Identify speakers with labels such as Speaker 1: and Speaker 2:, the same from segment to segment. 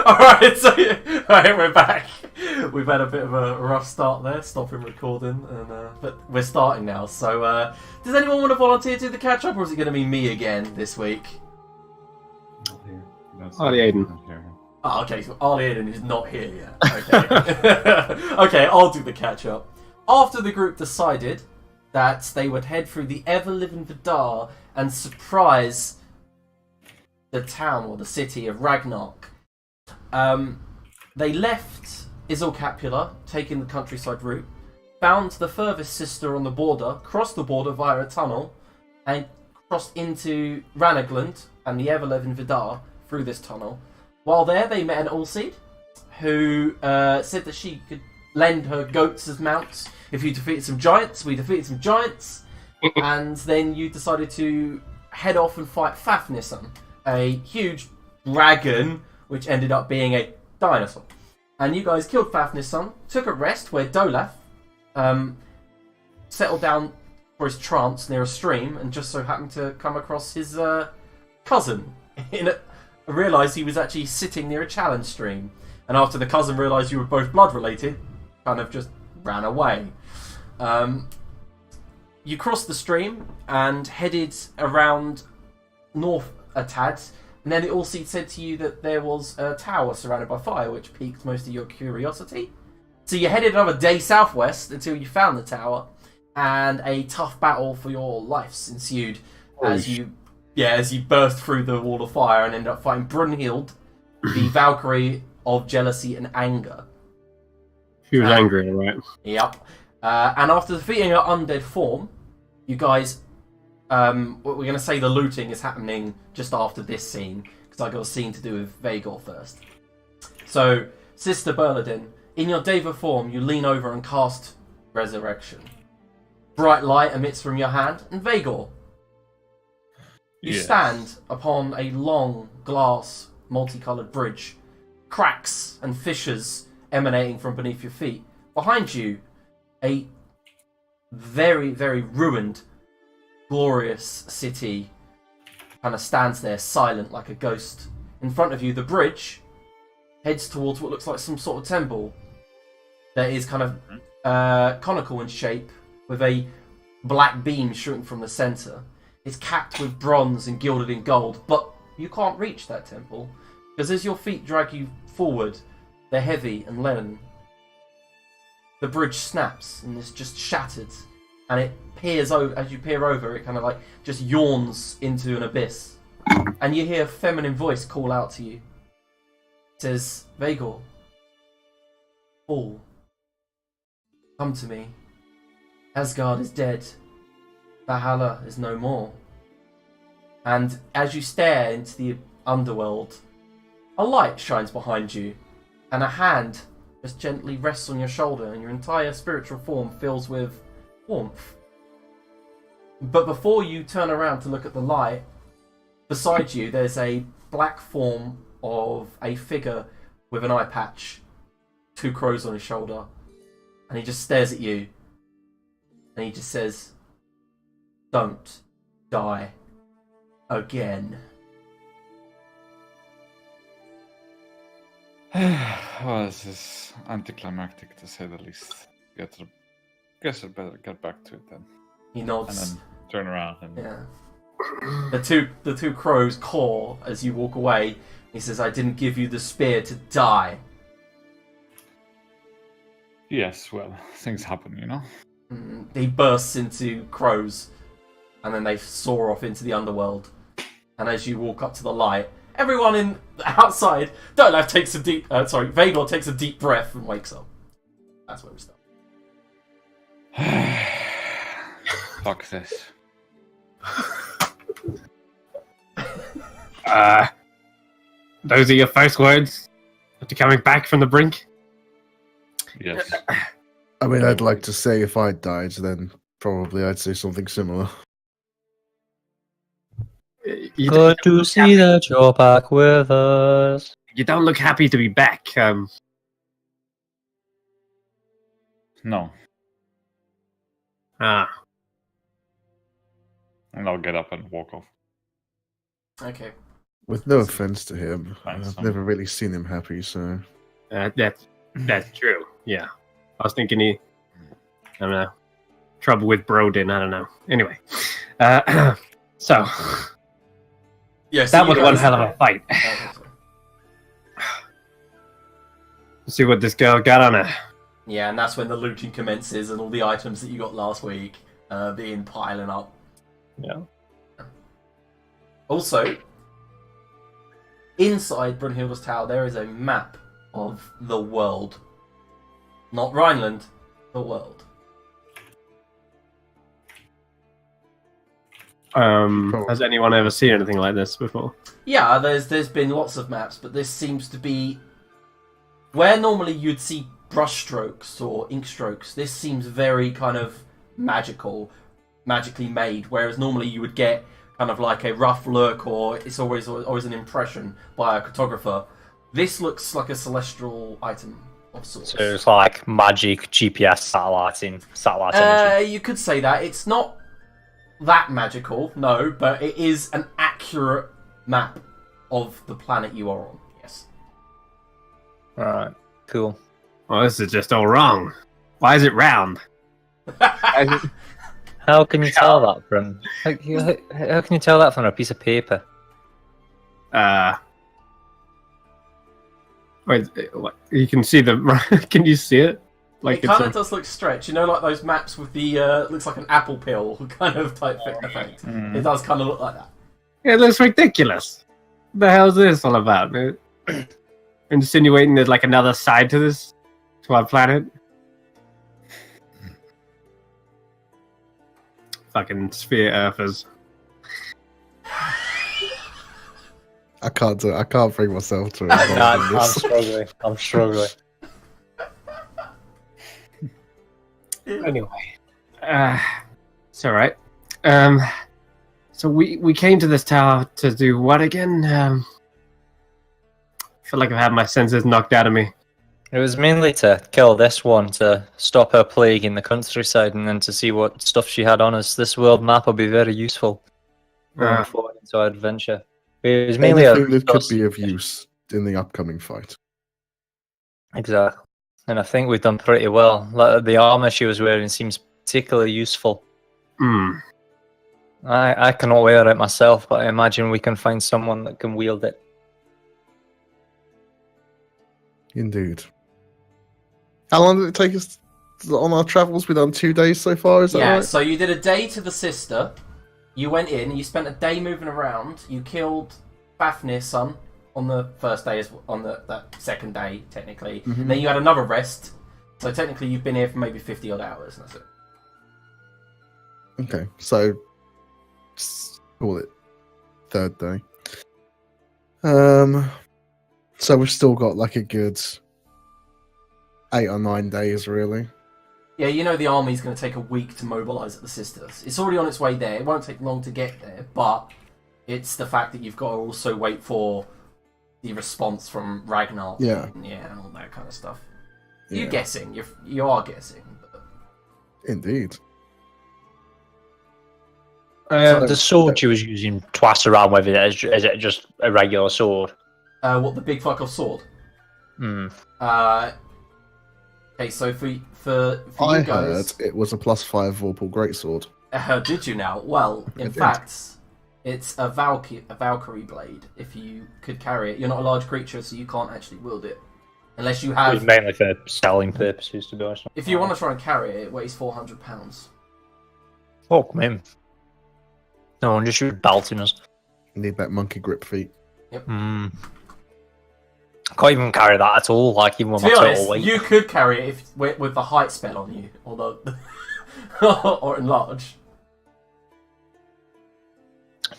Speaker 1: Alright, so alright, we're back. We've had a bit of a rough start there, stopping recording, but we're starting now. So, does anyone want to volunteer to do the catch up, or is it going to be me again this week?
Speaker 2: Ollie Aiden.
Speaker 1: Oh, okay, so Ollie Aiden is not here yet. Okay. Okay, I'll do the catch up. After the group decided that they would head through the ever-living Vidar and surprise the town or the city of Ragnarok, they left Isilcapula, taking the countryside route, found the furthest sister on the border, crossed the border via a tunnel, and crossed into Ranagland and the ever-living Vidar through this tunnel. While there, they met an Allseed who said that she could lend her goats as mounts if you defeated some giants. We defeated some giants, and then you decided to head off and fight Fafnir, a huge dragon, which ended up being a dinosaur. And you guys killed Fafnir, took a rest where Dolaf settled down for his trance near a stream, and just so happened to come across his cousin. Realised he was actually sitting near a challenge stream. And after the cousin realised you were both blood related, kind of just ran away. You crossed the stream and headed around north a tad, and then the Allseed said to you that there was a tower surrounded by fire, which piqued most of your curiosity. So you headed another day southwest until you found the tower, and a tough battle for your lives ensued as you burst through the wall of fire and ended up fighting Brunhild, the Valkyrie of jealousy and anger.
Speaker 2: She was angry, right?
Speaker 1: Yep. And after defeating her undead form, you guys, we're going to say the looting is happening just after this scene, because I got a scene to do with Vhagar first. So, Sister Berladin, in your Deva form, you lean over and cast Resurrection. Bright light emits from your hand, and Vhagar, you stand upon a long glass, multicoloured bridge, cracks and fissures emanating from beneath your feet. Behind you, a very, very ruined, glorious city kind of stands there, silent like a ghost. In front of you, the bridge heads towards what looks like some sort of temple that is kind of conical in shape, with a black beam shooting from the centre. It's capped with bronze and gilded in gold, but you can't reach that temple, because as your feet drag you forward, they're heavy and leaden. The bridge snaps and is just shattered, and it peers over. As you peer over, it kind of like just yawns into an abyss, and you hear a feminine voice call out to you. It says, "Vhagar, fall, come to me. Asgard is dead. Valhalla is no more." And as you stare into the underworld, a light shines behind you, and a hand just gently rests on your shoulder, and your entire spiritual form fills with warmth. But before you turn around to look at the light, beside you there's a black form of a figure with an eye patch, two crows on his shoulder, and he just stares at you, and he just says, "Don't die again."
Speaker 3: Well, this is anticlimactic to say the least. Guess I better get back to it then.
Speaker 1: He
Speaker 3: And
Speaker 1: nods.
Speaker 3: then turn around and
Speaker 1: Yeah. The two crows caw as you walk away. He says, "I didn't give you the spear to die."
Speaker 3: yes, well, things happen, you know.
Speaker 1: He bursts into crows, and then they soar off into the underworld. And as you walk up to the light, everyone in outside, Dolaf takes a deep. Vhagar takes a deep breath and wakes up. That's where we start.
Speaker 3: Fuck this.
Speaker 2: Those are your first words after coming back from the brink?
Speaker 3: Yes.
Speaker 4: I mean, I'd like to say if I died, then probably I'd say something similar.
Speaker 2: You
Speaker 5: Good
Speaker 2: don't
Speaker 5: to
Speaker 2: look
Speaker 5: see
Speaker 2: happy.
Speaker 5: that you're back with us.
Speaker 2: You don't look happy to be back.
Speaker 3: No.
Speaker 2: Ah.
Speaker 3: And I'll get up and walk off.
Speaker 1: Okay.
Speaker 4: With no offense to him,
Speaker 3: Find
Speaker 4: I've
Speaker 3: some.
Speaker 4: never really seen him happy, so...
Speaker 2: That's true. Yeah, I was thinking I don't know, trouble with Broden. I don't know. Anyway, so
Speaker 1: Yeah, so
Speaker 2: that
Speaker 1: you
Speaker 2: was one
Speaker 1: guys-
Speaker 2: hell of a fight.
Speaker 1: Okay, sorry.
Speaker 2: Let's see what this girl got on her.
Speaker 1: Yeah, and that's when the looting commences and all the items that you got last week being piling up.
Speaker 2: Yeah.
Speaker 1: Also, inside Brunhilde's tower, there is a map of the world. Not Rhineland, the world.
Speaker 2: Has anyone ever seen anything like this before?
Speaker 1: Yeah, there's been lots of maps, but this seems to be where normally you'd see brush strokes or ink strokes. This seems very kind of magically made, whereas normally you would get kind of like a rough look, or it's always an impression by a cartographer. This looks like a celestial item of sorts.
Speaker 5: So it's like magic GPS satellite imaging.
Speaker 1: You could say that. It's not that magical, no, but it is an accurate map of the planet you are on. Yes.
Speaker 5: Right, cool.
Speaker 2: Well, this is just all wrong. Why is it round?
Speaker 5: How can you tell that from? How can you tell that from a piece of paper?
Speaker 2: Wait, what? You can see the. Can you see it?
Speaker 1: It kind of does look stretched. You know, like those maps with the looks like an apple peel kind of type effect. It does kind of look like that.
Speaker 2: It looks ridiculous. What the hell is this all about? Insinuating there's like another side to this, to our planet. Fucking sphere earthers.
Speaker 4: I can't bring myself to it.
Speaker 5: I'm struggling.
Speaker 2: Anyway, it's all right. So we came to this tower to do what again? I feel like I've had my senses knocked out of me.
Speaker 5: It was mainly to kill this one, to stop her plaguing the countryside, and then to see what stuff she had on us. This world map will be very useful going forward into our adventure. It was mainly
Speaker 4: Anything that could be of use in the upcoming fight.
Speaker 5: Exactly. And I think we've done pretty well. Like, the armor she was wearing seems particularly useful. I cannot wear it myself, but I imagine we can find someone that can wield it.
Speaker 4: Indeed. How long did it take us on our travels? We've done 2 days so far, is that right?
Speaker 1: So you did a day to the sister. You went in, you spent a day moving around. You killed Fafnir's son on the first day, on that second day, technically.
Speaker 4: Mhm.
Speaker 1: Then you had another rest. So technically you've been here for maybe 50 odd hours, and that's it.
Speaker 4: Okay, so just call it third day. So we've still got like a good 8 or 9 days, really.
Speaker 1: Yeah, you know the army's going to take a week to mobilise at the sisters. It's already on its way there. It won't take long to get there, but it's the fact that you've got to also wait for the response from Ragnar.
Speaker 4: Yeah.
Speaker 1: Yeah, and all that kind of stuff.
Speaker 4: Yeah.
Speaker 1: You're guessing. You are guessing. But...
Speaker 4: Indeed.
Speaker 5: The sword she was using twice around with it, is it just a regular sword?
Speaker 1: What, the big fuck off sword? Okay, so for you
Speaker 4: I
Speaker 1: guys...
Speaker 4: heard it was a +5 Vorpal Greatsword.
Speaker 1: Did you now? Well, in fact, it's a Valkyrie blade. If you could carry it, you're not a large creature, so you can't actually wield it. Unless you
Speaker 5: It
Speaker 1: have...
Speaker 5: was mainly for selling purposes, to be honest.
Speaker 1: If you want to try and carry it, it weighs 400 pounds.
Speaker 5: Fuck me. No one just shoot belting us.
Speaker 4: Need that monkey grip feet.
Speaker 5: I can't even carry that at all, like even with
Speaker 1: To
Speaker 5: my
Speaker 1: be
Speaker 5: total
Speaker 1: honest,
Speaker 5: weight.
Speaker 1: you could carry it with the height spell on you, although... or enlarge.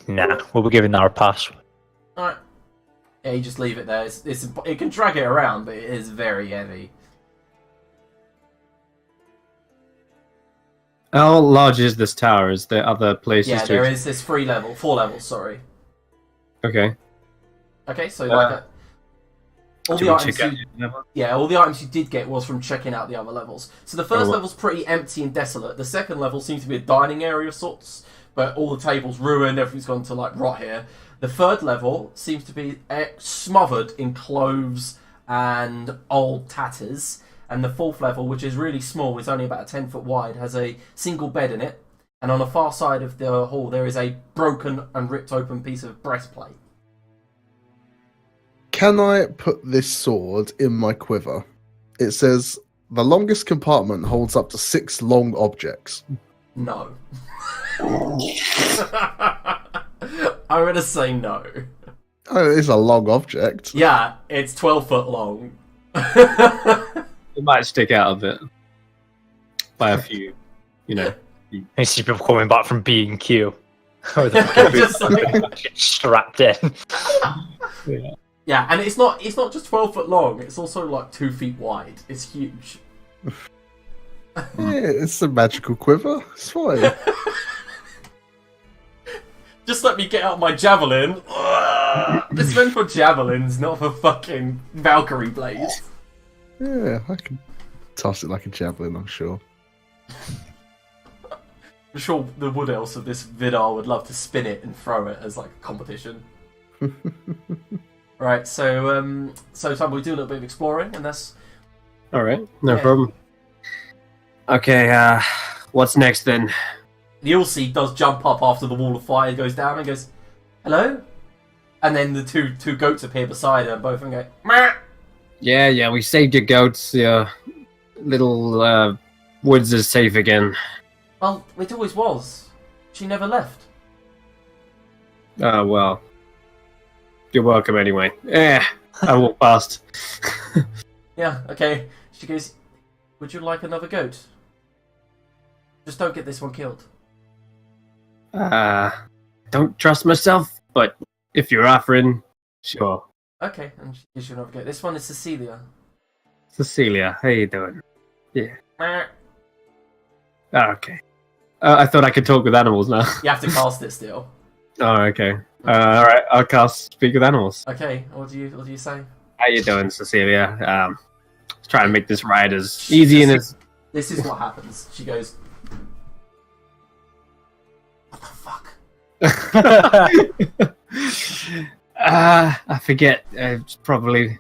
Speaker 5: Nah, we'll be giving that a pass.
Speaker 1: Alright. Yeah, you just leave it there. It can drag it around, but it is very heavy.
Speaker 2: How large is this tower? Is there other places
Speaker 1: Yeah,
Speaker 2: to...
Speaker 1: there is this 4 levels, sorry.
Speaker 2: Okay.
Speaker 1: Okay, so like all
Speaker 2: Do
Speaker 1: the
Speaker 2: we
Speaker 1: items
Speaker 2: check
Speaker 1: you,
Speaker 2: out-
Speaker 1: yeah, all the items you did get was from checking out the other levels. So the first
Speaker 2: well.
Speaker 1: level's pretty empty and desolate. The second level seems to be a dining area of sorts, but all the tables ruined, everything's gone to like rot here. The third level seems to be smothered in clothes and old tatters. And the fourth level, which is really small, is only about 10 foot wide, has a single bed in it. And on the far side of the hall, there is a broken and ripped open piece of breastplate.
Speaker 4: Can I put this sword in my quiver? It says the longest compartment holds up to 6 long objects.
Speaker 1: No. I'm going to say no.
Speaker 4: Oh, it is a long object.
Speaker 1: Yeah, it's 12 foot long.
Speaker 2: It might stick out a bit by a few, you know.
Speaker 5: I see people coming back from B&Q. With the fucking
Speaker 1: Just like-
Speaker 5: boots strapped in.
Speaker 2: Yeah.
Speaker 1: Yeah, and it's not just 12 foot long, it's also like 2 feet wide. It's huge.
Speaker 4: Yeah, it's a magical quiver. It's fine.
Speaker 1: Just let me get out my javelin. It's meant for javelins, not for fucking Valkyrie blades.
Speaker 4: Yeah, I can toss it like a javelin, I'm sure.
Speaker 1: I'm sure the wood elves of this Vidar would love to spin it and throw it as like a competition. Right, so Tom, we do a little bit of exploring, and that's
Speaker 2: All right, no
Speaker 1: Yeah.
Speaker 2: problem. Okay, what's next then?
Speaker 1: the Ulsi does jump up after the wall of fire goes down and goes, "Hello," and then the two goats appear beside her, and both of them go, "Meh."
Speaker 2: Yeah, we saved your goats. Your little woods is safe again.
Speaker 1: Well, it always was. She never left.
Speaker 2: Well, you're welcome anyway. I walk past.
Speaker 1: Yeah, okay. She goes, "Would you like another goat? Just don't get this one killed."
Speaker 2: Don't trust myself, but if you're offering, sure.
Speaker 1: Okay, and she gives you another goat. This one is Cecilia.
Speaker 2: Cecilia, how you doing?
Speaker 1: Meh.
Speaker 2: Okay. I thought I could talk with animals now.
Speaker 1: You have to cast it still.
Speaker 2: Oh, okay. All right, I'll cast Speak with Animals.
Speaker 1: Okay, what do you say?
Speaker 2: How you doing, Cecilia? Let's try and make this ride as easy and as...
Speaker 1: This is what happens. She goes, "What the fuck?"
Speaker 2: I forget. It's probably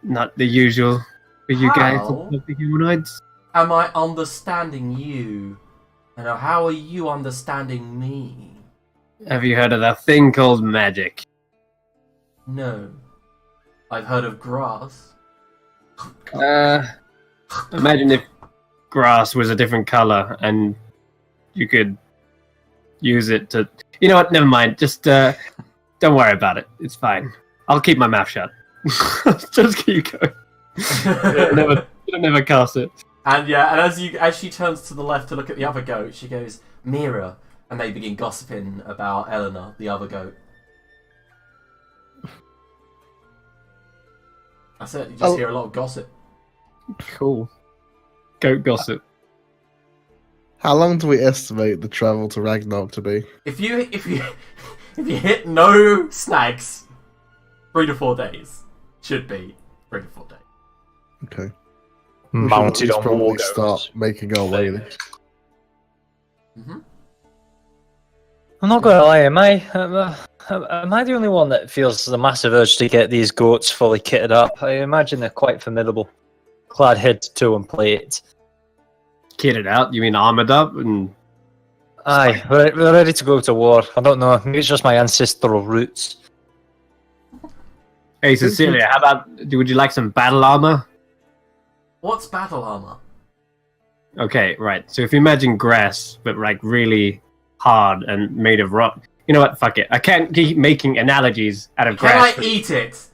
Speaker 2: not the usual for you guys,
Speaker 1: How?
Speaker 2: the humanoids.
Speaker 1: Am I understanding you? And how are you understanding me?
Speaker 2: Have you heard of that thing called magic?
Speaker 1: No. I've heard of grass.
Speaker 2: Imagine if grass was a different color and you could use it to... You know what? Never mind. Just don't worry about it. It's fine. I'll keep my mouth shut. Just keep going. never cast it.
Speaker 1: And yeah, and as she turns to the left to look at the other goat, she goes, "Mira," and they begin gossiping about Eleanor, the other goat. That's it. You just hear a lot of gossip.
Speaker 2: Cool. Goat gossip.
Speaker 4: How long do we estimate the travel to Ragnarok to be?
Speaker 1: If you hit no snags, 3 to 4 days should be 3 to 4 days.
Speaker 4: Okay.
Speaker 5: Mounted on
Speaker 4: probably
Speaker 5: war
Speaker 4: start
Speaker 5: goats.
Speaker 4: making our way then.
Speaker 1: Mm-hmm.
Speaker 5: I'm not gonna lie, am I the only one that feels the massive urge to get these goats fully kitted up? I imagine they're quite formidable. Clad head to toe and plate.
Speaker 2: Kitted out? You mean armored up? And
Speaker 5: Aye, we're ready to go to war. I don't know, maybe it's just my ancestral roots.
Speaker 2: hey, Cecilia, how about... Would you like some battle armor?
Speaker 1: What's battle armor?
Speaker 2: Okay, right. So if you imagine grass, but like really hard and made of rock. You know what? Fuck it. I can't keep making analogies out of
Speaker 1: Can
Speaker 2: grass.
Speaker 1: I
Speaker 2: but-
Speaker 1: eat it?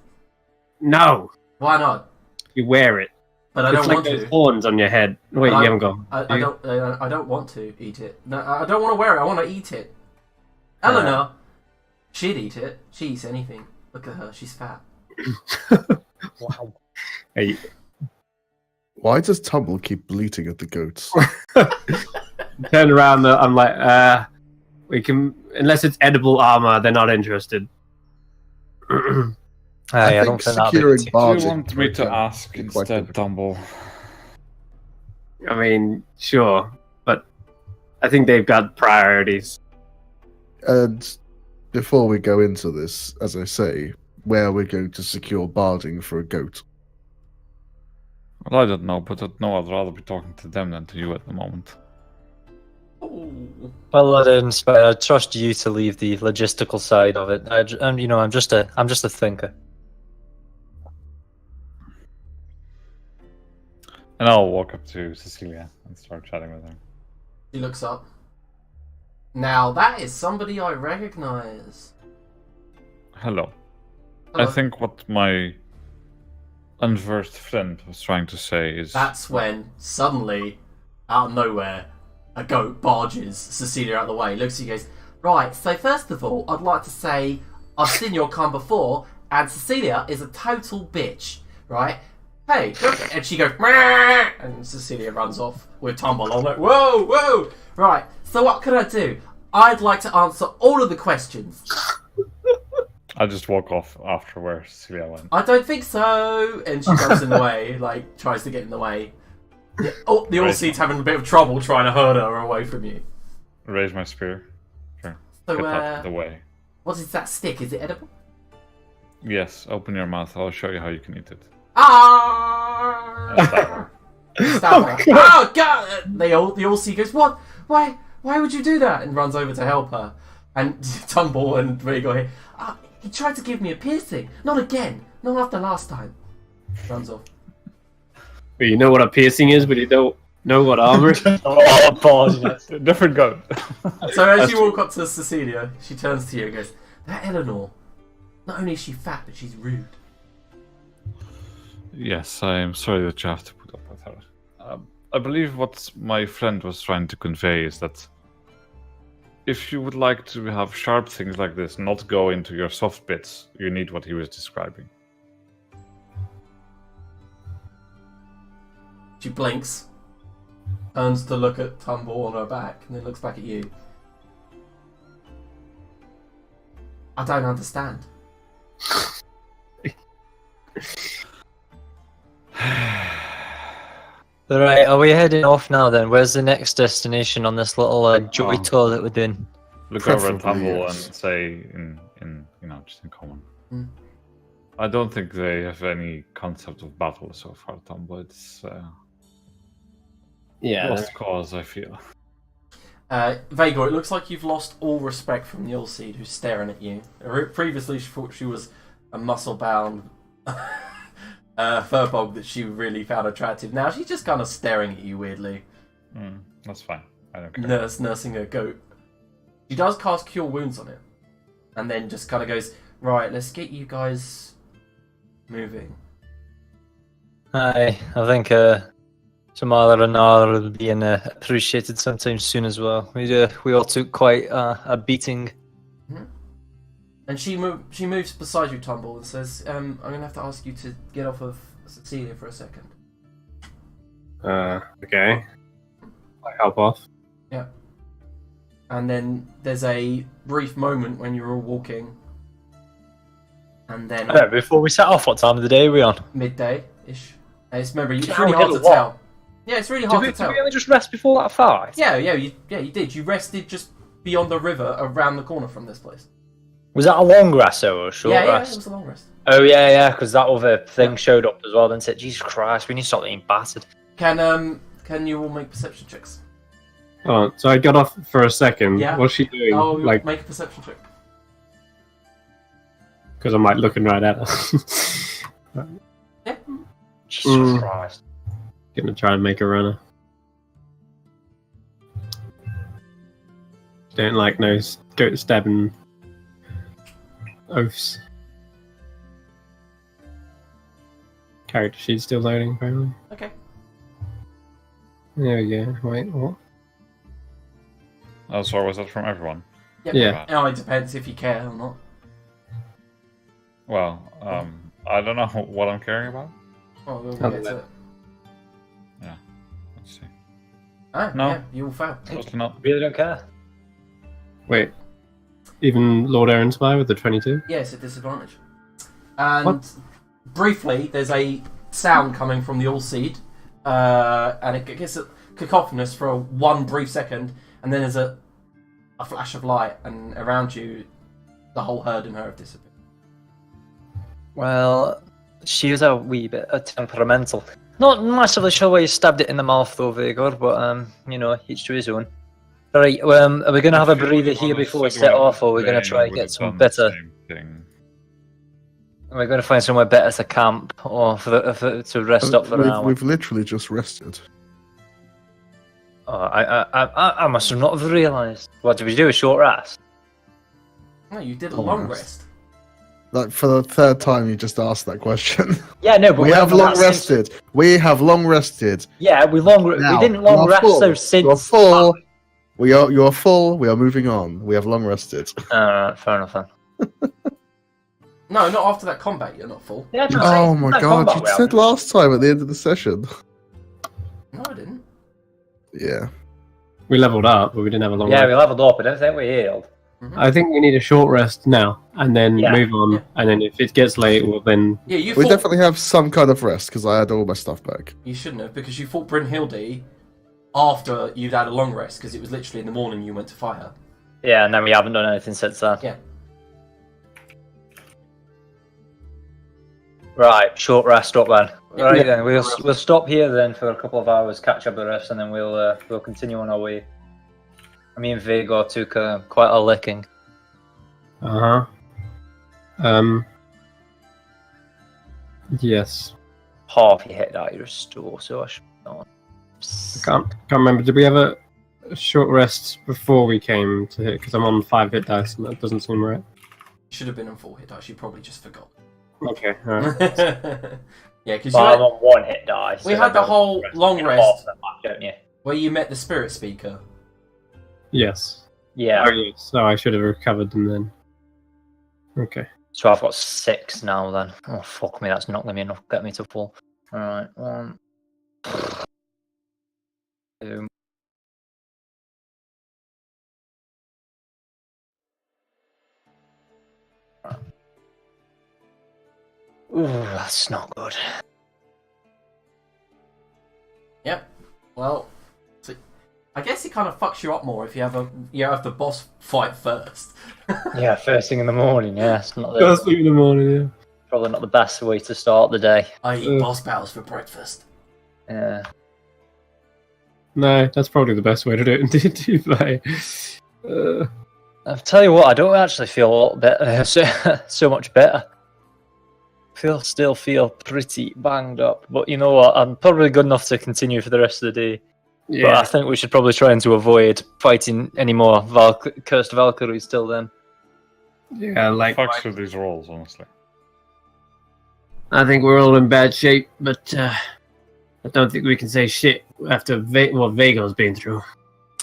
Speaker 2: No,
Speaker 1: Why not?
Speaker 2: you wear it.
Speaker 1: But I
Speaker 2: It's
Speaker 1: don't
Speaker 2: like
Speaker 1: want
Speaker 2: those
Speaker 1: to.
Speaker 2: horns on your head. Wait,
Speaker 1: But
Speaker 2: you haven't gone.
Speaker 1: I don't. I don't want to eat it. No, I don't want to wear it. I want to eat it. Eleanor, she'd eat it. She eats anything. Look at her. She's fat.
Speaker 5: Wow.
Speaker 2: Hey,
Speaker 4: Why does Tumble keep bleating at the goats?
Speaker 2: turn around. I'm like, we can. Unless it's edible armor, they're not interested.
Speaker 5: Aye, I
Speaker 4: think
Speaker 5: don't think that'd be
Speaker 4: securing
Speaker 5: too-
Speaker 3: Do
Speaker 4: barges
Speaker 3: you want me to
Speaker 4: can
Speaker 3: ask
Speaker 4: be quite
Speaker 3: instead,
Speaker 4: difficult.
Speaker 3: Tumble?
Speaker 2: I mean, sure, but I think they've got priorities.
Speaker 4: And before we go into this, as I say, where we're going to secure barding for a goat.
Speaker 3: Well, I don't know, but I'd rather be talking to them than to you at the moment.
Speaker 1: Ooh.
Speaker 5: Well, I trust you to leave the logistical side of it. I'm just a thinker.
Speaker 3: And I'll walk up to Cecilia and start chatting with her.
Speaker 1: She looks up. Now that is somebody I recognise.
Speaker 3: Hello.
Speaker 1: Hello.
Speaker 3: I think what my unversed friend was trying to say is...
Speaker 1: That's when, suddenly, out of nowhere, a goat barges Cecilia out of the way, looks at you and goes, right, so first of all, I'd like to say, I've seen your kind before, and Cecilia is a total bitch, right? Hey, look, and she goes, "Meow," and Cecilia runs off with Tumble. I'm like, whoa, whoa, right, so what can I do? I'd like to answer all of the questions.
Speaker 3: I just walk off after where Cecilia went.
Speaker 1: I don't think so. And she jumps in the way, like, tries to get in the way. The All-Seed's having a bit of trouble trying to herd her away from you.
Speaker 3: Raise my spear. Sure.
Speaker 1: So,
Speaker 3: Get out of the way.
Speaker 1: what is that stick? Is it edible?
Speaker 3: Yes, open your mouth. I'll show you how you can eat it.
Speaker 1: Ah! Stab her. Oh, God! The All-Seed goes, what? Why would you do that? And runs over to help her. And Tumble and Rhaegar here. He tried to give me a piercing. Not again. Not after last time. Runs off.
Speaker 2: But you know what a piercing is, but you don't know what armor is?
Speaker 5: Oh, apologies.
Speaker 3: Different goat.
Speaker 1: So as you walk up to Cecilia, she turns to you and goes, that Eleanor, not only is she fat, but she's rude.
Speaker 3: Yes, I am sorry that you have to put up with her. I believe what my friend was trying to convey is that if you would like to have sharp things like this, not go into your soft bits, you need what he was describing.
Speaker 1: She blinks, turns to look at Tumble on her back, and then looks back at you. I don't understand.
Speaker 5: Right, are we heading off now then? Where's the next destination on this little joy tour that we're doing?
Speaker 3: Look over at
Speaker 4: Preferably,
Speaker 3: Tumble
Speaker 4: yes.
Speaker 3: and say in just in common.
Speaker 1: Mm.
Speaker 3: I don't think they have any concept of battle so far, Tumble. It's
Speaker 2: Yeah.
Speaker 3: lost cause, I feel.
Speaker 1: Vhagar, it looks like you've lost all respect from the All-Seed who's staring at you. Previously, she thought she was a muscle-bound furbog that she really found attractive. Now she's just kind of staring at you weirdly.
Speaker 3: That's fine. I don't care.
Speaker 1: Nursing a goat. She does cast Cure Wounds on it. And then just kind of goes, right, let's get you guys moving.
Speaker 5: Aye, I think some other and other will be appreciated sometime soon as well. We all took quite a beating.
Speaker 1: And she moves beside you, Tumble, and says, I'm going to have to ask you to get off of Cecilia for a second.
Speaker 2: Okay. I help off.
Speaker 1: Yeah. And then there's a brief moment when you're all walking. And then
Speaker 5: Before we set off, what time of the day are we on?
Speaker 1: midday-ish. And it's really
Speaker 5: Now
Speaker 1: hard
Speaker 5: we hit
Speaker 1: to
Speaker 5: a what?
Speaker 1: tell. Yeah, it's really hard to
Speaker 5: Did
Speaker 1: tell.
Speaker 5: we only just rest before that far?
Speaker 1: Yeah, you did. You rested just beyond the river around the corner from this place.
Speaker 5: Was that a long rest or a short
Speaker 1: Yeah, it
Speaker 5: rest?
Speaker 1: was a long rest.
Speaker 5: Oh yeah, because that other thing showed up as well. Then said, "Jesus Christ, we need to stop being battered."
Speaker 1: Can you all make perception checks?
Speaker 2: Oh, so I got off for a second.
Speaker 1: Yeah.
Speaker 2: What's she doing?
Speaker 1: Oh,
Speaker 2: Like,
Speaker 1: make a perception check.
Speaker 2: because I'm like looking right at her.
Speaker 5: Jesus
Speaker 2: Mm.
Speaker 5: Christ.
Speaker 2: Gonna try and make a runner. Don't like no goat stabbing oaths. Character sheet's still loading, apparently.
Speaker 1: Okay.
Speaker 2: There we go. Wait, what?
Speaker 3: Oh, sorry, was that from everyone?
Speaker 1: Yep.
Speaker 2: Yeah.
Speaker 1: Oh, it depends if you care or not.
Speaker 3: Well, I don't know what I'm caring about.
Speaker 1: Oh, we'll
Speaker 2: Oh,
Speaker 1: get to it.
Speaker 3: Let's see.
Speaker 1: Ah,
Speaker 3: No.
Speaker 1: yeah, you all fail.
Speaker 3: Totally not.
Speaker 5: Really don't care.
Speaker 2: Wait. Even Lord Aaronspire with the 22?
Speaker 1: Yeah, it's a disadvantage. And
Speaker 2: What?
Speaker 1: briefly, there's a sound coming from the All-Seed, and it gets cacophonous for one brief second, and then there's a flash of light, and around you, The whole herd and her have disappeared.
Speaker 5: Well, she was a wee bit temperamental. Not massively sure why you stabbed it in the mouth though, Vigor, but each to his own. Alright, are we going to have a breather here before we set off, or are we going to try and get some better... Are we going to find somewhere better to camp, or to rest up for an hour?
Speaker 4: We've literally just rested.
Speaker 5: Oh, I must have not have realised. What, did we do, a short rest?
Speaker 1: No, you did a long rest.
Speaker 4: Like, for the third time you just asked that question.
Speaker 5: Yeah, no, but
Speaker 4: we have long rested. We have long rested.
Speaker 5: Yeah, we didn't long rest though since...
Speaker 4: You're full. You are full. We are moving on. We have long rested.
Speaker 5: Alright, fair enough then.
Speaker 1: No, not after that combat. You're not full.
Speaker 5: Yeah,
Speaker 4: oh my god! You said last time at the end of the session.
Speaker 1: No, I didn't.
Speaker 4: Yeah.
Speaker 2: We leveled up, but we didn't have a long rest.
Speaker 5: Yeah, we leveled up. I don't think we healed.
Speaker 1: Mm-hmm.
Speaker 2: I think we need a short rest now, and then move on. Yeah. And then if it gets late, we'll then...
Speaker 1: Yeah,
Speaker 4: we definitely have some kind of rest, because I had all my stuff back.
Speaker 1: You shouldn't have, because you fought Brynhilde after you'd had a long rest, because it was literally in the morning you went to fight her.
Speaker 5: Yeah, and then we haven't done anything since then.
Speaker 1: Yeah. Right,
Speaker 5: short rest up then. Right then, we'll stop here then for a couple of hours, catch up the rest, and then we'll continue on our way. Me and Vigor took quite a licking.
Speaker 2: Yes.
Speaker 5: Half you hit that your store, so I should not.
Speaker 2: I can't remember. Did we have a short rest before we came to hit? Because I'm on 5 hit dice, and that doesn't seem right.
Speaker 1: Should have been on 4 hit dice. You probably just forgot.
Speaker 2: Okay. All right.
Speaker 1: Yeah, because
Speaker 5: I'm on 1 hit dice.
Speaker 1: We had the whole long rest,
Speaker 5: don't you?
Speaker 1: Where you met the spirit speaker.
Speaker 2: Yes.
Speaker 5: Yeah.
Speaker 2: Oh, yes. So I should have recovered them then. Okay.
Speaker 5: So I've got 6 now then. Oh fuck me, that's not going to be enough to get me to full. Alright, 1, 2. Ooh, that's not good.
Speaker 1: Yep. Well, I guess it kind of fucks you up more if you have the boss fight first.
Speaker 5: Yeah, first thing in the morning. Yeah, it's not
Speaker 2: first thing in the morning. Yeah.
Speaker 5: Probably not the best way to start the day.
Speaker 1: I eat boss battles for breakfast.
Speaker 5: Yeah.
Speaker 2: No, that's probably the best way to do it in D&D5e.
Speaker 5: I'll tell you what, I don't actually feel a lot better, so much better. Still feel pretty banged up, but you know what? I'm probably good enough to continue for the rest of the day. Yeah. But I think we should probably try and to avoid fighting any more cursed Valkyries till then.
Speaker 2: Yeah, like
Speaker 3: fucks with these rolls, honestly.
Speaker 2: I think we're all in bad shape, but I don't think we can say shit after what Vago's been through.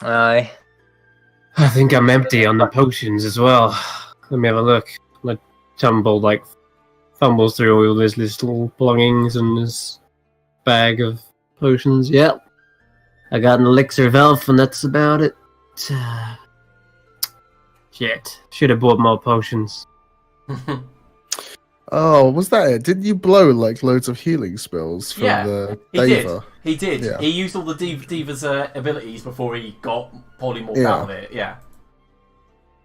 Speaker 5: Aye.
Speaker 2: I think I'm empty on the potions as well. Let me have a look. My fumbles through all his little belongings and his bag of potions. Yep. I got an elixir of elf and that's about it. Shit. Should have bought more potions.
Speaker 4: Oh, was that it? Didn't you blow like loads of healing spells from the Deva?
Speaker 1: He did.
Speaker 4: Yeah.
Speaker 1: He used all the Diva's abilities before he got Polymorph out of it. Yeah.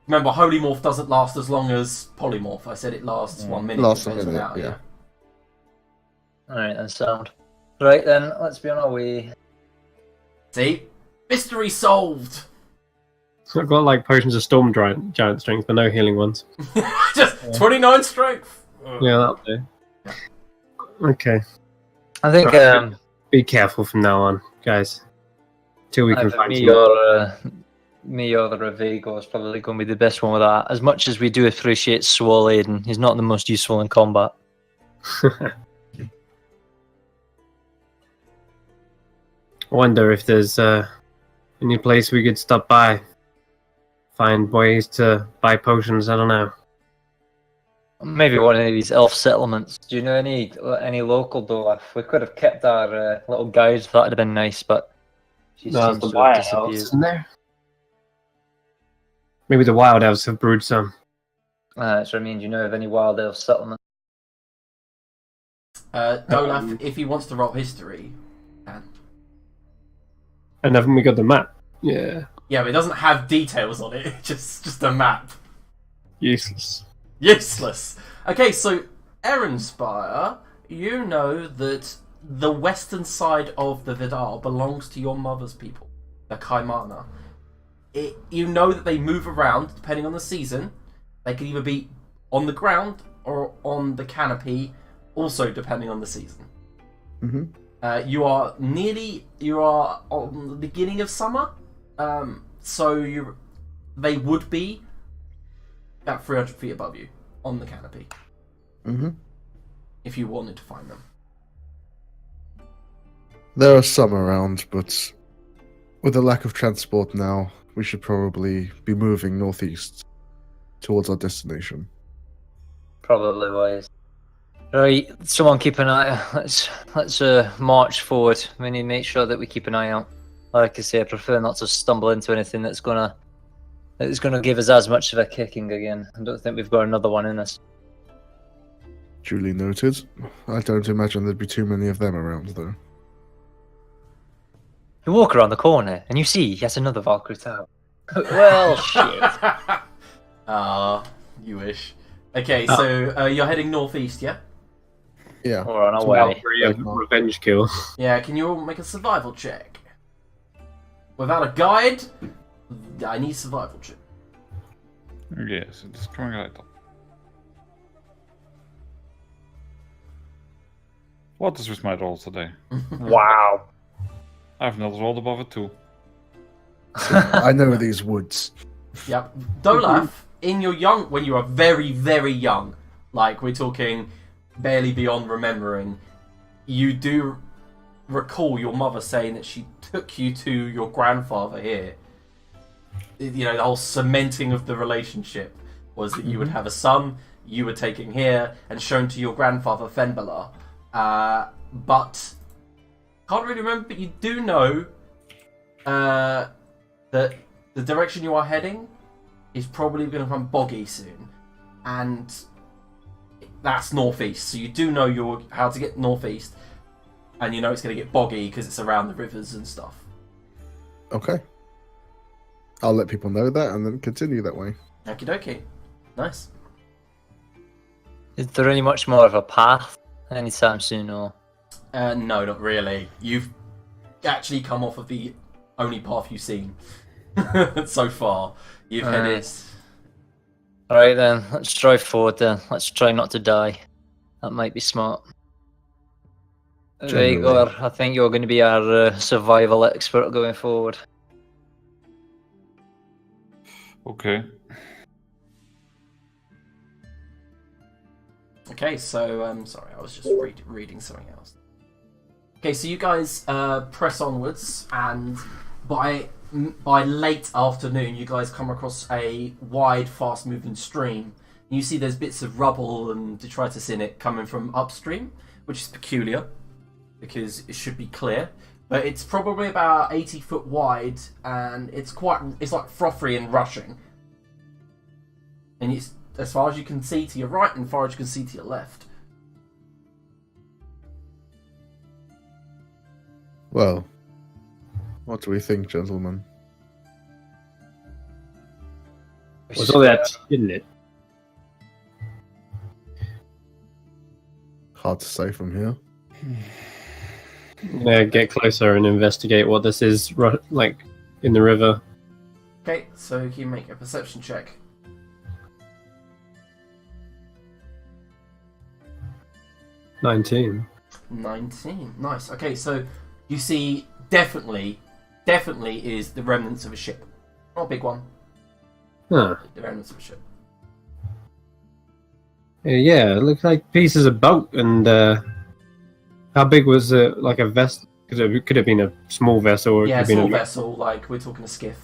Speaker 1: Remember, Holy Morph doesn't last as long as Polymorph. I said it lasts 1 minute.
Speaker 4: Lasts a minute, yeah.
Speaker 5: Alright, then sound. Right then, let's be on our way.
Speaker 1: See? Mystery solved!
Speaker 2: I've got like potions of storm giant strength, but no healing ones.
Speaker 1: Just 29 strength!
Speaker 2: Yeah, that'll do. Okay.
Speaker 5: I think...
Speaker 2: be careful from now on, guys. Till we can find
Speaker 5: me or the Ravigo is probably going to be the best one with that. As much as we do appreciate Swole Aiden, he's not the most useful in combat.
Speaker 2: I wonder if there's any place we could stop by. Find ways to buy potions, I don't know.
Speaker 5: Maybe one of these elf settlements. Do you know any local though? If we could have kept our little guide, that would have been nice, but she seems to have disappeared.
Speaker 2: Isn't there? Maybe the wild elves have brewed some.
Speaker 5: That's what I mean. Do you know of any wild elf settlement?
Speaker 1: Dolaf, if he wants to roll history, can.
Speaker 2: And haven't we got the map? Yeah.
Speaker 1: Yeah, but it doesn't have details on it. Just a map.
Speaker 2: Useless.
Speaker 1: Useless. Okay, so Erenspire, you know that the western side of the Vidal belongs to your mother's people, the Kaimana. You know that they move around depending on the season. They can either be on the ground or on the canopy, also depending on the season. You are on the beginning of summer, so they would be about 300 feet above you on the canopy. If you wanted to find them.
Speaker 4: There are some around, but with the lack of transport now, we should probably be moving northeast towards our destination.
Speaker 5: Probably wise. Right, someone keep an eye out. Let's march forward. We need to make sure that we keep an eye out. Like I say, I prefer not to stumble into anything that's gonna give us as much of a kicking again. I don't think we've got another one in us.
Speaker 4: Duly noted. I don't imagine there'd be too many of them around, though.
Speaker 5: You walk around the corner and you see yet another Valkyrie tower. Well, shit.
Speaker 1: Ah, you wish. Okay, so you're heading northeast, yeah?
Speaker 4: Yeah.
Speaker 5: We're on our
Speaker 2: Some
Speaker 5: way.
Speaker 2: Valkyrie revenge kill.
Speaker 1: Yeah, can you all make a survival check? Without a guide, I need survival check.
Speaker 3: Yes, it's coming right up. What is with my roll today?
Speaker 5: Wow.
Speaker 3: I've not rolled above a 2.
Speaker 4: I know these woods.
Speaker 1: Yep. Dolaf, when you are very, very young, like we're talking barely beyond remembering, you do recall your mother saying that she took you to your grandfather here. You know, the whole cementing of the relationship was that you would have a son, you were taken here and shown to your grandfather Fenbalar. But can't really remember, but you do know that the direction you are heading is probably going to become boggy soon, and that's northeast. So you do know how to get northeast, and you know it's going to get boggy because it's around the rivers and stuff.
Speaker 4: Okay. I'll let people know that and then continue that way.
Speaker 1: Okie dokie. Nice.
Speaker 5: Is there any much more of a path anytime soon, or?
Speaker 1: No, not really. You've actually come off of the only path you've seen so far. You've headed.
Speaker 5: Alright then, let's drive forward then. Let's try not to die. That might be smart.
Speaker 4: Generally.
Speaker 5: Vegor, I think you're going to be our survival expert going forward.
Speaker 3: Okay.
Speaker 1: Okay, so sorry, I was just reading something else. Okay, so you guys press onwards, and by late afternoon, you guys come across a wide, fast-moving stream. You see there's bits of rubble and detritus in it coming from upstream, which is peculiar because it should be clear. But it's probably about 80 foot wide, and it's like frothy and rushing. And it's as far as you can see to your right, and as far as you can see to your left.
Speaker 4: Well, what do we think, gentlemen?
Speaker 2: Was all that, didn't it?
Speaker 4: Hard to say from here.
Speaker 2: Get closer and investigate what this is like in the river.
Speaker 1: Okay, so you can make a perception check.
Speaker 2: 19.
Speaker 1: 19. Nice. Okay, so you see definitely is the remnants of a ship. Not a big one.
Speaker 2: Huh.
Speaker 1: The remnants of a ship.
Speaker 2: Yeah, it looks like pieces of boat. And how big was it? Like a vessel? Because it could have been a small vessel. Or it
Speaker 1: Yeah,
Speaker 2: could have
Speaker 1: small
Speaker 2: been a
Speaker 1: vessel, like we're talking a skiff.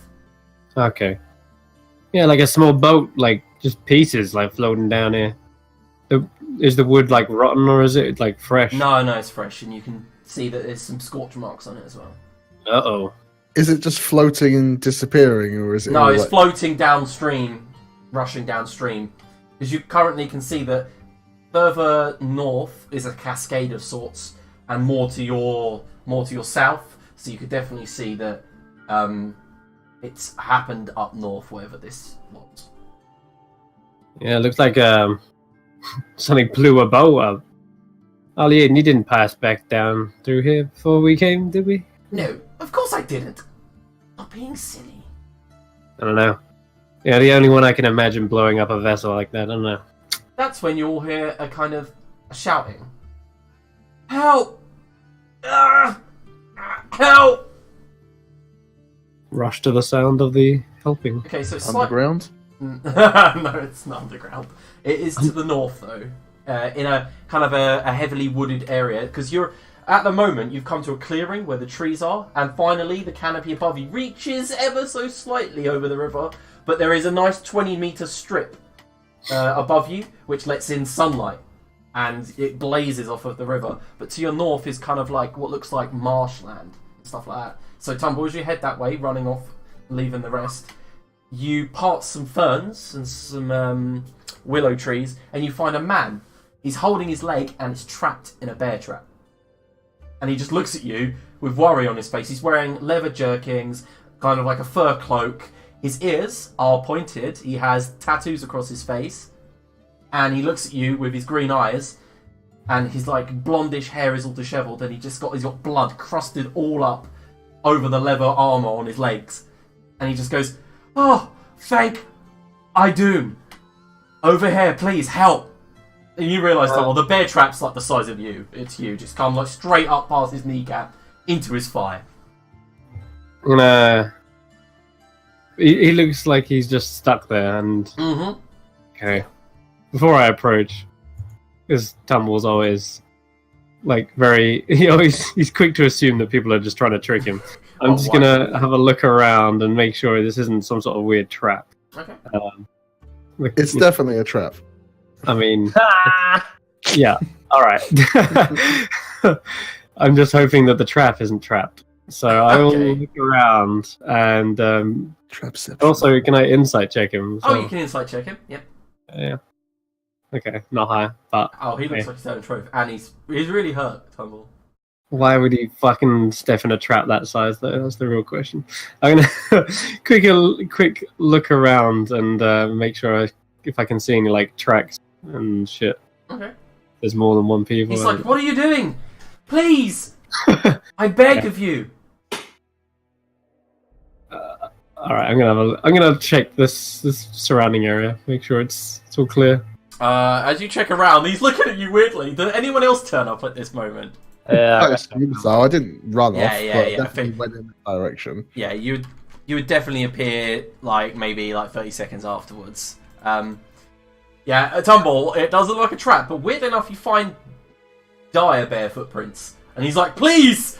Speaker 2: Okay. Yeah, like a small boat, like just pieces, like floating down here. Is the wood like rotten, or is it like fresh?
Speaker 1: No, it's fresh, and you can see that there's some scorch marks on it as well.
Speaker 2: Uh-oh.
Speaker 4: Is it just floating and disappearing, or is it?
Speaker 1: No,
Speaker 4: all
Speaker 1: it's
Speaker 4: like...
Speaker 1: floating downstream, rushing downstream. Because you currently can see that further north is a cascade of sorts, and more to your south. So you could definitely see that it's happened up north, wherever this was.
Speaker 2: Yeah, it looks like something blew a bow up. Ollie, you didn't pass back down through here before we came, did we?
Speaker 1: No, of course I didn't. Not being silly.
Speaker 2: I don't know. Yeah, the only one I can imagine blowing up a vessel like that. I don't know.
Speaker 1: That's when you all hear a kind of shouting. Help! Help!
Speaker 2: Rush to the sound of the helping.
Speaker 1: Okay, so it's
Speaker 4: Underground?
Speaker 1: no, it's not underground. It is to the north, though, in a kind of a heavily wooded area. Because you're at the moment, you've come to a clearing where the trees are, and finally the canopy above you reaches ever so slightly over the river. But there is a nice 20-meter strip above you, which lets in sunlight, and it blazes off of the river. But to your north is kind of like what looks like marshland, stuff like that. So Tumble, as you head that way, running off, leaving the rest, you part some ferns and some willow trees, and you find a man. He's holding his leg and it's trapped in a bear trap. And he just looks at you with worry on his face. He's wearing leather jerkins, kind of like a fur cloak. His ears are pointed. He has tattoos across his face. And he looks at you with his green eyes. And his like blondish hair is all dishevelled. And he's got blood crusted all up over the leather armour on his legs. And he just goes, "Oh, thank Idun. Over here, please, help." And you realise that the bear trap's like the size of you. It's huge. It's come like straight up past his kneecap into his thigh.
Speaker 2: I'm gonna... He looks like he's just stuck there, and...
Speaker 1: Mm-hmm.
Speaker 2: Okay. Before I approach, because Tumble's always, like, very... He's quick to assume that people are just trying to trick him. I'm just gonna have a look around and make sure this isn't some sort of weird trap.
Speaker 1: Okay.
Speaker 4: It's definitely a trap.
Speaker 2: I mean... yeah, alright. I'm just hoping that the trap isn't trapped. So I will look around and...
Speaker 4: Trapception.
Speaker 2: Also, can I insight check him?
Speaker 1: Oh, you can insight check him. Yep.
Speaker 2: Yeah. Okay, not high, but...
Speaker 1: Oh, he looks like he's had a trophy. And he's really hurt, Tumble.
Speaker 2: Why would he fucking step in a trap that size, though? That's the real question. I'm gonna quick look around and make sure if I can see any, like, tracks and shit.
Speaker 1: Okay.
Speaker 2: There's more than one people.
Speaker 1: He's like, "What are you doing? Please! I beg of you!"
Speaker 2: Alright, I'm gonna check this surrounding area, make sure it's all clear.
Speaker 1: As you check around, he's looking at you weirdly. Did anyone else turn up at this moment?
Speaker 4: I didn't run off,
Speaker 1: Yeah,
Speaker 4: but
Speaker 1: yeah.
Speaker 4: definitely went in that direction.
Speaker 1: Yeah, you would definitely appear like maybe like 30 seconds afterwards. Yeah, a tumble. It doesn't look like a trap, but weird enough, you find dire bear footprints, and he's like, "Please,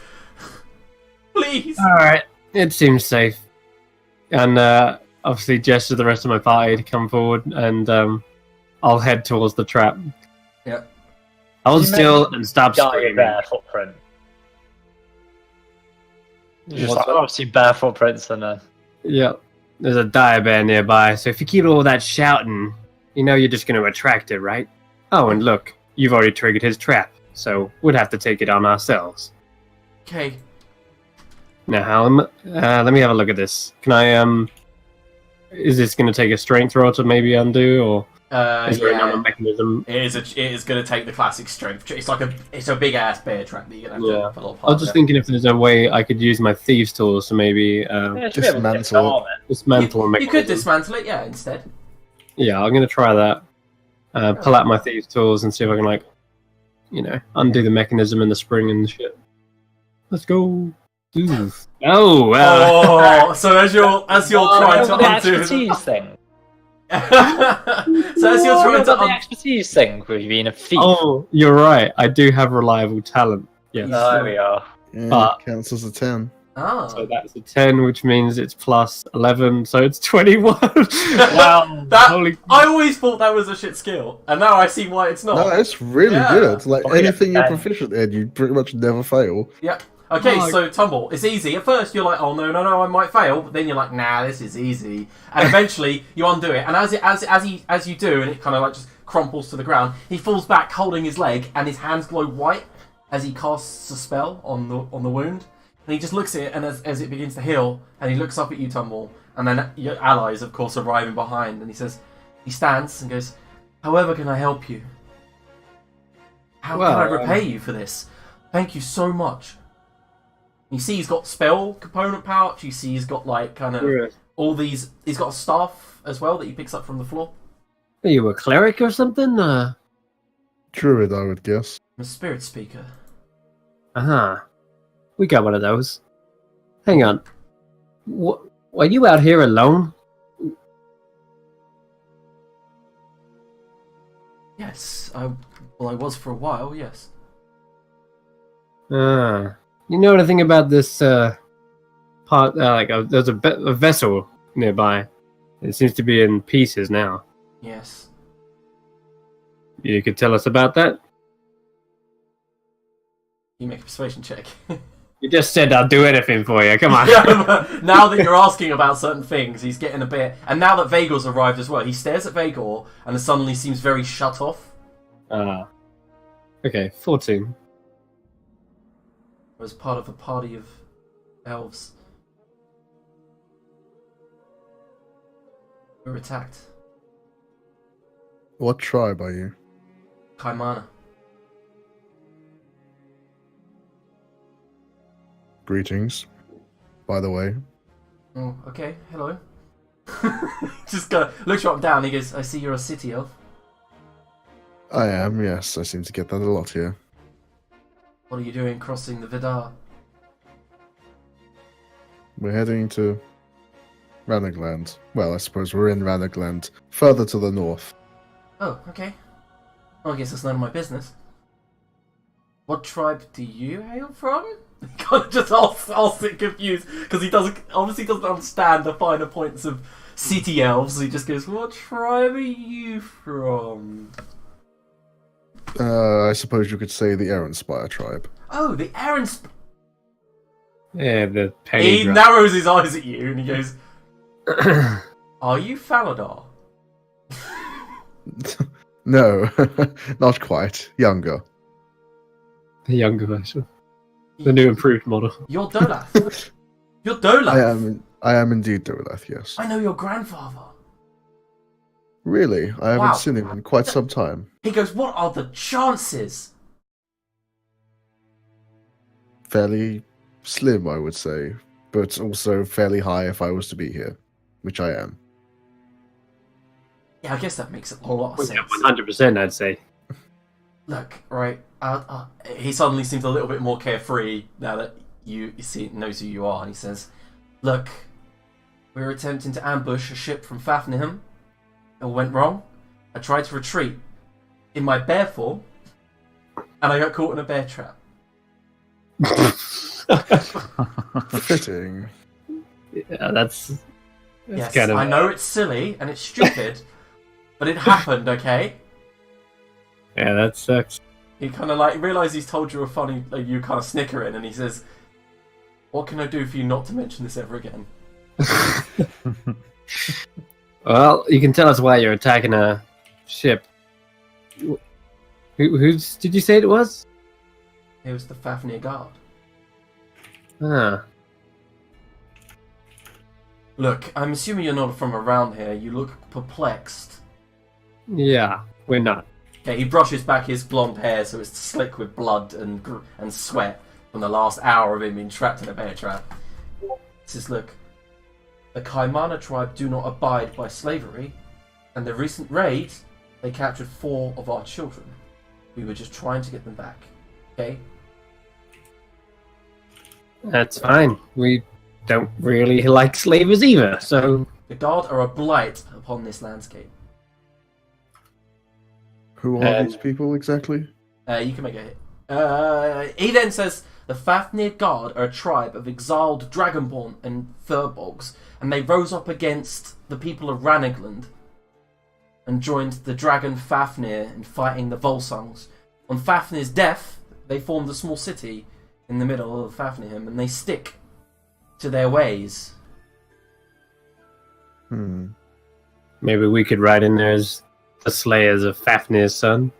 Speaker 1: please."
Speaker 2: Alright, it seems safe. And obviously gesture the rest of my party to come forward, and I'll head towards the trap.
Speaker 1: Yeah.
Speaker 2: Hold still and stop
Speaker 5: Dire
Speaker 2: screaming.
Speaker 5: bear footprint. Just like, obviously bear footprints and
Speaker 2: Yeah, there's a dire bear nearby, so if you keep all that shouting, you know you're just going to attract it, right? Oh, and look, you've already triggered his trap, so we'd have to take it on ourselves.
Speaker 1: Okay.
Speaker 2: Now, let me have a look at this. Can I, is this going to take a strength roll to maybe undo, or is there another mechanism?
Speaker 1: It is going to take the classic strength. It's a big ass bear trap that you're going to have to put
Speaker 2: I was just thinking if there's a way I could use my thieves' tools to maybe
Speaker 4: dismantle
Speaker 2: dismantle.
Speaker 1: You could dismantle it, yeah, instead.
Speaker 2: Yeah, I'm going to try that. Pull out my thieves' tools and see if I can, like, undo the mechanism in the spring and shit. Let's go. Ooh. Oh,
Speaker 1: so as you're trying to
Speaker 5: the
Speaker 1: undo
Speaker 5: expertise thing.
Speaker 1: So as you're trying to
Speaker 5: the expertise thing with being a thief.
Speaker 2: Oh, you're right. I do have reliable talent. Yes.
Speaker 5: There we are.
Speaker 4: Yeah,
Speaker 2: But-
Speaker 4: counts as a 10.
Speaker 2: So that's a 10, which means it's plus 11, so it's 21.
Speaker 5: Wow.
Speaker 2: Holy...
Speaker 1: I always thought that was a shit skill, and now I see why it's not.
Speaker 4: No, it's really good. Like,
Speaker 5: Oh, yeah.
Speaker 4: anything you're proficient in, you pretty much never fail.
Speaker 1: Yeah. Okay,
Speaker 2: Oh,
Speaker 1: so Tumble, it's easy. At first, you're like, "Oh no, I might fail," but then you're like, "Nah, this is easy." And eventually, you undo it, and as you do, and it kind of like just crumples to the ground. He falls back, holding his leg, and his hands glow white as he casts a spell on the wound. And he just looks at it, and as it begins to heal, and he looks up at you, Tumble, and then your allies, of course, arriving behind, and he says, He stands and goes, "However can I help you? How
Speaker 2: Well,
Speaker 1: can I repay you for this? Thank you so much." You see he's got spell component pouch, you see he's got like kind of
Speaker 2: You're
Speaker 1: all these, he's got a staff as well that he picks up from the floor.
Speaker 2: Are you a cleric or something?
Speaker 4: Druid, I would guess.
Speaker 1: I'm a spirit speaker.
Speaker 2: Uh-huh. We got one of those. Hang on. Were you out here alone?
Speaker 1: Yes, I was for a while, yes.
Speaker 2: You know anything about this part? There's a vessel nearby. It seems to be in pieces now.
Speaker 1: Yes.
Speaker 2: You could tell us about that?
Speaker 1: You make a persuasion check.
Speaker 2: You just said I'll do anything for you. Come on.
Speaker 1: Yeah, but now that you're asking about certain things, he's getting a bit... And now that Vagor's arrived as well, he stares at Vagor and suddenly seems very shut off.
Speaker 2: Okay, 14.
Speaker 1: As part of a party of elves. We're attacked.
Speaker 4: What tribe are you?
Speaker 1: Kaimana.
Speaker 4: Greetings, by the way.
Speaker 1: Oh, okay. Hello. Just looks you up and down. He goes, "I see you're a city elf.
Speaker 4: I am, yes. I seem to get that a lot here.
Speaker 1: What are you doing crossing the Vidar?"
Speaker 4: We're heading to Ranagland. Well, I suppose we're in Ranagland, further to the north.
Speaker 1: Oh, okay. Well, I guess it's none of my business. What tribe do you hail from? He kind of just asks it confused, because he obviously doesn't understand the finer points of city elves. He just goes, "What tribe are you from?"
Speaker 4: I suppose you could say the Aronspire tribe.
Speaker 1: Oh, the Aaron's...
Speaker 2: Yeah, the penny
Speaker 1: He
Speaker 2: drop.
Speaker 1: narrows his eyes at you and he goes, "Are you Faladar?"
Speaker 4: No, not quite. Younger.
Speaker 2: The younger version. The new improved model.
Speaker 1: You're Dolath. You're Dolath.
Speaker 4: I am indeed Dolath, yes.
Speaker 1: I know your grandfather.
Speaker 4: Really? I haven't
Speaker 1: Wow.
Speaker 4: seen him in quite some time.
Speaker 1: He goes, "What are the chances?"
Speaker 4: Fairly slim, I would say, but also fairly high if I was to be here, which I am.
Speaker 1: Yeah, I guess that makes a lot of sense.
Speaker 2: Yeah, 100%, I'd say.
Speaker 1: Look, right, he suddenly seems a little bit more carefree now that you see knows who you are, and he says, "Look, we were attempting to ambush a ship from Fafnir. It all went wrong. I tried to retreat in my bear form, and I got caught in a bear trap."
Speaker 4: Fitting.
Speaker 2: Yeah, that's
Speaker 1: Yes,
Speaker 2: kind of...
Speaker 1: I know it's silly and it's stupid, but it happened, okay?
Speaker 2: Yeah, that sucks.
Speaker 1: He kind of like realizes he's told you a funny, you kind of snickering, and he says, "What can I do for you not to mention this ever again?"
Speaker 2: Well, you can tell us why you're attacking a ship. Who's did you say it was?
Speaker 1: It was the Fafnir Guard.
Speaker 2: Ah,
Speaker 1: Look, I'm assuming you're not from around here. You look perplexed.
Speaker 2: yeah, we're not.
Speaker 1: Okay, he brushes back his blonde hair so it's slick with blood and sweat from the last hour of him being trapped in a bear trap. He says, "Look, the Kaimana tribe do not abide by slavery, and the recent raid, they captured 4 of our children. We were just trying to get them back, okay?"
Speaker 2: That's fine. We don't really like slavers either, so...
Speaker 1: The Guard are a blight upon this landscape.
Speaker 4: Who are these people exactly?
Speaker 1: You can make a hit. He then says, "The Fafnir Guard are a tribe of exiled Dragonborn and Furbolgs, and they rose up against the people of Ranagland and joined the dragon Fafnir in fighting the Volsungs. On Fafnir's death, they formed a small city in the middle of Fafnirham, and they stick to their ways."
Speaker 2: Maybe we could ride in there as the slayers of Fafnir's son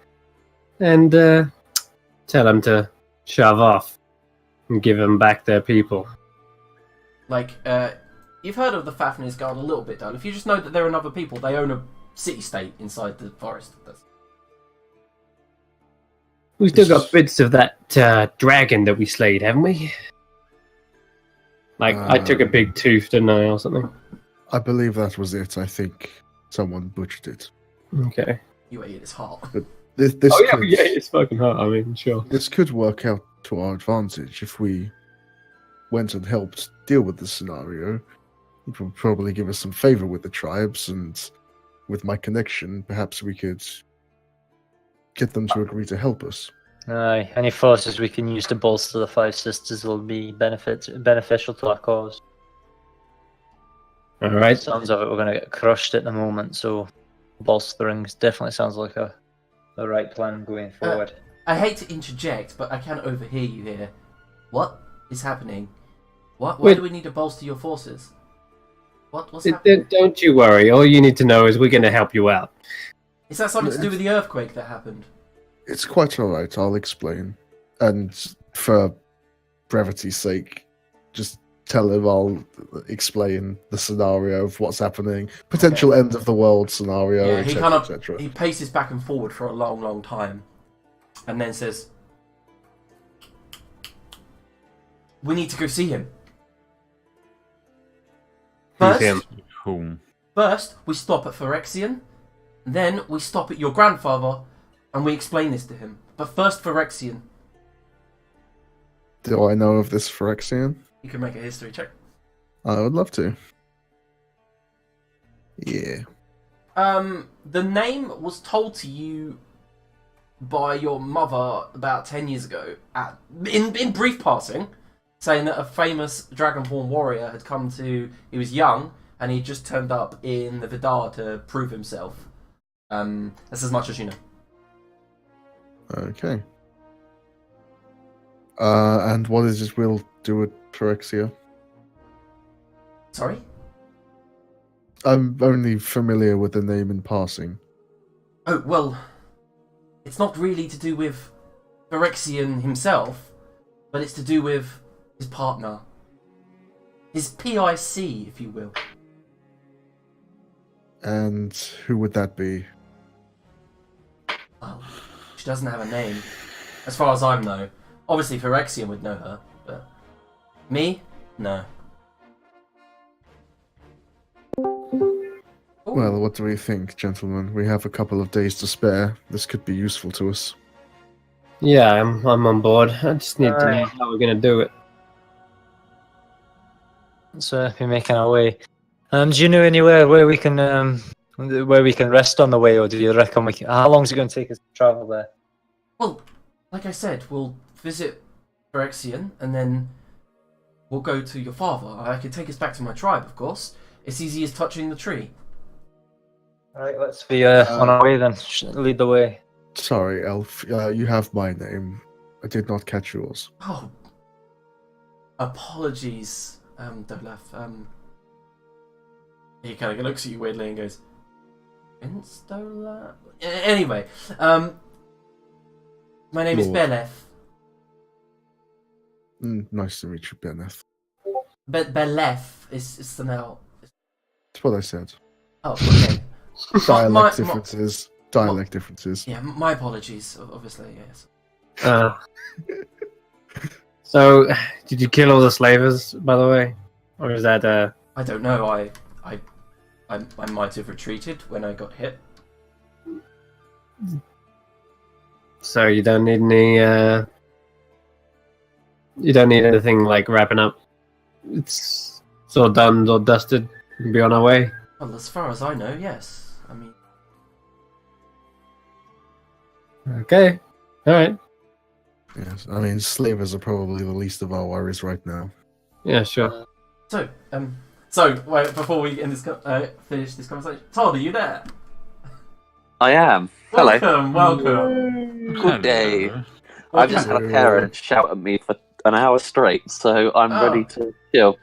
Speaker 2: and tell them to shove off and give them back their people.
Speaker 1: Like, you've heard of the Fafnir's Guard a little bit, Dale. If you just know that they're another people, they own city-state inside the forest.
Speaker 2: We've still got bits of that dragon that we slayed, haven't we? Like, I took a big tooth, didn't I, or something?
Speaker 4: I believe that was it. I think someone butchered it.
Speaker 2: Okay.
Speaker 1: You ate his heart.
Speaker 4: This could,
Speaker 2: it's fucking hot. I mean, sure.
Speaker 4: This could work out to our advantage if we went and helped deal with the scenario. It would probably give us some favor with the tribes, and with my connection, perhaps we could get them to agree to help us.
Speaker 5: Aye, any forces we can use to bolster the Five Sisters will be beneficial to our cause.
Speaker 2: All right.
Speaker 5: Sounds like we're going to get crushed at the moment, so bolstering definitely sounds like the right plan going forward.
Speaker 1: I hate to interject, but I can overhear you here. What is happening? Why do we need to bolster your forces? What's happening?
Speaker 2: Don't you worry. All you need to know is we're going to help you out.
Speaker 1: Is that something to do with the earthquake that happened?
Speaker 4: It's quite alright, I'll explain. And for brevity's sake, just tell him I'll explain the scenario of what's happening, potential end of the world scenario,
Speaker 1: Yeah,
Speaker 4: etc.
Speaker 1: he paces back and forward for a long, long time, and then says, "We need to go see him.
Speaker 3: Whom?
Speaker 1: First, we stop at Phyrexian, then we stop at your grandfather, and we explain this to him. But first, Phyrexian."
Speaker 4: Do I know of this Phyrexian?
Speaker 1: You can make a history check.
Speaker 4: I would love to. Yeah.
Speaker 1: The name was told to you by your mother about 10 years ago, in brief passing, saying that a famous Dragonborn warrior had come to... He was young, and he just turned up in the Vidar to prove himself. That's as much as you know.
Speaker 4: Okay. And what is it we'll do with Phyrexia?
Speaker 1: Sorry?
Speaker 4: I'm only familiar with the name in passing.
Speaker 1: Oh, well, it's not really to do with Phyrexian himself, but it's to do with his partner. His PIC, if you will.
Speaker 4: And who would that be?
Speaker 1: Well, she doesn't have a name, as far as I know. Obviously, Phyrexian would know her, but me? No.
Speaker 4: Well, what do we think, gentlemen? We have a couple of days to spare. This could be useful to us.
Speaker 2: Yeah, I'm on board. I just need to know how we're going to do it.
Speaker 5: So we're making our way. Do you know anywhere where we can rest on the way, or do you reckon we can... How long is it going to take us to travel there?
Speaker 1: Well, like I said, we'll visit Phyrexian, and then we'll go to your father. I could take us back to my tribe, of course. It's easy as touching the tree.
Speaker 5: Alright, let's be on our way then. Lead the way.
Speaker 4: Sorry, Elf. You have my name. I did not catch yours.
Speaker 1: Oh, apologies, Dolaf. He kind of looks at you weirdly and goes, "Prince Dolaf?" Anyway, my name is
Speaker 4: Lord.
Speaker 1: Beleth.
Speaker 4: Nice to meet you, Benneth.
Speaker 1: Beleth is the now.
Speaker 4: That's what I said.
Speaker 1: Oh, okay.
Speaker 4: Dialect differences. Dialect differences.
Speaker 1: Yeah, my apologies. Obviously, yes.
Speaker 2: So, did you kill all the slavers, by the way? Or is that,
Speaker 1: I don't know. I might have retreated when I got hit.
Speaker 2: So you don't need any, you don't need anything, like, wrapping up? It's all done, it's all dusted. We can be on our way?
Speaker 1: Well, as far as I know, yes. I mean...
Speaker 2: Okay. Alright.
Speaker 4: Yes, I mean, slavers are probably the least of our worries right now.
Speaker 2: Yeah, sure.
Speaker 1: So, wait, before we end this, finish this conversation, Todd, are you there?
Speaker 6: I am. Hello.
Speaker 1: Welcome.
Speaker 6: Good day. I've just had a parent shout at me for an hour straight, so I'm ready to chill.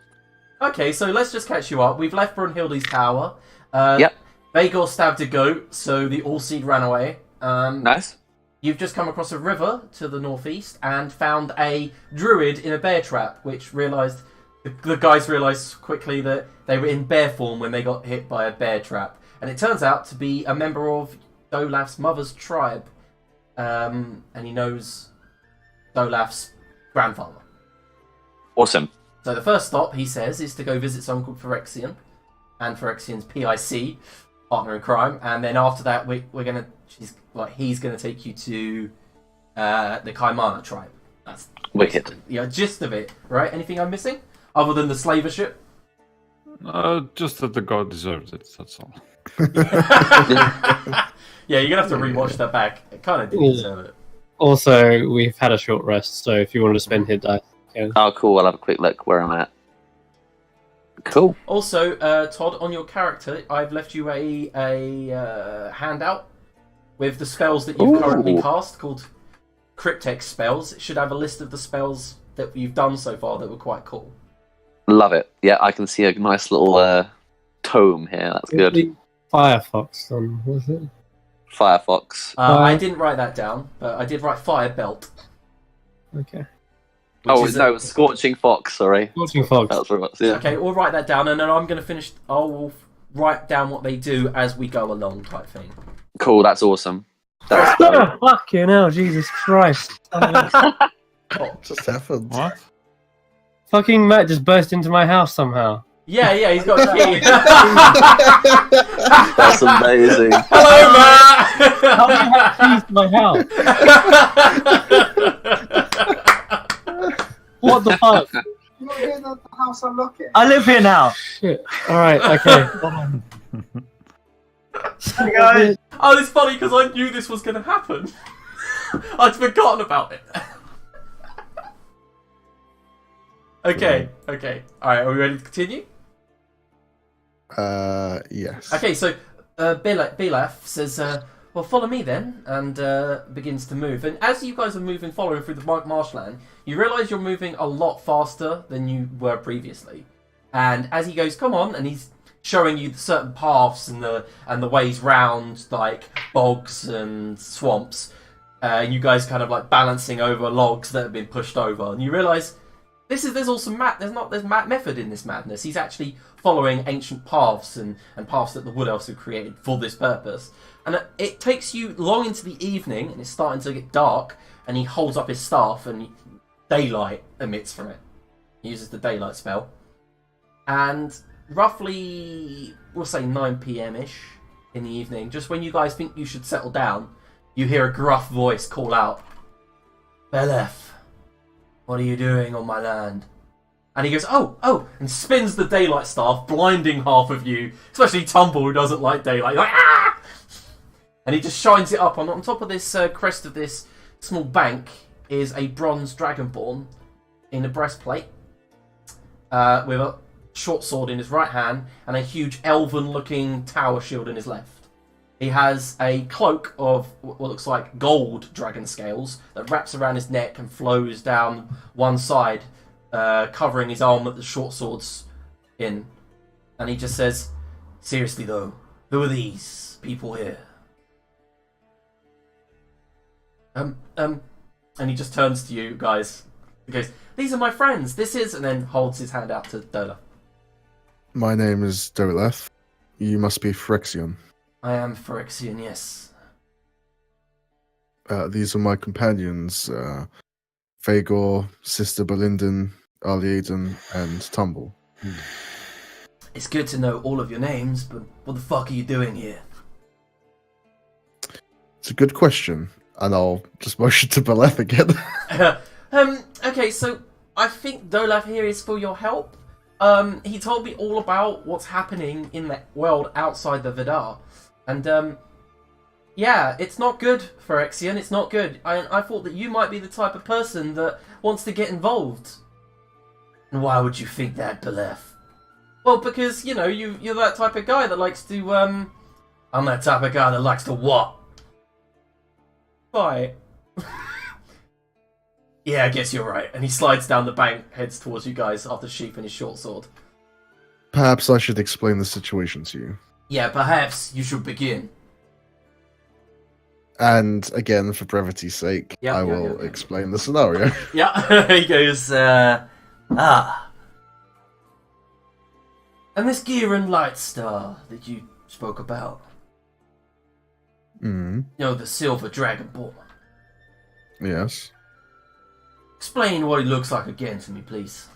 Speaker 1: Okay, so let's just catch you up. We've left Brunhilde's tower.
Speaker 6: Yep.
Speaker 1: Vhagar stabbed a goat, so the All-Seed ran away.
Speaker 6: Nice.
Speaker 1: You've just come across a river to the northeast and found a druid in a bear trap, which the guys realised quickly that they were in bear form when they got hit by a bear trap. and it turns out to be a member of Dolaf's mother's tribe, and he knows Dolaf's grandfather.
Speaker 6: Awesome.
Speaker 1: So the first stop, he says, is to go visit someone called Phyrexian, and Phyrexian's PIC, partner in crime, and then after that, he's gonna take you to the Kaimana tribe. That's
Speaker 6: Wicked.
Speaker 1: Gist of it, right? Anything I'm missing other than the slaver ship?
Speaker 3: Just that the god deserves it, that's all.
Speaker 1: Yeah, you're gonna have to rewatch that back. It kind of didn't deserve it.
Speaker 2: Also, we've had a short rest, so if you want to spend hit dice, yeah.
Speaker 6: Oh, cool. I'll have a quick look where I'm at. Cool.
Speaker 1: Also, Todd, on your character, I've left you a handout with the spells that you've currently cast called Cryptex spells. It should have a list of the spells that you've done so far that were quite cool.
Speaker 6: Love it. Yeah, I can see a nice little tome here. That's good.
Speaker 2: Firefox, was it?
Speaker 6: Firefox.
Speaker 1: I didn't write that down, but I did write Fire Belt.
Speaker 2: Okay.
Speaker 6: No, Scorching Fox, sorry.
Speaker 2: Scorching Fox.
Speaker 6: That's right, yeah.
Speaker 1: Okay, we'll write that down, and then I'm going to finish. I will write down what they do as we go along, type thing.
Speaker 6: Cool, that's awesome. That's
Speaker 2: Fucking hell, Jesus Christ.
Speaker 4: What just happened?
Speaker 3: What?
Speaker 2: Fucking Matt just burst into my house somehow.
Speaker 1: Yeah, he's got a key.
Speaker 6: That's amazing.
Speaker 1: Hello, Matt!
Speaker 2: How do you have keys to my house? What the fuck?
Speaker 7: You're not here at the house unlock it.
Speaker 5: I live here now.
Speaker 2: Shit. Alright, okay.
Speaker 5: Hey guys.
Speaker 1: Oh, it's funny because I knew this was going to happen. I'd forgotten about it. Okay. Alright, are we ready to continue?
Speaker 4: Yes.
Speaker 1: Okay, so Bilaf says, well, follow me then, and begins to move. And as you guys are moving, following through the marshland, you realise you're moving a lot faster than you were previously. And as he goes, come on, and he's showing you certain paths and the ways round, like bogs and swamps. You guys kind of like balancing over logs that have been pushed over, and you realise there's also there's method in this madness. He's actually following ancient paths and paths that the Wood Elves have created for this purpose. And it takes you long into the evening, and it's starting to get dark, and he holds up his staff, and daylight emits from it. He uses the daylight spell. And roughly, we'll say 9 p.m.-ish in the evening, just when you guys think you should settle down, you hear a gruff voice call out, Belef, what are you doing on my land? And he goes, oh, and spins the daylight staff, blinding half of you, especially Tumble, who doesn't like daylight. He's like, ah! And he just shines it up. On top of this crest of this small bank is a bronze dragonborn in a breastplate with a short sword in his right hand and a huge elven-looking tower shield in his left. He has a cloak of what looks like gold dragon scales that wraps around his neck and flows down one side, covering his arm that the short sword's in. And he just says, seriously though, who are these people here? And he just turns to you guys. He goes, these are my friends, this is, and then holds his hand out to Dola.
Speaker 4: My name is Doleth. You must be Phyrexian.
Speaker 1: I am Phyrexian, yes.
Speaker 4: These are my companions, Vagor, Sister Belindan, Arliaden, and Tumble.
Speaker 1: It's good to know all of your names, but what the fuck are you doing here?
Speaker 4: It's a good question, and I'll just motion to Beleth again.
Speaker 1: Okay, so I think Dolaf here is for your help. He told me all about what's happening in the world outside the Vidar. And, yeah, it's not good, Phyrexian, it's not good. I thought that you might be the type of person that wants to get involved. And why would you think that, Belef? Well, because, you know, you're that type of guy that likes to, I'm that type of guy that likes to what? Fight. Yeah, I guess you're right. And he slides down the bank, heads towards you guys after sheathing his short sword.
Speaker 4: Perhaps I should explain the situation to you.
Speaker 1: Yeah, perhaps you should begin.
Speaker 4: And again, for brevity's sake, I will explain the scenario.
Speaker 1: Yeah, he goes, And this Gear and Light Star that you spoke about.
Speaker 4: Mm.
Speaker 1: You know, the silver dragonborn.
Speaker 4: Yes.
Speaker 1: Explain what he looks like again to me, please.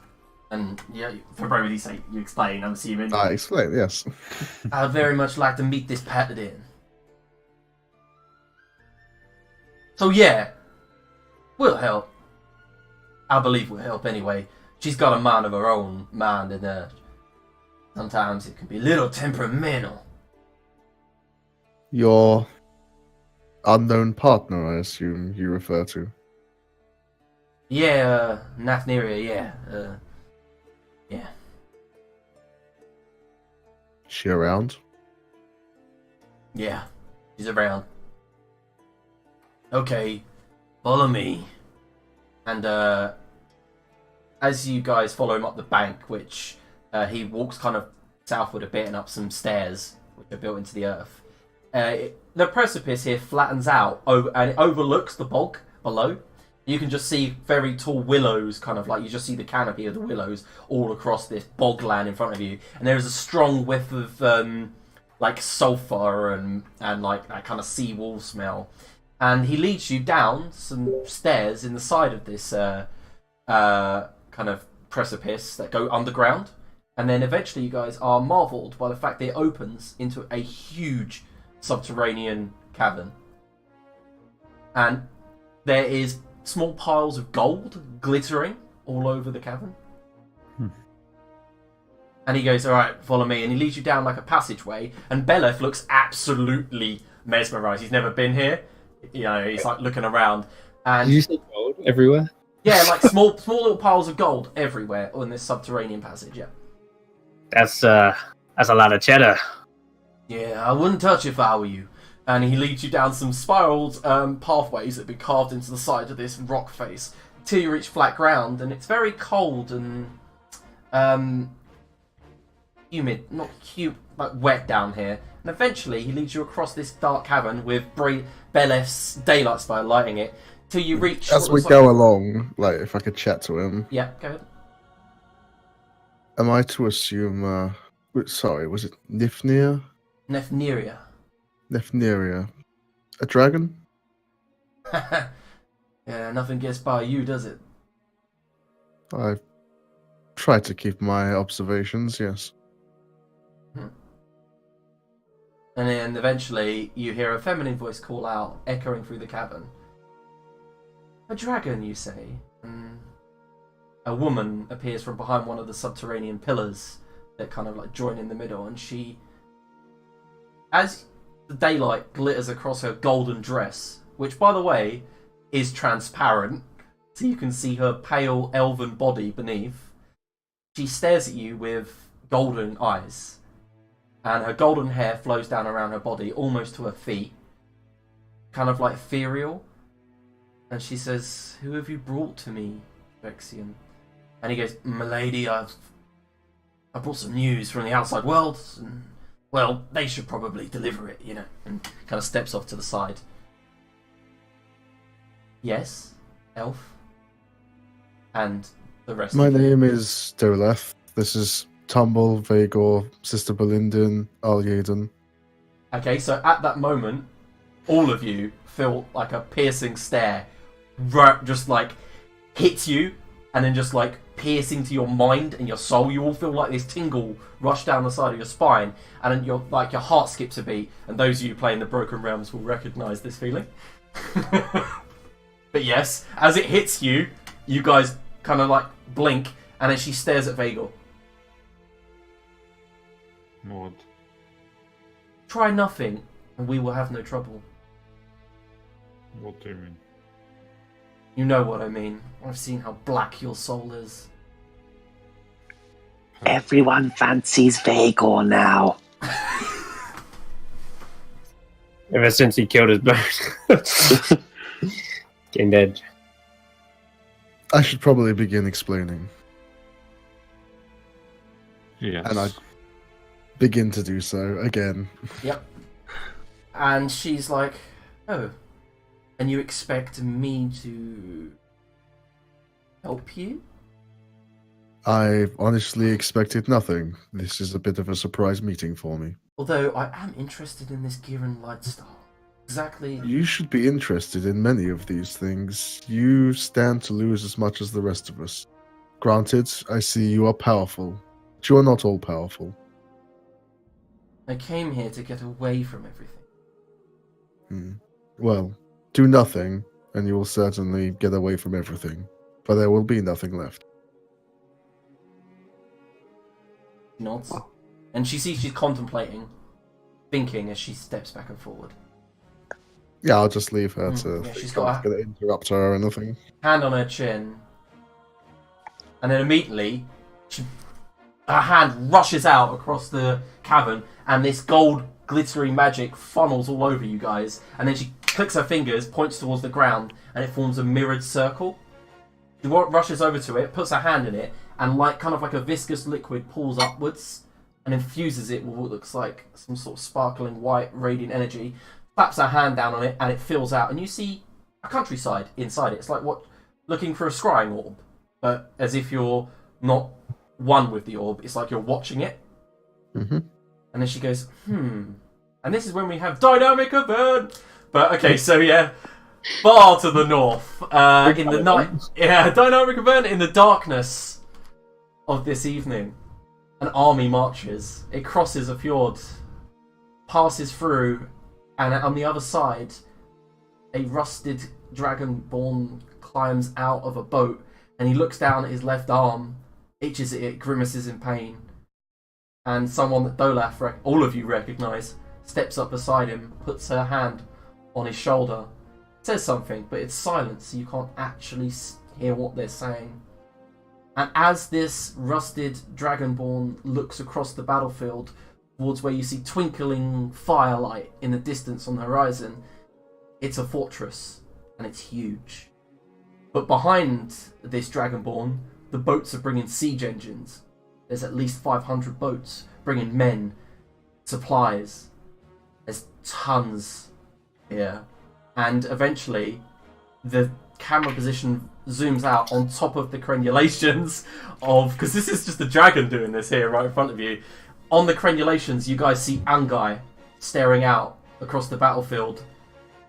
Speaker 1: And yeah, for brevity's sake, you explain, I'm assuming.
Speaker 4: I explain, yes.
Speaker 1: I'd very much like to meet this paladin. So yeah, we'll help. I believe we'll help anyway. She's got a mind of her own, and sometimes it can be a little temperamental.
Speaker 4: Your unknown partner, I assume you refer to.
Speaker 1: Yeah, Nathneria, yeah. Yeah.
Speaker 4: She around?
Speaker 1: Yeah, she's around. Okay, follow me. And as you guys follow him up the bank, which he walks kind of southward a bit and up some stairs, which are built into the earth. The precipice here flattens out and it overlooks the bog below. You can just see very tall willows, kind of like you just see the canopy of the willows all across this bogland in front of you. And there is a strong whiff of like sulfur and like that kind of seawall smell. And he leads you down some stairs in the side of this kind of precipice that go underground. And then eventually you guys are marvelled by the fact that it opens into a huge subterranean cavern. And there is small piles of gold glittering all over the cavern. And he goes, alright, follow me. And he leads you down like a passageway. And Beleth looks absolutely mesmerised. He's never been here. You know, he's like looking around. And
Speaker 2: Did you say gold everywhere?
Speaker 1: yeah, like small little piles of gold everywhere on this subterranean passage, yeah.
Speaker 2: That's a lot of cheddar.
Speaker 1: Yeah, I wouldn't touch it if I were you. And he leads you down some spiraled pathways that have been carved into the side of this rock face till you reach flat ground, and it's very cold and humid, not humid, like wet down here. And eventually he leads you across this dark cavern with Beleth's daylight spire lighting it till you reach...
Speaker 4: As we go along, like, if I could chat to him,
Speaker 1: Yeah, go ahead.
Speaker 4: am I to assume, sorry, was it Nifnir?
Speaker 1: Nefneria.
Speaker 4: Nefneria. A dragon?
Speaker 1: Yeah, nothing gets by you, does it?
Speaker 4: I try to keep my observations, yes.
Speaker 1: And then eventually you hear a feminine voice call out, echoing through the cavern. A dragon, you say? A woman appears from behind one of the subterranean pillars that kind of like join in the middle, and she, as the daylight glitters across her golden dress, which by the way is transparent, so you can see her pale elven body beneath, she stares at you with golden eyes. And her golden hair flows down around her body, almost to her feet. Kind of like ethereal. And she says, "Who have you brought to me, Vexian?" And he goes, "Milady, I brought some news from the outside world. And, well, they should probably deliver it, you know." And kind of steps off to the side. "Yes, elf?" And the rest
Speaker 4: My
Speaker 1: of you.
Speaker 4: name is Doleth. This is Tumble, Vagor, Sister Belindan, Alyaden.
Speaker 1: Okay, so at that moment, all of you feel like a piercing stare just like hits you, and then just like piercing to your mind and your soul. You all feel like this tingle rush down the side of your spine, and then your heart skips a beat. And those of you playing the Broken Realms will recognise this feeling. But yes, as it hits you, you guys kind of like blink, and then she stares at Vagor.
Speaker 3: What?
Speaker 1: "Try nothing, and we will have no trouble."
Speaker 3: What do you mean?
Speaker 1: You know what I mean. I've seen how black your soul is.
Speaker 6: Everyone fancies Vagor now.
Speaker 2: Ever since he killed his bird. Getting dead.
Speaker 4: I should probably begin explaining.
Speaker 3: Yes.
Speaker 4: And I begin to do so again.
Speaker 1: Yep. And she's like, "Oh, and you expect me to help you?"
Speaker 4: I honestly expected nothing. This is a bit of a surprise meeting for me.
Speaker 1: Although I am interested in this Giran Lightstar. Exactly.
Speaker 4: You should be interested in many of these things. You stand to lose as much as the rest of us. Granted, I see you are powerful, but you are not all powerful.
Speaker 1: I came here to get away from everything.
Speaker 4: Well, do nothing, and you will certainly get away from everything. But there will be nothing left.
Speaker 1: She nods. And she sees she's contemplating, thinking as she steps back and forward.
Speaker 4: Yeah, I'll just leave her to.
Speaker 1: Yeah, she's
Speaker 4: I'm
Speaker 1: got
Speaker 4: not going to interrupt her or anything.
Speaker 1: Hand on her chin. And then immediately, her hand rushes out across the cavern, and this gold glittery magic funnels all over you guys. And then she clicks her fingers, points towards the ground, and it forms a mirrored circle. She rushes over to it, puts her hand in it, and kind of like a viscous liquid pulls upwards and infuses it with what looks like some sort of sparkling white radiant energy. Claps her hand down on it, and it fills out, and you see a countryside inside it. It's like looking for a scrying orb, but as if you're not one with the orb. It's like you're watching it.
Speaker 4: Mm-hmm.
Speaker 1: And then she goes, And this is when we have dynamic event. But okay, so yeah, far to the north, in the night, dynamic event in the darkness of this evening. An army marches. It crosses a fjord, passes through, and on the other side, a rusted dragonborn climbs out of a boat, and he looks down at his left arm, itches at it, grimaces in pain. And someone that Dolaf, all of you recognise, steps up beside him, puts her hand on his shoulder, says something, but it's silent, so you can't actually hear what they're saying. And as this rusted dragonborn looks across the battlefield towards where you see twinkling firelight in the distance on the horizon, it's a fortress, and it's huge. But behind this dragonborn, the boats are bringing siege engines. There's at least 500 boats bringing men, supplies. There's tons here. And eventually, the camera position zooms out on top of the crenulations because this is just a dragon doing this here right in front of you. On the crenulations, you guys see Angai staring out across the battlefield,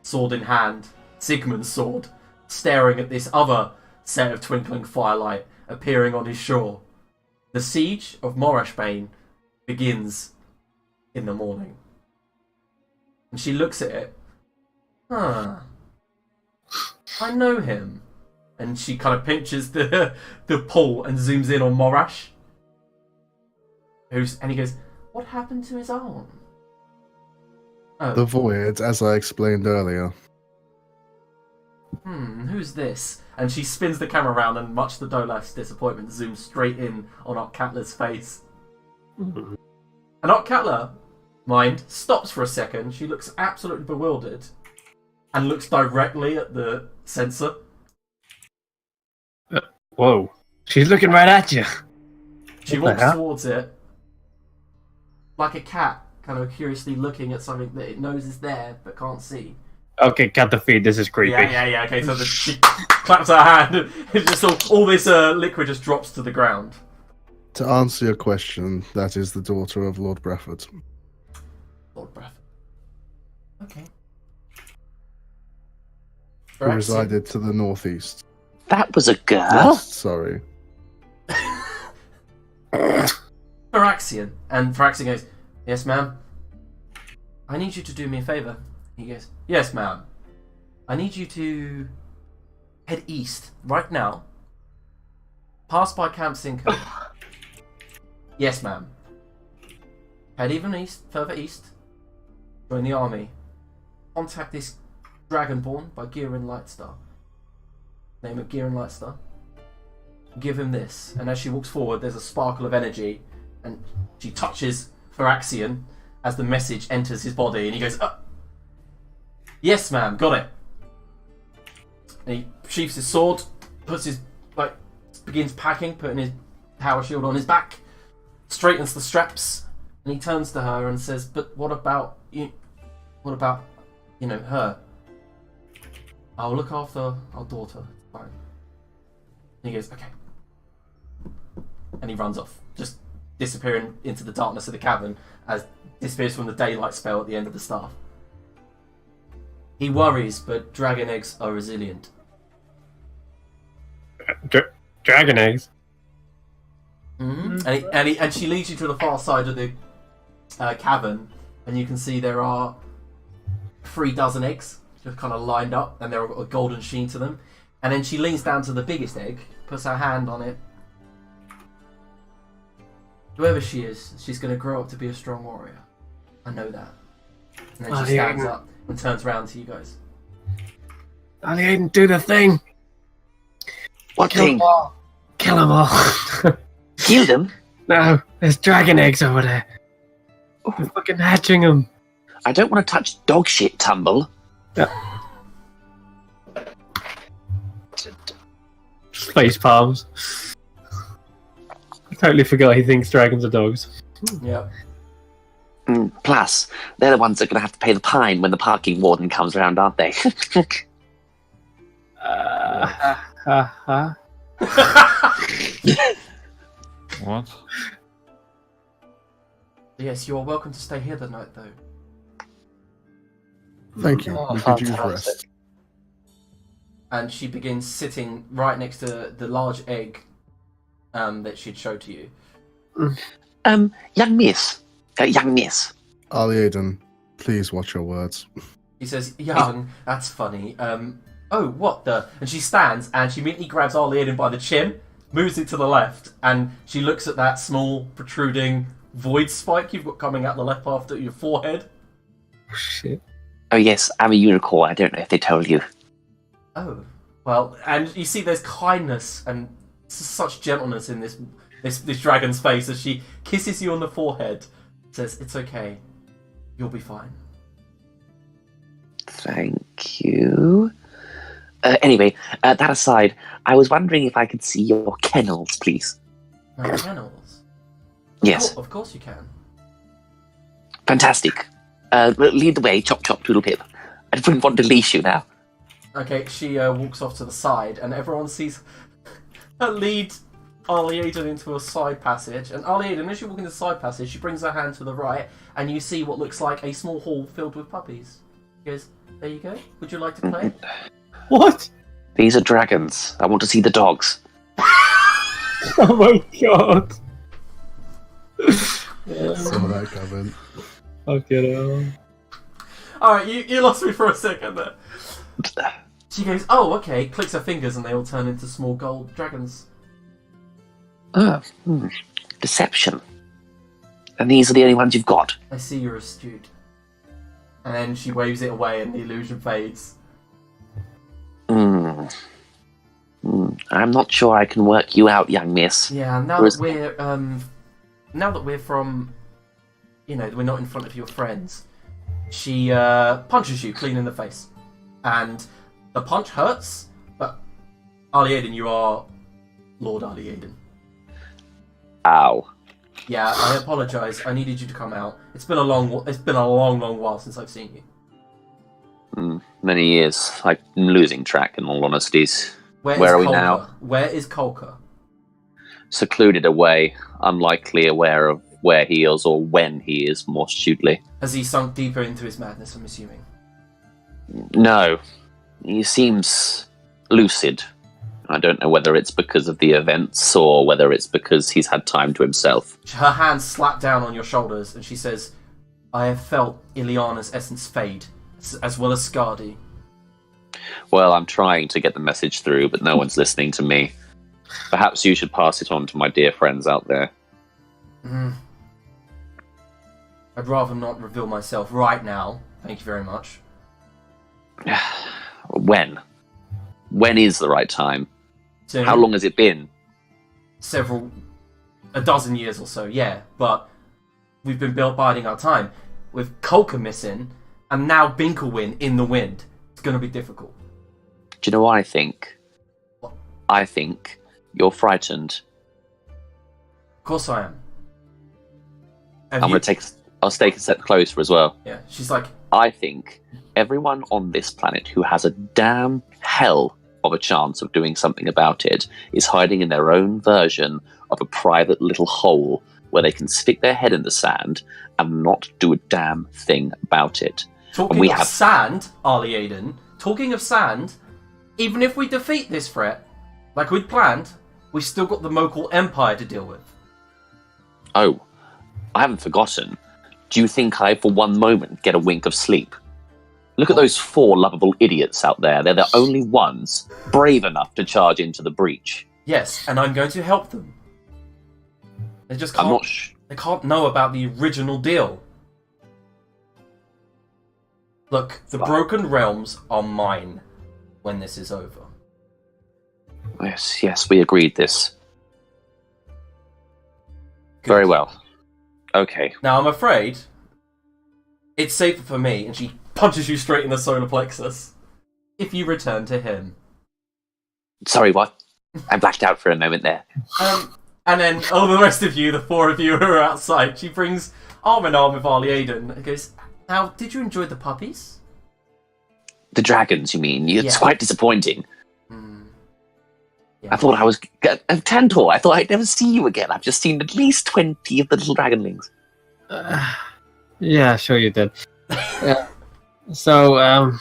Speaker 1: sword in hand, Sigmund's sword, staring at this other set of twinkling firelight appearing on his shore. The siege of Morashbane begins in the morning. And she looks at it. I know him. And she kind of pinches the pole and zooms in on Morash. And he goes, what happened to his arm? Oh.
Speaker 4: The void, as I explained earlier.
Speaker 1: Who's this? And she spins the camera around, and much to Dolaf's disappointment, zooms straight in on Otkatla's face. And Otkatla, stops for a second. She looks absolutely bewildered and looks directly at the sensor.
Speaker 2: Whoa. She's looking right at you.
Speaker 1: She walks towards it like a cat, kind of curiously looking at something that it knows is there but can't see.
Speaker 2: Okay, cut the feed. This is creepy.
Speaker 1: Yeah. Okay, so she claps her hand. It's just all this liquid just drops to the ground.
Speaker 4: To answer your question, that is the daughter of Lord Bradford.
Speaker 1: Lord Bradford. Okay.
Speaker 4: Who resided to the northeast.
Speaker 6: That was a girl?
Speaker 4: Yes, sorry.
Speaker 1: Phyraxian. And Phyraxian goes, yes, ma'am. I need you to do me a favour. He goes, yes, ma'am. I need you to head east right now. Pass by Camp Cinco. Yes, ma'am. Head even east, further east. Join the army. Contact this Dragonborn by Giran Lightstar. Name of Giran Lightstar. Give him this. And as she walks forward, there's a sparkle of energy. And she touches Phyraxian as the message enters his body. And he goes, yes, ma'am, got it. And he sheaths his sword, begins packing, putting his power shield on his back, straightens the straps, and he turns to her and says, but what about you? What about, her? I'll look after our daughter. Fine. And he goes, okay. and he runs off, just disappearing into the darkness of the cavern as disappears from the daylight spell at the end of the staff. He worries, but dragon eggs are resilient.
Speaker 2: Dragon eggs?
Speaker 1: Mm-hmm. And she leads you to the far side of the cavern, and you can see there are 3 eggs just kind of lined up, and they've got a golden sheen to them. And then she leans down to the biggest egg, puts her hand on it. Whoever she is, she's going to grow up to be a strong warrior. I know that. And then she stands up and turns around to you guys.
Speaker 2: Aiden, do the thing!
Speaker 6: What thing?
Speaker 2: Kill them all!
Speaker 6: Kill them?
Speaker 2: No, there's dragon eggs over there. We're fucking hatching them.
Speaker 6: I don't want to touch dog shit, Tumble.
Speaker 2: Face palms. I totally forgot he thinks dragons are dogs.
Speaker 1: Yeah.
Speaker 6: Plus, they're the ones that are going to have to pay the pine when the parking warden comes around, aren't they?
Speaker 3: What?
Speaker 1: Yes, you are welcome to stay here the night, though.
Speaker 4: Thank you.
Speaker 5: Oh,
Speaker 4: We could use
Speaker 5: fantastic.
Speaker 4: rest.
Speaker 1: And she begins sitting right next to the large egg that she'd showed to you.
Speaker 6: Young miss. Young miss.
Speaker 4: Ali Aiden, please watch your words.
Speaker 1: He says, young, that's funny. Oh, what the... And she stands, and she immediately grabs Arleiden by the chin, moves it to the left, and she looks at that small, protruding void spike you've got coming out the left after your forehead.
Speaker 2: Shit.
Speaker 6: Oh yes, I'm a unicorn. I don't know if they told you.
Speaker 1: Oh, well, and you see there's kindness and such gentleness in this dragon's face as she kisses you on the forehead, says, it's okay, you'll be fine.
Speaker 6: Thank you. Anyway, that aside, I was wondering if I could see your kennels, please.
Speaker 1: My kennels?
Speaker 6: Yes.
Speaker 1: Of course you can.
Speaker 6: Fantastic. Lead the way, chop chop toodle pip. I wouldn't want to leash you now.
Speaker 1: Okay, she walks off to the side, and everyone sees her lead Arleiden into a side passage. And Arleiden, as you walk into the side passage, she brings her hand to the right, and you see what looks like a small hall filled with puppies. She goes, there you go. Would you like to play?
Speaker 2: What?
Speaker 6: These are dragons. I want to see the dogs.
Speaker 2: Oh my god.
Speaker 4: Saw that coming.
Speaker 2: Fucking hell.
Speaker 1: Alright, you lost me for a second there. She goes, oh, okay, clicks her fingers and they all turn into small gold dragons.
Speaker 6: Deception. And these are the only ones you've got.
Speaker 1: I see you're astute. And then she waves it away and the illusion fades.
Speaker 6: I'm not sure I can work you out, young miss.
Speaker 1: Yeah, now that we're from, we're not in front of your friends, she punches you clean in the face. And the punch hurts, but Arleiden, you are Lord Arleiden.
Speaker 6: Ow.
Speaker 1: Yeah, I apologise. I needed you to come out. It's been a long while since I've seen you.
Speaker 6: Many years. I'm losing track, in all honesties. Where are we now?
Speaker 1: Where is Kolka?
Speaker 6: Secluded away, unlikely aware of where he is or when he is, more astutely.
Speaker 1: Has he sunk deeper into his madness, I'm assuming?
Speaker 6: No. He seems lucid. I don't know whether it's because of the events or whether it's because he's had time to himself.
Speaker 1: Her hands slap down on your shoulders and she says, I have felt Ileana's essence fade, as well as Scardi.
Speaker 6: Well, I'm trying to get the message through, but no one's listening to me. Perhaps you should pass it on to my dear friends out there.
Speaker 1: I'd rather not reveal myself right now. Thank you very much.
Speaker 6: When? When is the right time?
Speaker 1: Soon.
Speaker 6: How long has it been?
Speaker 1: A dozen years or so, yeah. But we've been biding our time. With Kolka missing, and now Binkelwin in the wind, it's going to be difficult.
Speaker 6: Do you know what I think?
Speaker 1: What?
Speaker 6: I think you're frightened.
Speaker 1: Of course I am.
Speaker 6: I'll stay a step closer as well.
Speaker 1: Yeah, she's like,
Speaker 6: I think everyone on this planet who has a damn hell of a chance of doing something about it is hiding in their own version of a private little hole where they can stick their head in the sand and not do a damn thing about it.
Speaker 1: Talking of sand, Arlie Aiden, talking of sand, even if we defeat this threat, like we'd planned, we still got the Mokul Empire to deal with.
Speaker 6: Oh, I haven't forgotten. Do you think I, for one moment, get a wink of sleep? Look at those 4 lovable idiots out there. They're the only ones brave enough to charge into the breach.
Speaker 1: Yes, and I'm going to help them. They just can't. They can't know about the original deal. Look, the Broken Realms are mine when this is over.
Speaker 6: Yes, we agreed this. Good. Very well. Okay.
Speaker 1: Now, I'm afraid it's safer for me, and she punches you straight in the solar plexus, if you return to him.
Speaker 6: Sorry, what? I blacked out for a moment there.
Speaker 1: And then all the rest of you, the 4 of you who are outside, she brings arm in arm with Arlie Aiden and goes, now, did you enjoy the puppies?
Speaker 6: The dragons, you mean? It's quite disappointing.
Speaker 1: Yeah.
Speaker 6: I thought I was... Tantor, I thought I'd never see you again. I've just seen at least 20 of the little dragonlings.
Speaker 2: Yeah, sure you did. So,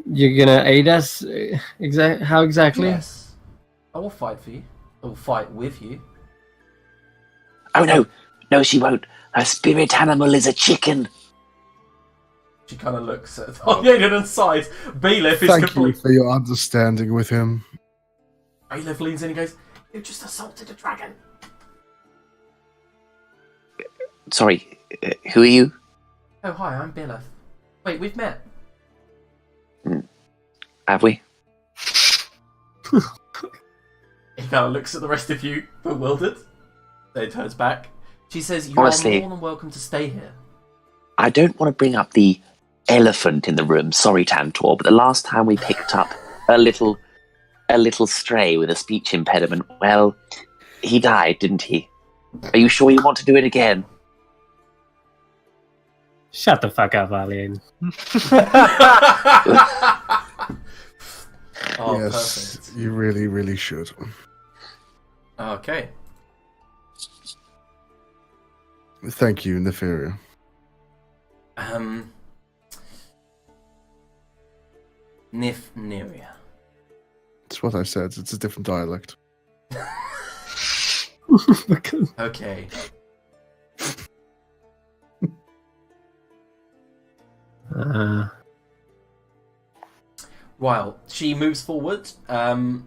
Speaker 2: you're gonna aid us? How exactly?
Speaker 1: Yes. I will fight for you. I will fight with you.
Speaker 6: Oh, no. No, she won't. Her spirit animal is a chicken.
Speaker 1: She kind of looks at Aiden and sighs. Bailiff is
Speaker 4: Thank you for your understanding with him.
Speaker 1: Bailiff leans in and goes, you just assaulted a dragon.
Speaker 6: Sorry, who are you?
Speaker 1: Oh, hi, I'm Bailiff. Wait, we've met.
Speaker 6: Have we?
Speaker 1: He kind of looks at the rest of you, bewildered. Then turns back. She says, you
Speaker 6: Honestly,
Speaker 1: are more than welcome to stay here.
Speaker 6: I don't want to bring up the elephant in the room, sorry, Tantor, but the last time we picked up a little stray with a speech impediment, well, he died, didn't he? Are you sure you want to do it again?
Speaker 2: Shut the fuck up, Alien.
Speaker 1: Oh,
Speaker 4: yes,
Speaker 1: perfect.
Speaker 4: You really, really should.
Speaker 1: Okay.
Speaker 4: Thank you, Nefaria.
Speaker 1: Nifneria.
Speaker 4: It's what I said. It's a different dialect.
Speaker 1: Okay. While she moves forward, and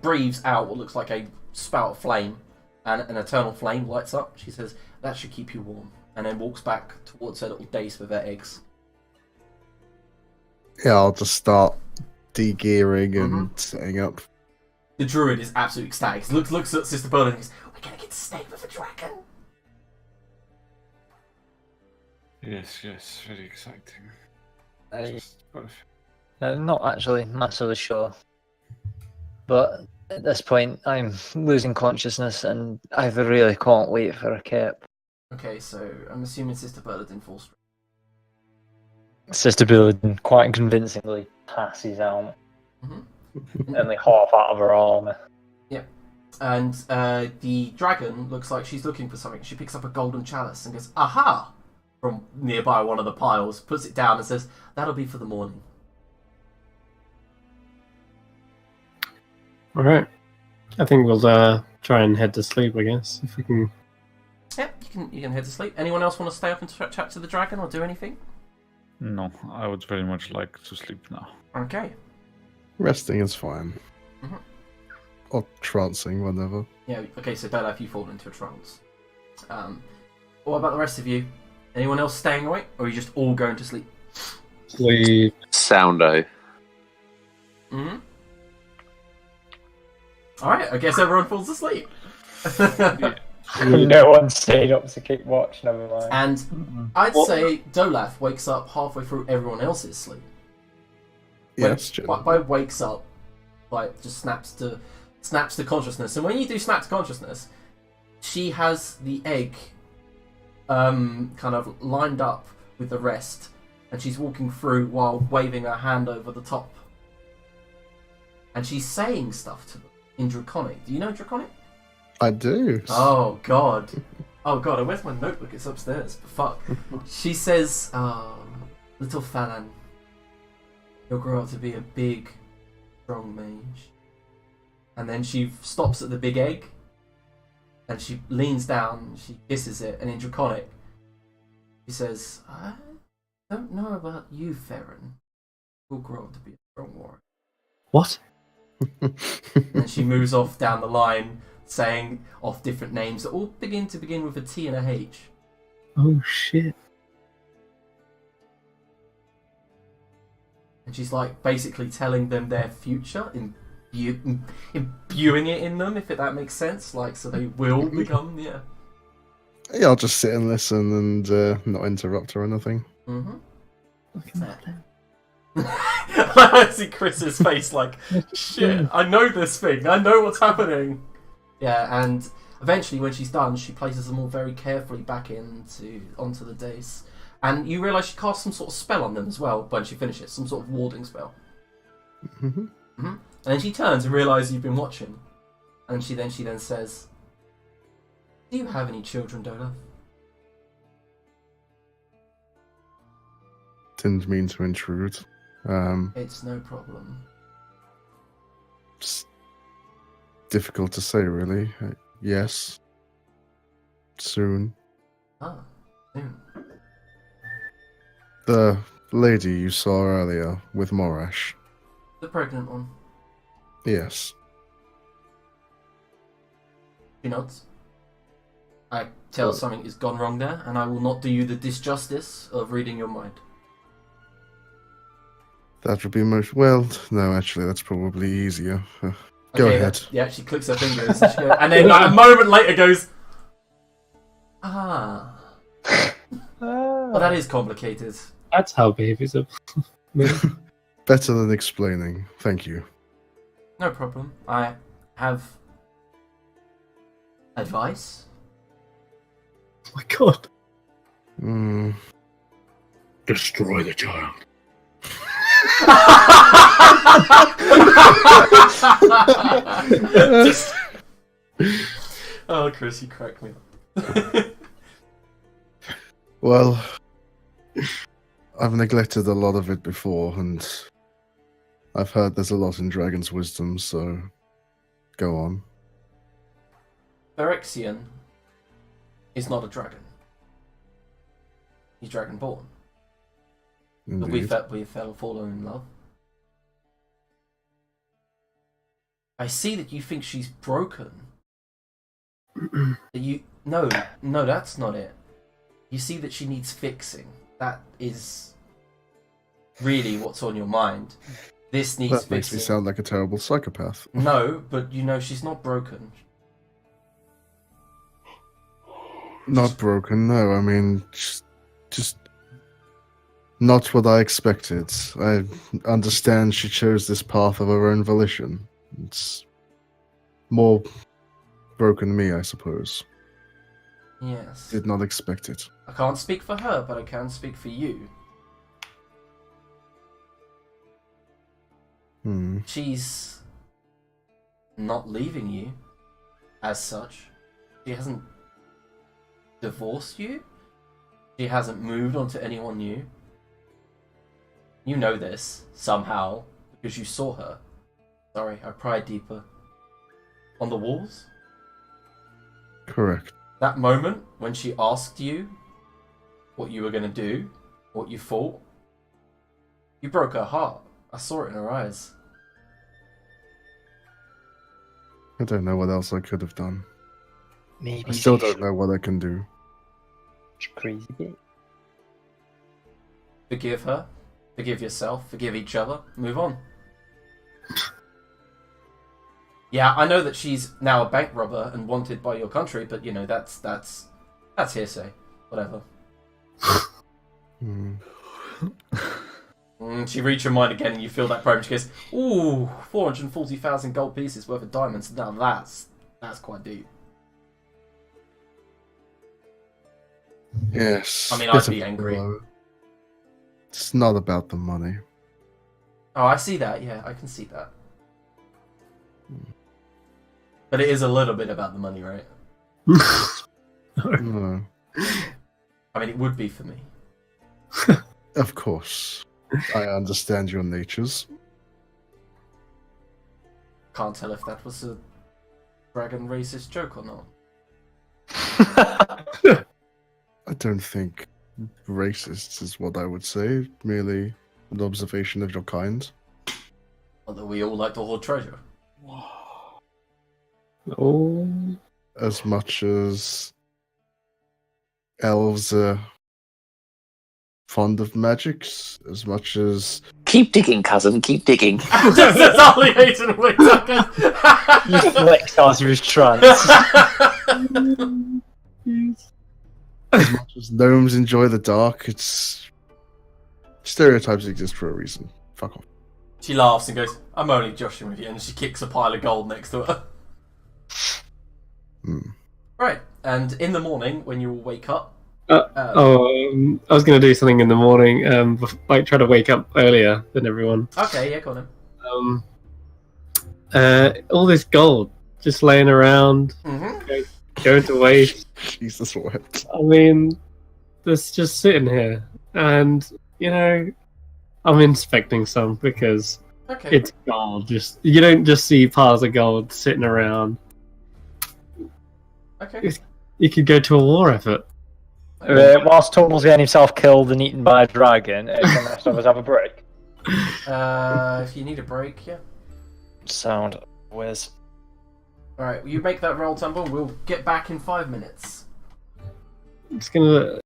Speaker 1: breathes out what looks like a spout of flame, and an eternal flame lights up. She says, "That should keep you warm," and then walks back towards her little dace with her eggs.
Speaker 4: Yeah, I'll just start de-gearing and setting up.
Speaker 1: The druid is absolutely ecstatic. Looks at Sister Berlin and goes, "We're gonna get to stay with the dragon."
Speaker 3: Yes, very exciting.
Speaker 5: I'm not actually massively sure. But at this point, I'm losing consciousness and I really can't wait for a cape.
Speaker 1: Okay, so I'm assuming Sister Berlin falls straight.
Speaker 5: Sister Berlin quite convincingly passes out. Only half out of her armor.
Speaker 1: Yep. And the dragon looks like she's looking for something. She picks up a golden chalice and goes, "Aha!" from nearby one of the piles, puts it down and says, "That'll be for the morning."
Speaker 2: Alright. I think we'll try and head to sleep, I guess, if we can.
Speaker 1: Yep, you can head to sleep. Anyone else want to stay up and chat to the dragon or do anything?
Speaker 3: No, I would very much like to sleep now.
Speaker 1: Okay.
Speaker 4: Resting is fine. Or trancing, whatever.
Speaker 1: Yeah, okay, so Bella, if you fall into a trance. What about the rest of you? Anyone else staying awake, or are you just all going to sleep?
Speaker 2: Sleep.
Speaker 6: Soundo.
Speaker 1: Alright, I guess everyone falls asleep.
Speaker 5: No one stayed up to keep watch, never mind.
Speaker 1: And I'd say Dolaf wakes up halfway through everyone else's sleep.
Speaker 4: Yes,
Speaker 1: by wakes up, like just snaps to consciousness. And when you do snap to consciousness, she has the egg kind of lined up with the rest, and she's walking through while waving her hand over the top. And she's saying stuff to them. in Draconic. Do you know Draconic?
Speaker 4: I do.
Speaker 1: Oh god. Oh god, where's my notebook? It's upstairs. But fuck. She says, little Falan, he'll grow up to be a big, strong mage. And then she stops at the big egg, and she leans down, she kisses it, and in Draconic, she says, I don't know about you, Farron. You'll grow up to be a strong warrior.
Speaker 2: What?
Speaker 1: And she moves off down the line, saying off different names that all begin with a T and a H.
Speaker 2: Oh shit.
Speaker 1: And she's like basically telling them their future, imbuing it in them, if that makes sense. Like, so they will become, yeah.
Speaker 4: Yeah, I'll just sit and listen and not interrupt or anything.
Speaker 1: Mm-hmm. I see Chris's face like, shit, I know this thing, I know what's happening. Yeah, and eventually when she's done, she places them all very carefully back onto the dais. And you realise she casts some sort of spell on them as well when she finishes, some sort of warding spell.
Speaker 4: Mm-hmm.
Speaker 1: Mm-hmm. And then she turns and realises you've been watching. And she then says, do you have any children, Dola?
Speaker 4: Didn't mean to intrude.
Speaker 1: It's no problem.
Speaker 4: It's difficult to say, really. Yes. Soon.
Speaker 1: Ah, soon.
Speaker 4: The lady you saw earlier with Morash.
Speaker 1: The pregnant one.
Speaker 4: Yes.
Speaker 1: She nods. I tell something has gone wrong there, and I will not do you the disjustice of reading your mind.
Speaker 4: That would be most... Well, no, actually, that's probably easier. Go ahead.
Speaker 1: Yeah, she clicks her fingers, and then like, a moment later goes, ah. Well, that is complicated.
Speaker 2: That's how babies are.
Speaker 4: Better than explaining. Thank you.
Speaker 1: No problem. I have advice.
Speaker 2: Oh my god.
Speaker 8: Destroy the child.
Speaker 1: Oh, Chris, you crack me up.
Speaker 4: Well, I've neglected a lot of it before, and I've heard there's a lot in Dragon's Wisdom, so go on.
Speaker 1: Phyrexian is not a dragon. He's dragonborn. But we fell fallen in love. I see that you think she's broken. No, that's not it. You see that she needs fixing. That is really what's on your mind. This needs
Speaker 4: That makes
Speaker 1: fixing.
Speaker 4: me sound like a terrible psychopath.
Speaker 1: No, but you know she's not broken.
Speaker 4: Not broken, no. I mean, just not what I expected. I understand she chose this path of her own volition. It's more broken than me, I suppose.
Speaker 1: Yes.
Speaker 4: Did not expect it.
Speaker 1: I can't speak for her, but I can speak for you. She's not leaving you as such. She hasn't divorced you. She hasn't moved on to anyone new. You know this, somehow, because you saw her. Sorry, I pried deeper. On the walls?
Speaker 4: Correct.
Speaker 1: That moment when she asked you what you were going to do, what you thought, you broke her heart. I saw it in her eyes.
Speaker 4: I don't know what else I could have done.
Speaker 5: Maybe
Speaker 4: I still don't know what I can do.
Speaker 5: Crazy bit.
Speaker 1: Forgive her. Forgive yourself. Forgive each other. Move on. Yeah, I know that she's now a bank robber and wanted by your country, but you know that's hearsay. Whatever. She reads your mind again, and you feel that probe. And she goes, "Ooh, 440,000 gold pieces worth of diamonds. Now that's quite deep."
Speaker 4: Yes.
Speaker 1: I mean,
Speaker 4: bit
Speaker 1: I'd be
Speaker 4: of
Speaker 1: angry.
Speaker 4: blow. It's not about the money.
Speaker 1: Oh, I see that. Yeah, I can see that. But it is a little bit about the money, right?
Speaker 4: No,
Speaker 1: I mean, it would be for me.
Speaker 4: of course. I understand your natures.
Speaker 1: Can't tell if that was a dragon racist joke or not.
Speaker 4: I don't think racist is what I would say. Merely an observation of your kind.
Speaker 1: Although we all like to hoard treasure.
Speaker 2: Oh,
Speaker 4: As much as elves are fond of magics, as much as
Speaker 6: Keep digging, cousin. Keep digging.
Speaker 1: Just as Ollie Hayton Whitaker.
Speaker 5: You flex Osiris trance.
Speaker 4: as much as gnomes enjoy the dark, it's stereotypes exist for a reason. Fuck off.
Speaker 1: She laughs and goes, "I'm only joshing with you," and she kicks a pile of gold next to her. Right, and in the morning when you all wake up,
Speaker 2: I was going to do something in the morning, like try to wake up earlier than everyone.
Speaker 1: okay, yeah, go on then.
Speaker 2: All this gold just laying around, going to waste.
Speaker 4: Jesus, what?
Speaker 2: I mean, it's just sitting here, and you know, I'm inspecting some because
Speaker 1: Okay.
Speaker 2: it's gold. Just you don't just see piles of gold sitting around.
Speaker 1: Okay.
Speaker 2: You could go to a war effort.
Speaker 5: Whilst Total's getting himself killed and eaten by a dragon, can the rest of us have a break?
Speaker 1: If you need a break, yeah.
Speaker 5: Sound whiz.
Speaker 1: Alright, you make that roll, Tumble. We'll get back in 5 minutes.
Speaker 2: It's gonna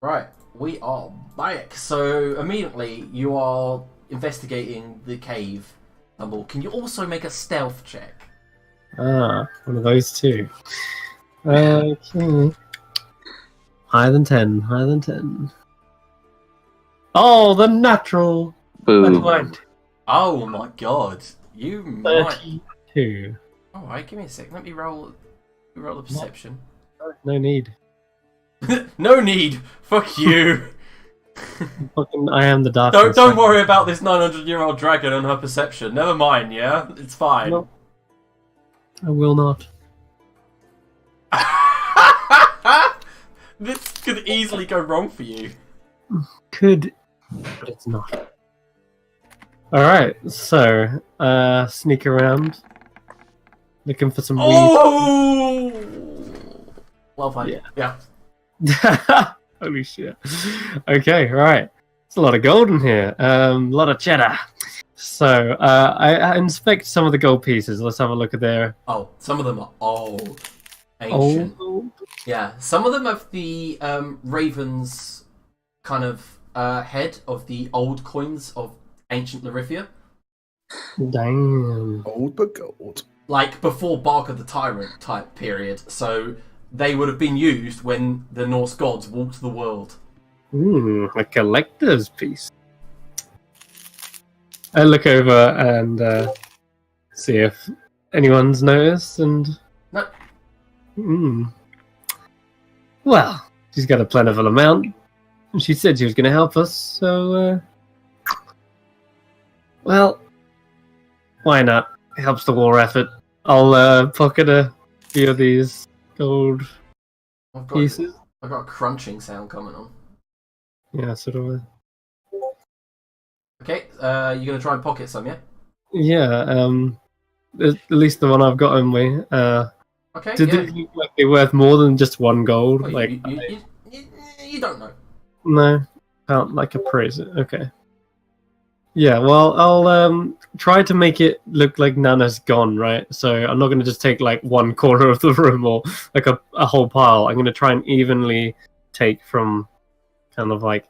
Speaker 1: Right, we are back. So immediately you are investigating the cave. Can you also make a stealth check?
Speaker 2: One of those two. Okay. Higher than 10. Higher than 10. Oh, the natural.
Speaker 6: Boom.
Speaker 2: 21.
Speaker 1: Oh my god, you might.
Speaker 2: 32.
Speaker 1: All right, give me a sec. Let me roll the perception.
Speaker 2: No need.
Speaker 1: No need. Fuck you.
Speaker 2: Fucking, I am the darkness.
Speaker 1: Don't worry about this 900-year-old dragon and her perception. Never mind. Yeah, it's fine.
Speaker 2: No, I will not.
Speaker 1: This could easily go wrong for you.
Speaker 2: Could, but it's not. Alright, so, sneak around. Looking for some
Speaker 1: Oh! Well played.
Speaker 2: Yeah.
Speaker 1: Yeah.
Speaker 2: Holy shit. Okay, right. It's a lot of gold in here. A lot of cheddar. So, I inspect some of the gold pieces. Let's have a look at their...
Speaker 1: Oh, some of them are old. Ancient.
Speaker 2: Old?
Speaker 1: Yeah, some of them have the Raven's kind of head of the old coins of ancient Larithia.
Speaker 2: Damn.
Speaker 4: Old but gold.
Speaker 1: Like before Bark of the Tyrant type period. So they would have been used when the Norse gods walked the world.
Speaker 2: A collector's piece. I look over and see if anyone's noticed, and...
Speaker 1: No.
Speaker 2: Well, she's got a plentiful amount. And she said she was going to help us, so... Well, why not? It helps the war effort. I'll pocket a few of these gold pieces.
Speaker 1: I've got a crunching sound coming on.
Speaker 2: Yeah, so do I.
Speaker 1: Okay, you're going to try and pocket some, yeah?
Speaker 2: Yeah, at least the one I've got on me.
Speaker 1: Okay,
Speaker 2: Did
Speaker 1: yeah.
Speaker 2: they look like they're worth more than just one gold?
Speaker 1: Well,
Speaker 2: Like,
Speaker 1: you don't know.
Speaker 2: no, can't like appraise it. Okay. Yeah, well, I'll try to make it look like Nana's gone, right? So I'm not going to just take like one corner of the room or like a whole pile. I'm going to try and evenly take from kind of like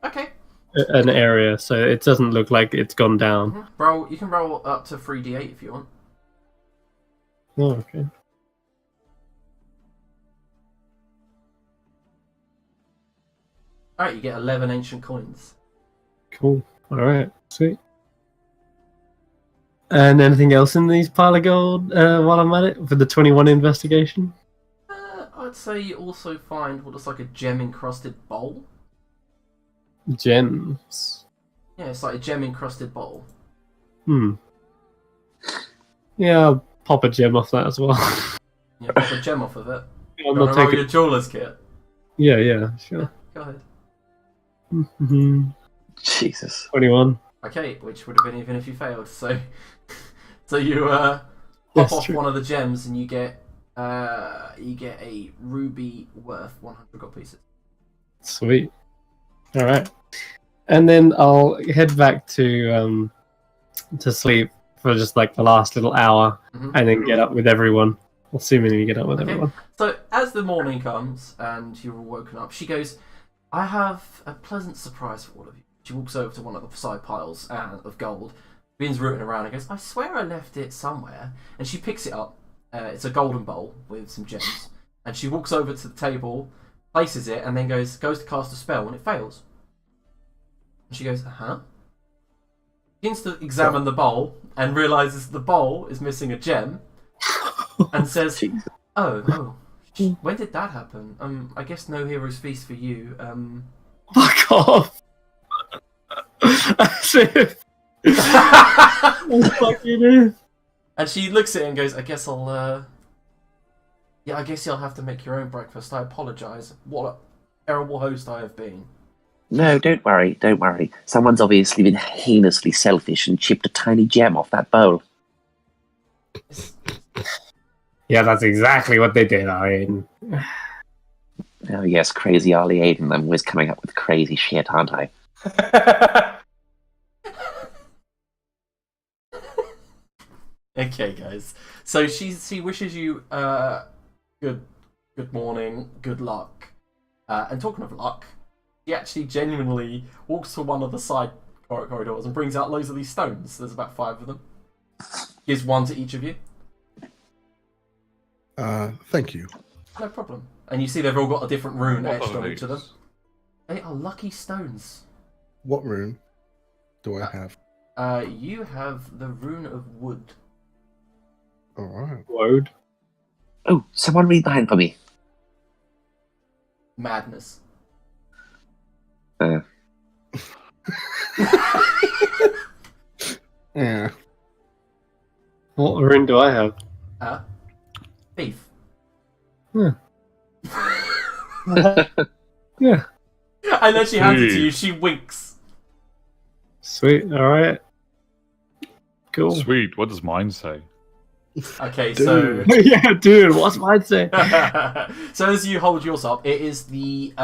Speaker 1: Okay.
Speaker 2: an area, so it doesn't look like it's gone down.
Speaker 1: You can roll up to 3d8 if you want.
Speaker 2: Oh, okay.
Speaker 1: Alright, you get 11 ancient coins.
Speaker 2: Cool. All right. Sweet. And anything else in these pile of gold while I'm at it for the 21 investigation?
Speaker 1: I'd say you also find what looks like a gem-encrusted bowl.
Speaker 2: Gems.
Speaker 1: Yeah, it's like a gem-encrusted bowl.
Speaker 2: Yeah, I'll pop a gem off that as well.
Speaker 1: You pop a gem off of it.
Speaker 2: I'm
Speaker 1: You
Speaker 2: not
Speaker 1: want to roll
Speaker 2: taking...
Speaker 1: your jeweler's kit?
Speaker 2: Yeah, sure.
Speaker 1: Go ahead.
Speaker 6: Jesus.
Speaker 2: 21.
Speaker 1: Okay, which would have been even if you failed. So you pop
Speaker 2: That's
Speaker 1: off
Speaker 2: true.
Speaker 1: one of the gems and you get a ruby worth 100 gold pieces.
Speaker 2: Sweet. All right. And then I'll head back to sleep for just like the last little hour,
Speaker 1: Mhm.
Speaker 2: and then get up with everyone. Assuming you get up with
Speaker 1: Okay.
Speaker 2: everyone.
Speaker 1: So as the morning comes and you're all woken up, she goes, "I have a pleasant surprise for all of you." She walks over to one of the side piles of gold, begins rooting around and goes, "I swear I left it somewhere." And she picks it up. It's a golden bowl with some gems. And she walks over to the table, places it, and then goes to cast a spell, and it fails. And she goes, "Huh?" Begins to examine the bowl and realizes the bowl is missing a gem, and says, "Oh, when did that happen? I guess no hero's feast for you.
Speaker 2: Fuck off. As if. Fucking
Speaker 1: And she looks at it and goes, "I guess I'll, I guess you'll have to make your own breakfast. I apologise. What a terrible host I have been."
Speaker 6: No, don't worry, don't worry. Someone's obviously been heinously selfish and chipped a tiny gem off that bowl.
Speaker 2: Yeah, that's exactly what they did, I mean.
Speaker 6: Oh yes, crazy Ollie Aiden. I'm always coming up with crazy shit, aren't I?
Speaker 1: Okay, guys. So she wishes you good morning, good luck, And talking of luck, he actually genuinely walks to one of the side corridors and brings out loads of these stones. There's about 5 of them. Gives one to each of you.
Speaker 4: Thank you.
Speaker 1: No problem. And you see they've all got a different rune
Speaker 3: What
Speaker 1: etched
Speaker 3: are
Speaker 1: on each of them.
Speaker 3: these?
Speaker 1: They are lucky stones.
Speaker 4: What rune do I have?
Speaker 1: You have the rune of wood.
Speaker 4: All right.
Speaker 2: Woad.
Speaker 6: Oh, someone read behind for me.
Speaker 1: Madness.
Speaker 4: Yeah.
Speaker 2: What rune do I have?
Speaker 1: Thief.
Speaker 2: Yeah.
Speaker 1: And then she hands it to you, she winks.
Speaker 2: Sweet. All right. Cool.
Speaker 3: Sweet. What does mine say?
Speaker 1: Okay,
Speaker 4: Dude.
Speaker 2: Yeah, dude. What's mine say?
Speaker 1: so as you hold yours up, it is the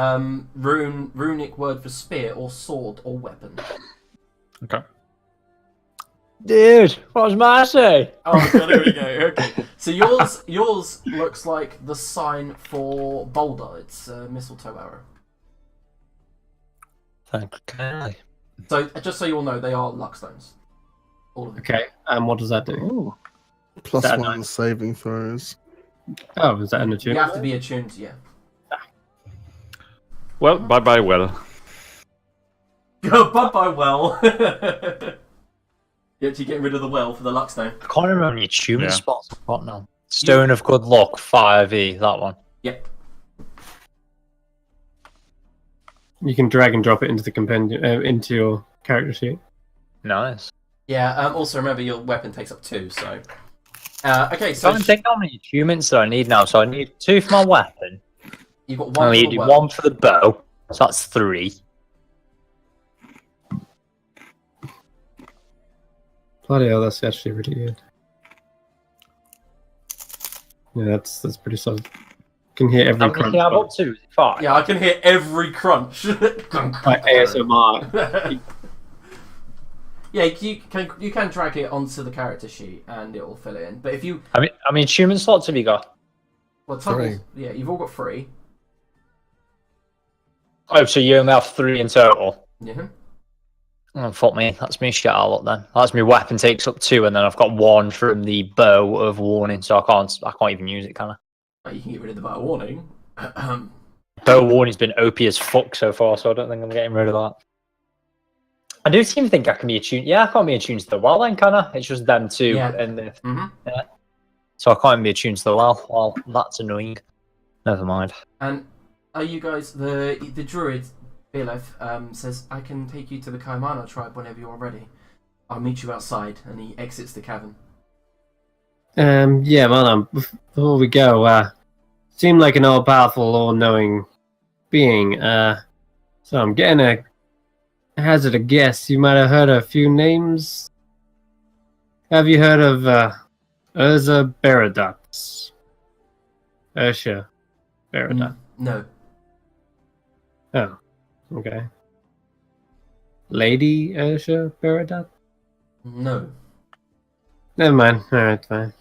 Speaker 1: runic word for spear or sword or weapon.
Speaker 3: Okay.
Speaker 5: Dude, what does mine say?
Speaker 1: Oh, there we go. Okay, so yours looks like the sign for Boulder. It's a mistletoe arrow.
Speaker 5: Thank kindly.
Speaker 1: So just so you all know, they are luck stones. All of them.
Speaker 2: Okay. What does that do?
Speaker 6: Ooh.
Speaker 4: Plus
Speaker 2: That
Speaker 4: 1 saving throws.
Speaker 2: Oh, is that an
Speaker 1: You
Speaker 2: attunement?
Speaker 1: have to be attuned, yeah.
Speaker 3: Well, bye-bye, well.
Speaker 1: Bye-bye, well. You're actually getting rid of the well for the luck stone.
Speaker 5: I can't remember any attunement
Speaker 3: Yeah.
Speaker 5: spots. What now? Stone of Good Luck, 5e, that one.
Speaker 1: Yep.
Speaker 2: You can drag and drop it into the compendium, into your character sheet.
Speaker 5: Nice.
Speaker 1: Yeah, also remember your weapon takes up 2, so... okay,
Speaker 5: So
Speaker 1: so
Speaker 5: I think how many attunements do I need now? So I need 2 for my weapon.
Speaker 1: you've got
Speaker 5: I
Speaker 1: 1 for
Speaker 5: need
Speaker 1: the well.
Speaker 5: 1 for the bow. So that's 3.
Speaker 2: Bloody hell, that's actually really good. Yeah, that's pretty solid. You can hear every
Speaker 5: How many
Speaker 2: crunch.
Speaker 5: can I have up to? Is it 5?
Speaker 1: Yeah, I can hear every crunch.
Speaker 2: Like ASMR.
Speaker 1: Yeah, you can drag it onto the character sheet and it will fill it in. But if you...
Speaker 5: How many attunement slots have you got?
Speaker 1: Well, totals,
Speaker 4: 3.
Speaker 1: yeah, you've all got 3.
Speaker 5: Oh, so you only have 3 in total?
Speaker 1: Yeah.
Speaker 5: Oh, fuck me. That's me shit out lot then. That's me weapon takes up 2, and then I've got 1 from the bow of warning, so I can't even use it, can I?
Speaker 1: You can get rid of the bow warning.
Speaker 5: Bow of warning's been OP as fuck so far, so I don't think I'm getting rid of that. I do seem to think I can be attuned. Yeah, I can't be attuned to the well then, can I? It's just them two,
Speaker 1: Yeah.
Speaker 5: and the...
Speaker 1: hmm
Speaker 5: Yeah. So I can't be attuned to the well. Well, that's annoying. Never mind.
Speaker 1: And are you guys... The druid, Bilef, says, I can take you to the Kaimana tribe whenever you're ready. I'll meet you outside. And he exits the cavern.
Speaker 2: Yeah, well, before we go, seem like an all-powerful, all-knowing being. So I'm getting a hazard a guess. You might have heard a few names. Have you heard of Urza Beradots? Ursha Beradot.
Speaker 1: No.
Speaker 2: Oh, okay. Lady Ursha Beradot?
Speaker 1: No.
Speaker 2: Never mind. Alright, fine.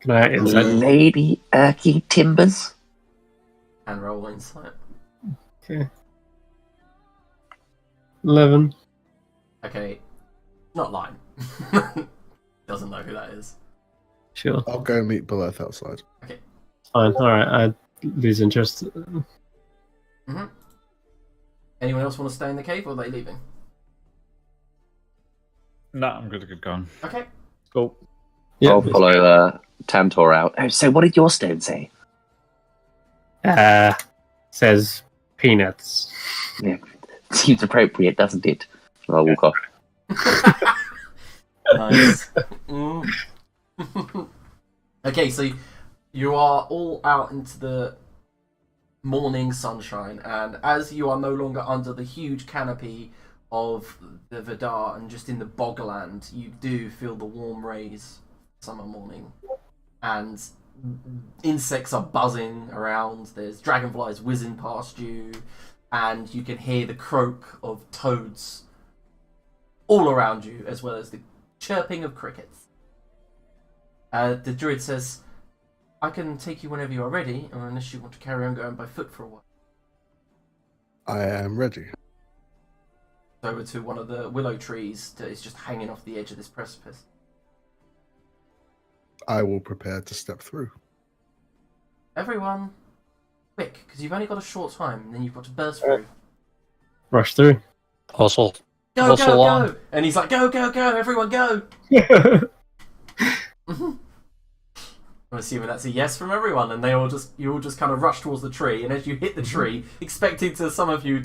Speaker 2: Can I insight?
Speaker 6: Lady Erky Timbers?
Speaker 1: And roll insight.
Speaker 2: Okay. 11.
Speaker 1: Okay. Not lying. Doesn't know who that is.
Speaker 2: Sure.
Speaker 4: I'll go meet Beleth outside.
Speaker 2: Fine. Alright, I lose interest.
Speaker 1: hmm Anyone else want to stay in the cave, or are they leaving?
Speaker 3: No, I'm good to get going.
Speaker 1: Okay.
Speaker 5: Cool.
Speaker 2: Yeah.
Speaker 6: I'll follow Tantor out. Oh, so what did your stone say?
Speaker 2: Says peanuts.
Speaker 6: Yeah. Seems appropriate, doesn't it? I'll walk off.
Speaker 1: Nice. Mm. Okay, so you are all out into the morning sunshine, and as you are no longer under the huge canopy of the Vidar and just in the bogland, you do feel the warm rays summer morning, and insects are buzzing around. There's dragonflies whizzing past you, and you can hear the croak of toads all around you, as well as the chirping of crickets. The druid says, I can take you whenever you are ready, unless you want to carry on going by foot for a while.
Speaker 4: I am ready.
Speaker 1: Over to one of the willow trees that is just hanging off the edge of this precipice.
Speaker 4: I will prepare to step through.
Speaker 1: Everyone, quick, because you've only got a short time, and then you've got to burst through.
Speaker 2: Rush through.
Speaker 5: Hustle.
Speaker 1: Go,
Speaker 5: Hustle
Speaker 1: go,
Speaker 5: on.
Speaker 1: go! And he's like, go, go, go, everyone go! I'm assuming that's a yes from everyone, and you all just kind of rush towards the tree, and as you hit the tree, expecting to, some of you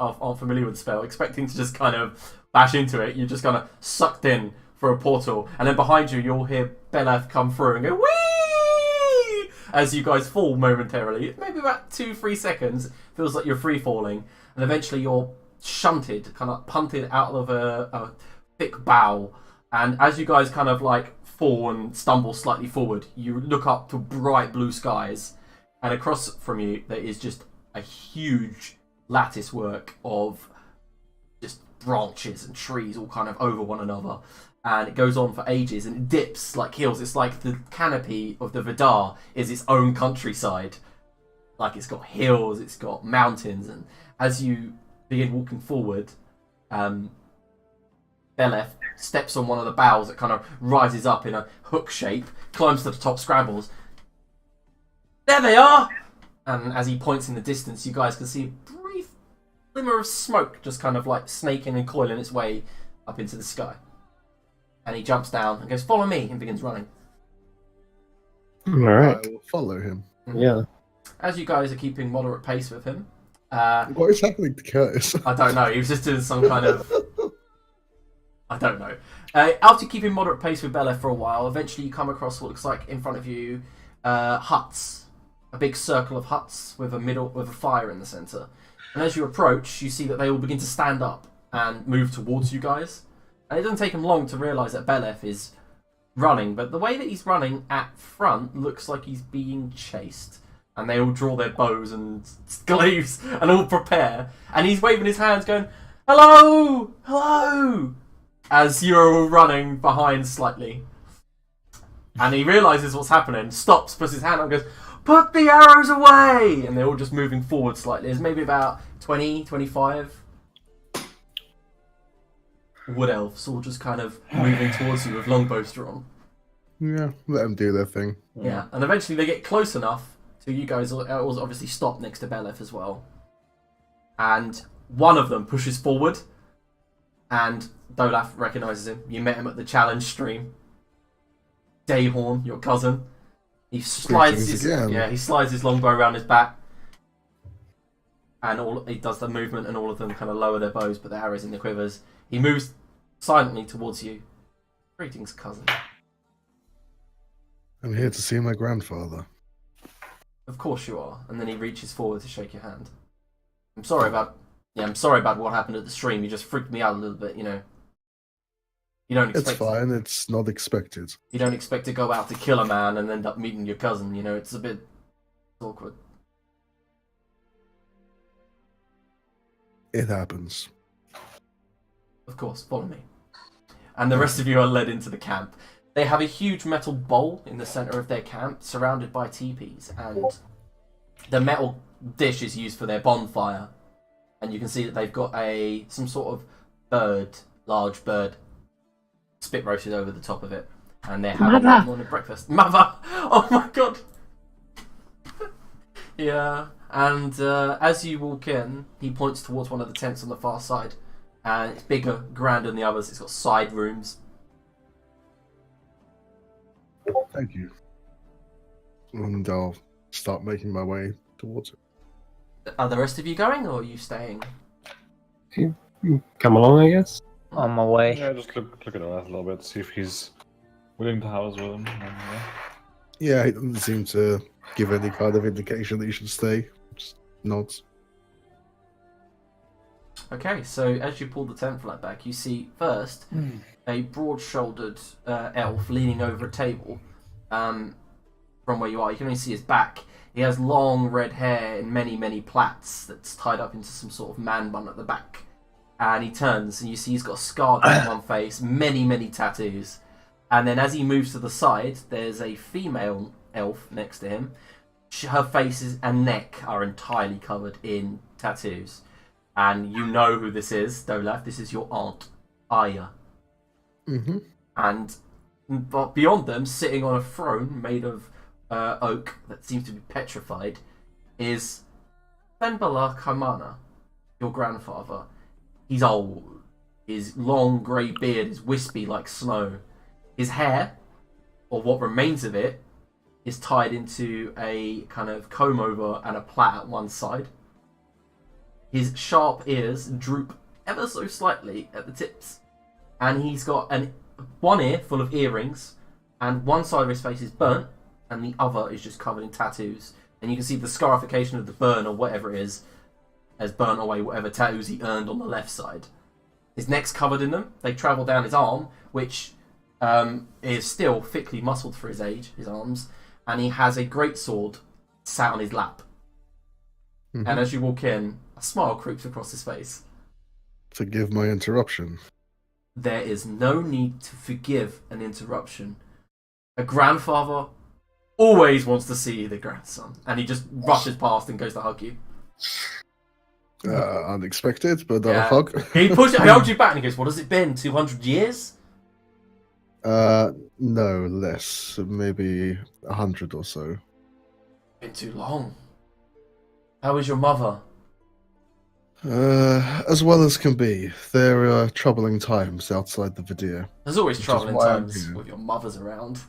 Speaker 1: aren't familiar with the spell, expecting to just kind of bash into it, you're just kind of sucked in for a portal, and then behind you, you'll hear Beleth come through and go, whee! As you guys fall momentarily, maybe about 2-3 seconds, feels like you're free falling, and eventually you're shunted, kind of punted out of a thick bough, and as you guys kind of like fall and stumble slightly forward, you look up to bright blue skies, and across from you there is just a huge lattice work of just branches and trees all kind of over one another, and it goes on for ages, and it dips like hills. It's like the canopy of the Vidar is its own countryside. Like, it's got hills, it's got mountains, and as you begin walking forward, Beleth steps on one of the boughs that kind of rises up in a hook shape, climbs to the top, scrambles. There they are! And as he points in the distance, you guys can see a brief glimmer of smoke just kind of like snaking and coiling its way up into the sky. And he jumps down and goes, follow me, and begins running.
Speaker 2: Alright.
Speaker 4: I will follow him.
Speaker 2: Yeah.
Speaker 1: As you guys are keeping moderate pace with him,
Speaker 4: What is happening to Curtis?
Speaker 1: I don't know, he was just doing some kind of... I don't know. After keeping moderate pace with Bella for a while, eventually you come across what looks like in front of you huts. A big circle of huts with a fire in the centre. And as you approach, you see that they all begin to stand up and move towards you guys. And it doesn't take him long to realise that Beleth is running, but the way that he's running at front looks like he's being chased. And they all draw their bows and glaives and all prepare. And he's waving his hands going, hello! Hello! As you're all running behind slightly. And he realises what's happening, stops, puts his hand up and goes, put the arrows away! And they're all just moving forward slightly. There's maybe about 20, 25 wood elves all just kind of moving towards you with longbows drawn.
Speaker 4: Yeah, let them do their thing.
Speaker 1: Yeah, and eventually they get close enough to you guys also obviously stop next to Beleth as well. And one of them pushes forward, and Dolaf recognises him. You met him at the challenge stream. Dayhorn, your cousin. He slides his longbow around his back, and he does the movement, and all of them kind of lower their bows, put their arrows in the quivers. He moves silently towards you. Greetings, cousin.
Speaker 4: I'm here to see my grandfather.
Speaker 1: Of course you are. And then he reaches forward to shake your hand. I'm sorry about what happened at the stream. You just freaked me out a little bit, you know. You don't expect...
Speaker 4: It's fine, it's not expected.
Speaker 1: You don't expect to go out to kill a man and end up meeting your cousin, you know. It's a bit awkward.
Speaker 4: It happens.
Speaker 1: Of course, follow me. And the rest of you are led into the camp. They have a huge metal bowl in the centre of their camp, surrounded by teepees, and the metal dish is used for their bonfire. And you can see that they've got some sort of large bird, spit roasted over the top of it, and they're having their morning breakfast. Mother! Oh my god! Yeah, and as you walk in, he points towards one of the tents on the far side, and it's bigger, grander than the others. It's got side rooms.
Speaker 4: Thank you. And I'll start making my way towards it.
Speaker 1: Are the rest of you going, or are you staying?
Speaker 2: Come along, I guess.
Speaker 5: On my way.
Speaker 3: Yeah, just look at the rest a little bit, see if he's willing to house with him.
Speaker 4: Yeah, he doesn't seem to give any kind of indication that you should stay. Just nods.
Speaker 1: Okay, so as you pull the tent flap back, you see first a broad-shouldered elf leaning over a table from where you are. You can only see his back. He has long red hair in many, many plaits that's tied up into some sort of man bun at the back. And he turns, and you see he's got a scar down one face, many, many tattoos. And then as he moves to the side, there's a female elf next to him. Her face and neck are entirely covered in tattoos. And you know who this is, Dolaf. This is your aunt, Aya.
Speaker 4: Mm-hmm.
Speaker 1: And but beyond them, sitting on a throne made of oak that seems to be petrified, is Fenbala Kamana, your grandfather. He's old. His long grey beard is wispy like snow. His hair, or what remains of it, is tied into a kind of comb over and a plait at one side. His sharp ears droop ever so slightly at the tips. And he's got one ear full of earrings, and one side of his face is burnt, and the other is just covered in tattoos. And you can see the scarification of the burn, or whatever it is, has burnt away whatever tattoos he earned on the left side. His neck's covered in them. They travel down his arm, which is still thickly muscled for his age, his arms. And he has a greatsword sat on his lap.
Speaker 4: Mm-hmm.
Speaker 1: And as you walk in, a smile creeps across his face.
Speaker 4: Forgive my interruption.
Speaker 1: There is no need to forgive an interruption. A grandfather always wants to see the grandson. And he just rushes past and goes to hug you.
Speaker 4: Unexpected, but
Speaker 1: Yeah.
Speaker 4: a hug.
Speaker 1: He holds you back and he goes, what has it been, 200 years?
Speaker 4: No, less. Maybe 100 or so.
Speaker 1: Been too long. How is your mother?
Speaker 4: As well as can be. There are troubling times outside the Vidir.
Speaker 1: There's always
Speaker 4: Which is
Speaker 1: troubling
Speaker 4: why I'm
Speaker 1: times
Speaker 4: here.
Speaker 1: with your mothers around.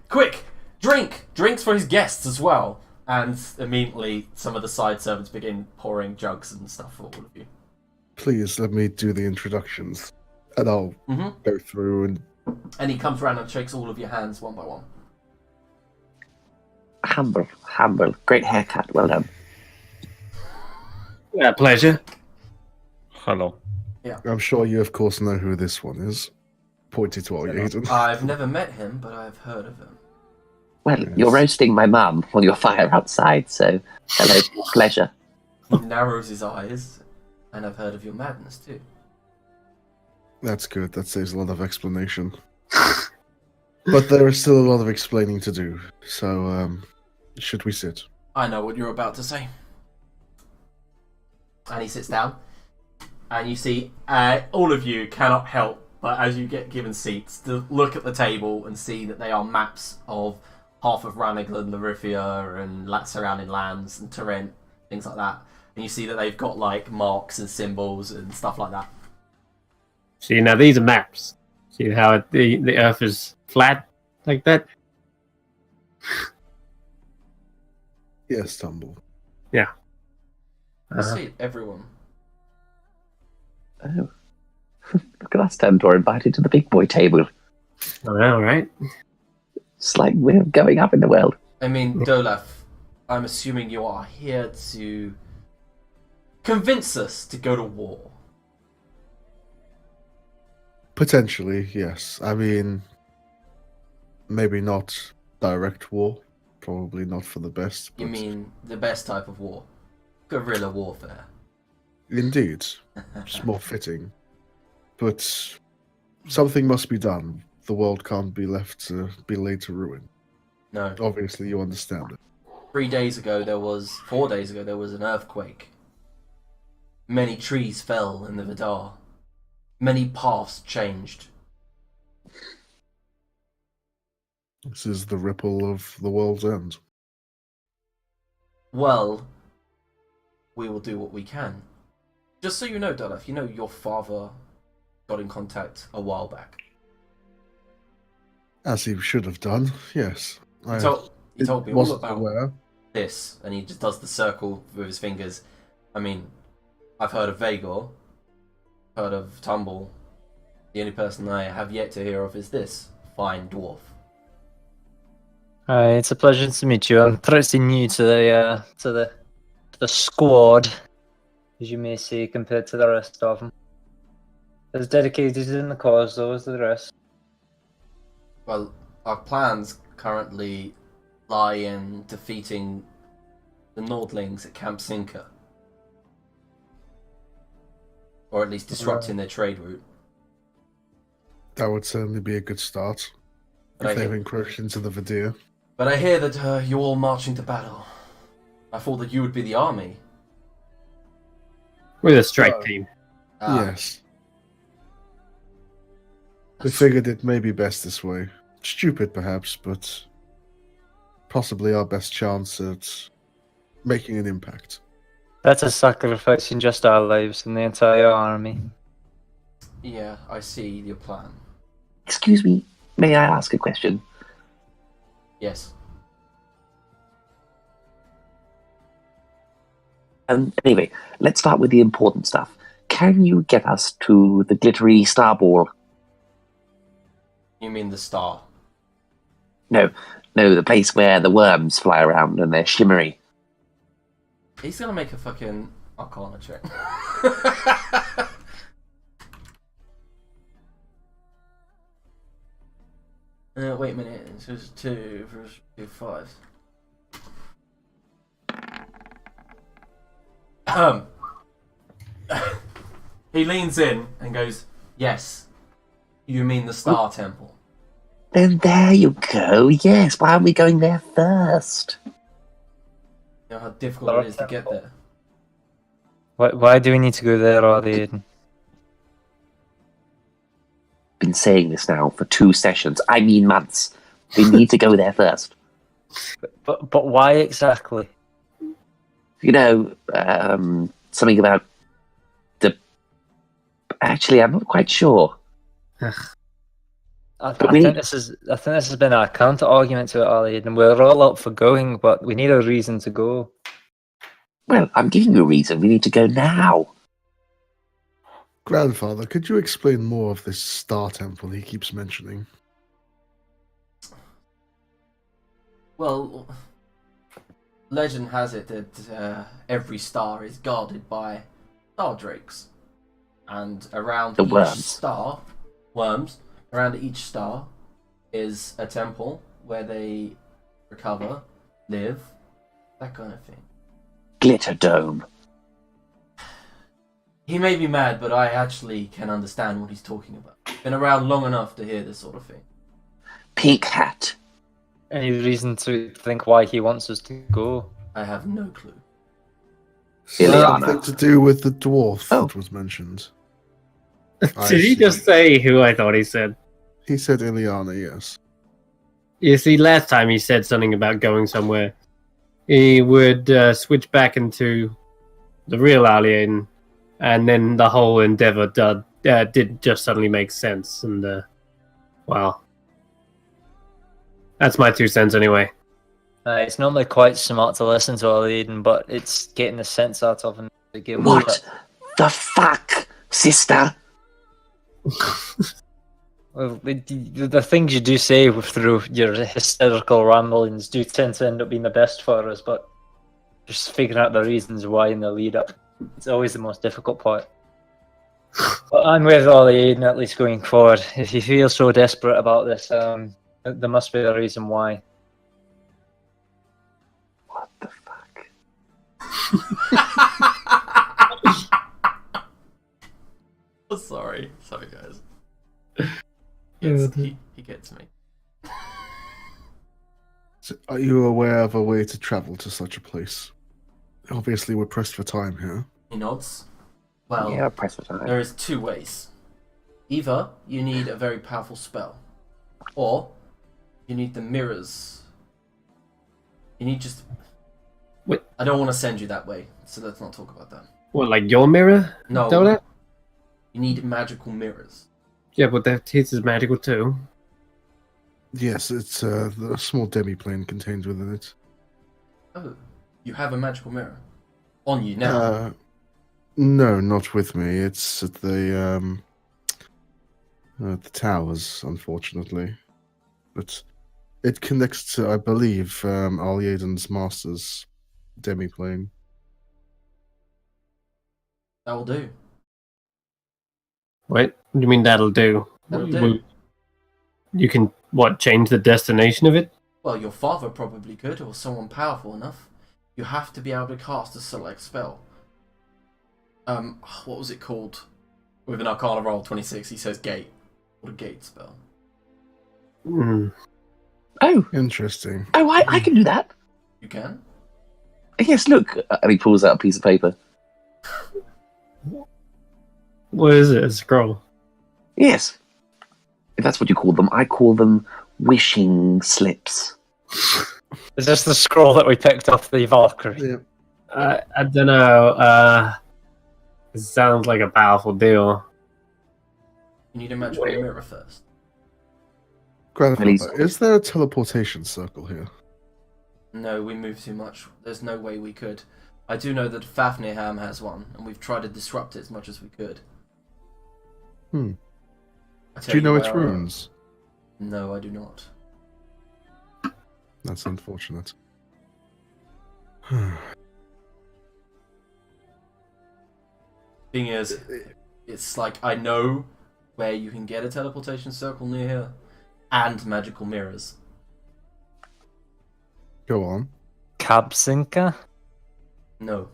Speaker 1: Quick! Drink! Drinks for his guests as well. And immediately some of the side servants begin pouring jugs and stuff for all of you.
Speaker 4: Please let me do the introductions. And I'll go through
Speaker 1: And he comes around and shakes all of your hands one by one.
Speaker 6: Humble. Great haircut. Well done.
Speaker 2: Pleasure.
Speaker 3: Hello.
Speaker 4: I'm sure you of course know who this one is. Pointed to Eden.
Speaker 1: I've never met him, but I've heard of him.
Speaker 6: Well,
Speaker 4: Yes.
Speaker 6: you're roasting my mum on your fire outside, so hello, pleasure.
Speaker 1: He narrows his eyes, and I've heard of your madness too.
Speaker 4: That's good. That saves a lot of explanation. But there is still a lot of explaining to do. So, should we sit?
Speaker 1: I know what you're about to say. And he sits down, and you see all of you cannot help but, as you get given seats, to look at the table and see that they are maps of half of Ranaglan, Larithia, and surrounding lands, and Torrent, things like that. And you see that they've got like marks and symbols and stuff like that.
Speaker 2: See, now these are maps. See how the Earth is flat like that?
Speaker 4: Yes, Tumble.
Speaker 1: I see everyone.
Speaker 6: Oh. Look at us, Tantor, invited to the big boy table.
Speaker 2: All right.
Speaker 6: It's like we're going up in the world.
Speaker 1: I mean, Dolaf, I'm assuming you are here to convince us to go to war.
Speaker 4: Potentially, yes. I mean, maybe not direct war. Probably not for the best.
Speaker 1: You
Speaker 4: but
Speaker 1: mean the best type of war? Guerrilla warfare.
Speaker 4: Indeed. It's more fitting. But something must be done. The world can't be left to be laid to ruin.
Speaker 1: No.
Speaker 4: Obviously, you understand it.
Speaker 1: 4 days ago, there was an earthquake. Many trees fell in the Vidar. Many paths changed.
Speaker 4: This is the ripple of the world's end.
Speaker 1: Well, we will do what we can. Just so you know, Dolaf, you know your father got in contact a while back.
Speaker 4: As he should have done, yes.
Speaker 1: He told me all
Speaker 4: wasn't
Speaker 1: about
Speaker 4: aware.
Speaker 1: this, and he just does the circle with his fingers. I mean, I've heard of Vagor, heard of Tumble. The only person I have yet to hear of is this fine dwarf.
Speaker 5: Hi, it's a pleasure to meet you. I'm pretty new to the squad, as you may see, compared to the rest of them. As dedicated in the cause, though, as the rest.
Speaker 1: Well, our plans currently lie in defeating the Nordlings at Camp Sinker. Or at least disrupting their trade route.
Speaker 4: That would certainly be a good start.
Speaker 1: But
Speaker 4: If they've encroached into the Vidir.
Speaker 1: But I hear that you're all marching to battle. I thought that you would be the army.
Speaker 2: We're the strike
Speaker 4: Oh.
Speaker 2: team.
Speaker 4: Yes. We figured it may be best this way. Stupid, perhaps, but possibly our best chance at making an impact.
Speaker 5: Better sacrificing just our lives than the entire army.
Speaker 1: Yeah, I see your plan.
Speaker 6: Excuse me, may I ask a question?
Speaker 1: Yes.
Speaker 6: Anyway, let's start with the important stuff. Can you get us to the glittery star ball?
Speaker 1: You mean the star?
Speaker 6: No, the place where the worms fly around and they're shimmery.
Speaker 1: He's gonna make a fucking Arcana check. Wait a minute. So it's 2 versus 5. He leans in and goes, "Yes, you mean the Star Temple."
Speaker 6: Then there you go. Yes, why aren't we going there first?
Speaker 1: You know how difficult it is to get there.
Speaker 5: Why do we need to go there, Aiden?
Speaker 6: Been saying this now for 2 sessions. I mean months. We need to go there first.
Speaker 5: But why exactly?
Speaker 6: You know, something about the... Actually, I'm not quite sure.
Speaker 5: I think this has been our counter argument to it, Aiden, and we're all up for going, but we need a reason to go.
Speaker 6: Well, I'm giving you a reason. We need to go now.
Speaker 4: Grandfather, could you explain more of this star temple he keeps mentioning?
Speaker 1: Well, legend has it that every star is guarded by star drakes, and around
Speaker 6: The
Speaker 1: each
Speaker 6: worms.
Speaker 1: star, worms. Around each star is a temple where they recover, live, that kind of thing.
Speaker 6: Glitter Dome.
Speaker 1: He may be mad, but I actually can understand what he's talking about. Been around long enough to hear this sort of thing.
Speaker 6: Pink Hat.
Speaker 5: Any reason to think why he wants us to go?
Speaker 1: I have no clue.
Speaker 6: Ileana.
Speaker 4: Something to do with the dwarf
Speaker 6: Oh.
Speaker 4: that was mentioned.
Speaker 2: Did he just say who I thought he said?
Speaker 4: He said Ileana, yes.
Speaker 2: You see, last time he said something about going somewhere. He would switch back into the real alien, and then the whole endeavor did just suddenly make sense. And, well, that's my 2 cents anyway.
Speaker 5: It's normally quite smart to listen to Aiden, but it's getting the sense out of him to get
Speaker 6: What the fuck, sister?
Speaker 5: Well, the things you do say through your hysterical ramblings do tend to end up being the best for us, but just figuring out the reasons why in the lead up, it's always the most difficult part. But I'm with Ollie Aiden, at least going forward. If you feel so desperate about this, there must be a reason why.
Speaker 6: What the fuck?
Speaker 1: Sorry guys.
Speaker 2: Yeah,
Speaker 1: He gets me.
Speaker 4: So are you aware of a way to travel to such a place? Obviously, we're pressed for time here.
Speaker 1: He nods. Well,
Speaker 6: Yeah, press for time.
Speaker 1: there is 2 ways. Either you need a very powerful spell, or you need the mirrors. You need just...
Speaker 2: Wait.
Speaker 1: I don't want to send you that way, so let's not talk about that.
Speaker 2: What, like your mirror?
Speaker 1: No.
Speaker 2: Donut?
Speaker 1: You need magical mirrors.
Speaker 2: Yeah, but that his is magical too.
Speaker 4: Yes, it's a small demi-plane contained within it.
Speaker 1: Oh, you have a magical mirror on you now.
Speaker 4: No, not with me. It's at the towers, unfortunately. But it connects to, I believe, Alieden's master's demi-plane.
Speaker 1: That will do.
Speaker 2: Wait, what do you mean that'll do?
Speaker 1: That'll do.
Speaker 2: You can, what, change the destination of it?
Speaker 1: Well, your father probably could, or someone powerful enough. You have to be able to cast a select spell. What was it called? With an Arcana roll 26, he says gate. What a gate spell.
Speaker 2: Hmm.
Speaker 6: Oh,
Speaker 4: Interesting.
Speaker 6: I can do that.
Speaker 1: You can.
Speaker 6: Yes, look. And he pulls out a piece of paper.
Speaker 2: What is it? A scroll?
Speaker 6: Yes. If that's what you call them, I call them wishing slips.
Speaker 5: Is this the scroll that we picked off the Valkyrie?
Speaker 4: Yeah.
Speaker 2: I don't know. It sounds like a powerful deal.
Speaker 1: You need a magical mirror first.
Speaker 4: Grandfather, is there a teleportation circle here?
Speaker 1: No, we move too much. There's no way we could. I do know that Fafnirham has one, and we've tried to disrupt it as much as we could.
Speaker 4: Hmm.
Speaker 1: I
Speaker 4: Do
Speaker 1: tell
Speaker 4: you know
Speaker 1: where
Speaker 4: its
Speaker 1: I-
Speaker 4: runes?
Speaker 1: No, I do not.
Speaker 4: That's unfortunate.
Speaker 1: Thing is, it's like I know where you can get a teleportation circle near here, and magical mirrors.
Speaker 4: Go on.
Speaker 5: Kabsinka?
Speaker 1: No,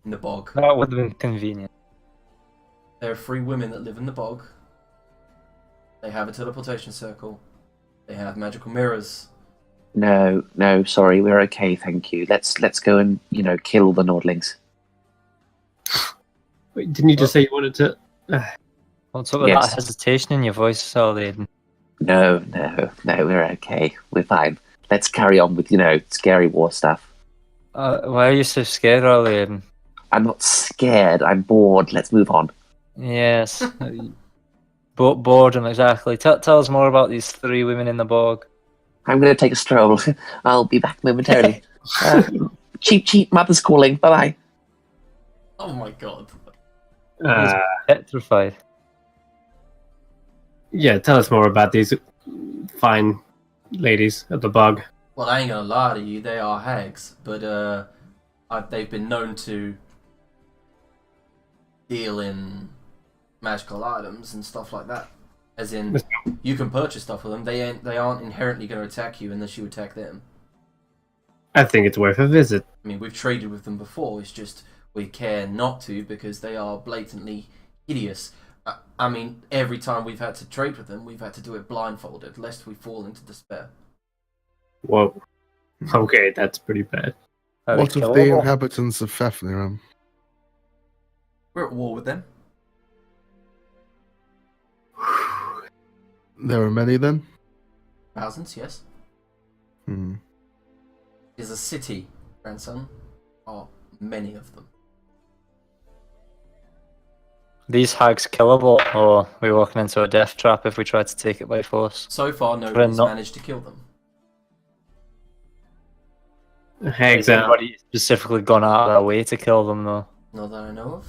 Speaker 1: in the bog.
Speaker 5: That would have been convenient.
Speaker 1: There are 3 women that live in the bog. They have a teleportation circle. They have magical mirrors.
Speaker 6: No, sorry, we're okay, thank you. Let's go and kill the Nordlings.
Speaker 2: Wait, didn't you just say you wanted to?
Speaker 5: What's up with
Speaker 6: Yes.
Speaker 5: that hesitation in your voice, Saladin?
Speaker 6: No, we're okay. We're fine. Let's carry on with scary war stuff.
Speaker 5: Why are you so scared, Saladin?
Speaker 6: I'm not scared. I'm bored. Let's move on.
Speaker 5: Yes. Boredom, exactly. Tell us more about these 3 women in the bog.
Speaker 6: I'm going to take a stroll. I'll be back momentarily. Cheap, mother's calling. Bye bye.
Speaker 1: Oh my god.
Speaker 5: Petrified.
Speaker 2: Yeah, tell us more about these fine ladies at the bog.
Speaker 1: Well, I ain't gonna lie to you, they are hags, but they've been known to deal in magical items and stuff like that. As in, you can purchase stuff with them. They aren't inherently going to attack you unless you attack them.
Speaker 2: I think it's worth a visit.
Speaker 1: I mean, we've traded with them before. It's just we care not to because they are blatantly hideous. I mean, every time we've had to trade with them, we've had to do it blindfolded, lest we fall into despair.
Speaker 2: Whoa. Okay, that's pretty bad.
Speaker 5: Are
Speaker 4: What
Speaker 5: they
Speaker 4: of the
Speaker 5: killable?
Speaker 4: inhabitants of Fafnir?
Speaker 1: We're at war with them.
Speaker 4: There are many then?
Speaker 1: Thousands, yes.
Speaker 4: Hmm.
Speaker 1: Is a city, grandson. Are many of them.
Speaker 5: These hags killable, or are we walking into a death trap if we try to take it by force?
Speaker 1: So far, nobody's
Speaker 5: not-
Speaker 1: managed to kill them.
Speaker 2: Hags
Speaker 5: Has
Speaker 2: out.
Speaker 5: anybody specifically gone out of their way to kill them, though?
Speaker 1: Not that I know of.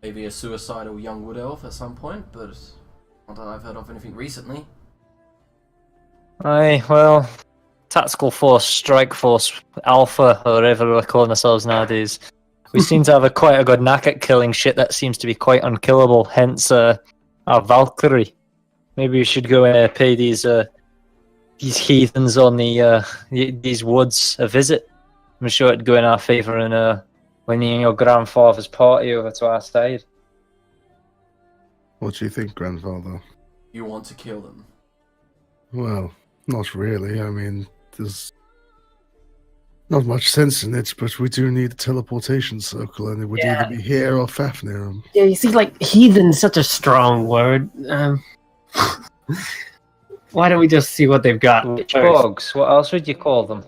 Speaker 1: Maybe a suicidal young wood elf at some point, but not that I've heard of anything recently.
Speaker 5: Aye, well, Tactical Force, Strike Force, Alpha, or whatever we're calling ourselves nowadays. We seem to have quite a good knack at killing shit that seems to be quite unkillable, hence our Valkyrie. Maybe we should go and pay these heathens on these woods a visit. I'm sure it'd go in our favour in winning your grandfather's party over to our side.
Speaker 4: What do you think, grandfather?
Speaker 1: You want to kill them.
Speaker 4: Well, not really. I mean, there's not much sense in it, but we do need a teleportation circle, and it would either be here or Fafnir.
Speaker 2: Yeah, you see, like, heathen's such a strong word. Why don't we just see what they've got?
Speaker 5: Witch
Speaker 2: first?
Speaker 5: bogs, what else would you call them?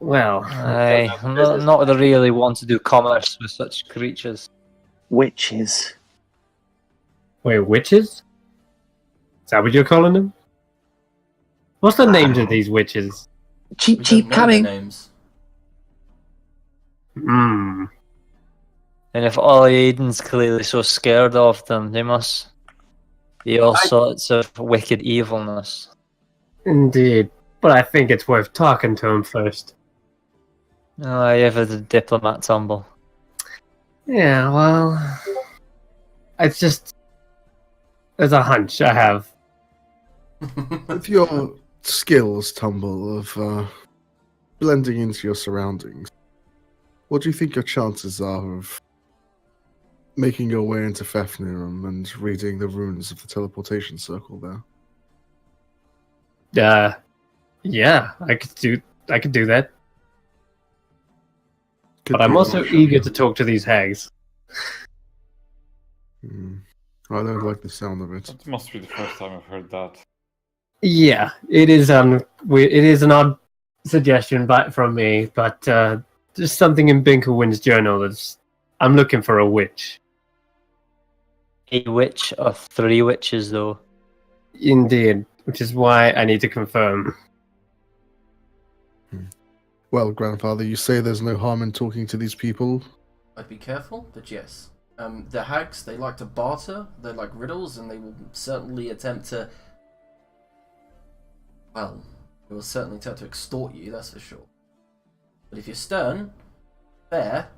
Speaker 2: Well,
Speaker 5: I not really want to do commerce with such creatures.
Speaker 6: Witches.
Speaker 2: wait, witches? Is that what you're calling them? What's the names of these witches?
Speaker 1: We
Speaker 6: Cheap,
Speaker 1: don't know their
Speaker 6: coming.
Speaker 1: names.
Speaker 2: Hmm.
Speaker 5: And if all Aiden's clearly so scared of them, they must be all sorts of wicked evilness.
Speaker 2: Indeed. But I think it's worth talking to him first.
Speaker 5: Oh, I ever the diplomat tumble.
Speaker 2: Yeah, well... It's just... There's a hunch I have.
Speaker 4: With your skills, Tumble, of blending into your surroundings, what do you think your chances are of making your way into Fafnir and reading the runes of the teleportation circle there?
Speaker 2: Yeah, I could do that.
Speaker 4: Could
Speaker 2: But I'm
Speaker 4: be
Speaker 2: also
Speaker 4: an
Speaker 2: eager
Speaker 4: option.
Speaker 2: to talk to these hags.
Speaker 4: I don't like the sound of it.
Speaker 3: That must be the first time I've heard that.
Speaker 2: Yeah, it is it is an odd suggestion from me, but there's something in Binklewind's journal that's I'm looking for a witch.
Speaker 5: A witch or 3 witches, though.
Speaker 2: Indeed, which is why I need to confirm.
Speaker 4: Well, grandfather, you say there's no harm in talking to these people.
Speaker 1: I'd be careful, but yes. The hags, they like to barter, they like riddles, and they will certainly attempt to... Well, they will certainly attempt to extort you, that's for sure. But if you're stern, fair,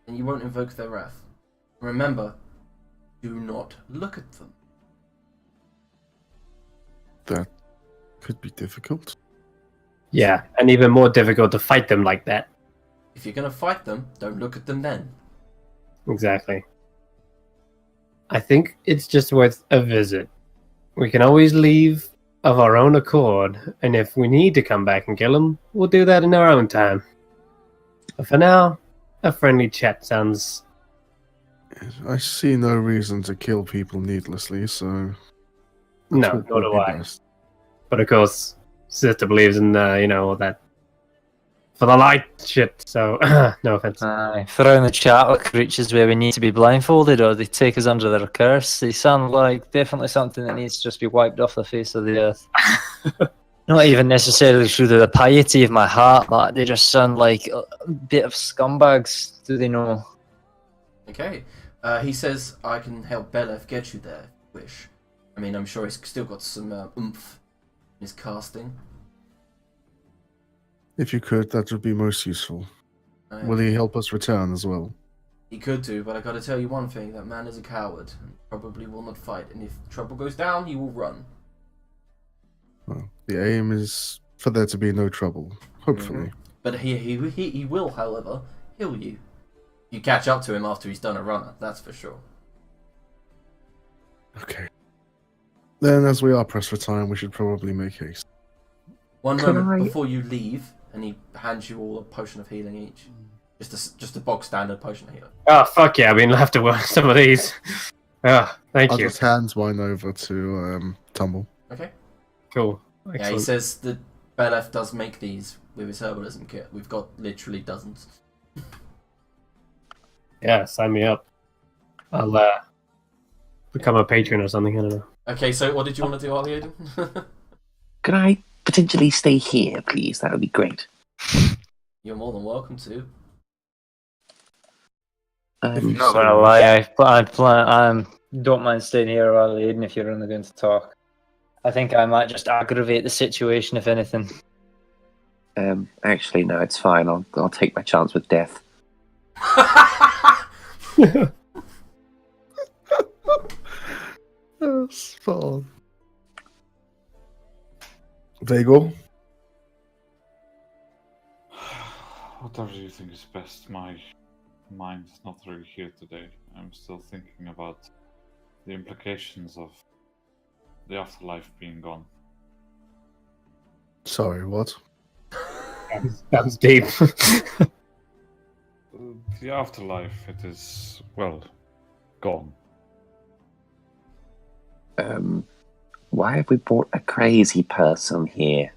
Speaker 1: then you won't invoke their wrath. Remember, do not look at them.
Speaker 4: That could be difficult.
Speaker 2: Yeah, and even more difficult to fight them like that.
Speaker 1: If you're going to fight them, don't look at them then.
Speaker 2: Exactly. I think it's just worth a visit. We can always leave of our own accord, and if we need to come back and kill them, we'll do that in our own time. But for now, a friendly chat sounds...
Speaker 4: I see no reason to kill people needlessly, so...
Speaker 2: No,
Speaker 4: what
Speaker 2: nor
Speaker 4: would
Speaker 2: do
Speaker 4: be
Speaker 2: I.
Speaker 4: best.
Speaker 2: But of course, Sister believes in, all that for the light shit, so no offense.
Speaker 5: Throw in the chat with creatures where we need to be blindfolded or they take us under their curse. They sound like definitely something that needs to just be wiped off the face of the earth. Not even necessarily through the piety of my heart, but they just sound like a bit of scumbags. Do they know?
Speaker 1: Okay. He says, I can help Beleth get you there, if you wish. I mean, I'm sure he's still got some oomph in his casting.
Speaker 4: If you could, that would be most useful. Will he help us return as well?
Speaker 1: He could do, but I gotta tell you one thing, that man is a coward, and probably will not fight, and if trouble goes down, he will run.
Speaker 4: Well, the aim is for there to be no trouble, hopefully.
Speaker 1: But he will, however, heal you. You catch up to him after he's done a runner, that's for sure.
Speaker 4: Okay. Then, as we are pressed for time, we should probably make haste.
Speaker 1: One moment before you leave, and he hands you all a potion of healing each. Just a bog standard potion of healing.
Speaker 2: Oh, fuck yeah, we'll have to work some of these. Thank
Speaker 4: I'll
Speaker 2: you.
Speaker 4: just hand mine over to Tumble.
Speaker 1: Okay.
Speaker 2: Cool.
Speaker 1: Yeah, he
Speaker 2: Excellent.
Speaker 1: says that Beleth does make these with his herbalism kit. We've got literally dozens.
Speaker 2: Yeah, sign me up. I'll become a patron or something, I don't know.
Speaker 1: Okay, so what did you want to do, Aiden?
Speaker 6: Can I potentially stay here, please? That would be great.
Speaker 1: You're more than welcome to.
Speaker 5: I'm not gonna lie, I don't mind staying here while Aiden if you're only going to talk. I think I might just aggravate the situation, if anything.
Speaker 6: Actually, no, it's fine. I'll take my chance with death.
Speaker 4: Spot on. Vagor?
Speaker 3: Whatever you think is best. My mind is not really here today. I'm still thinking about the implications of the afterlife being gone.
Speaker 4: Sorry, what?
Speaker 2: That was deep.
Speaker 3: The afterlife, it is, well, gone.
Speaker 6: Why have we brought a crazy person here?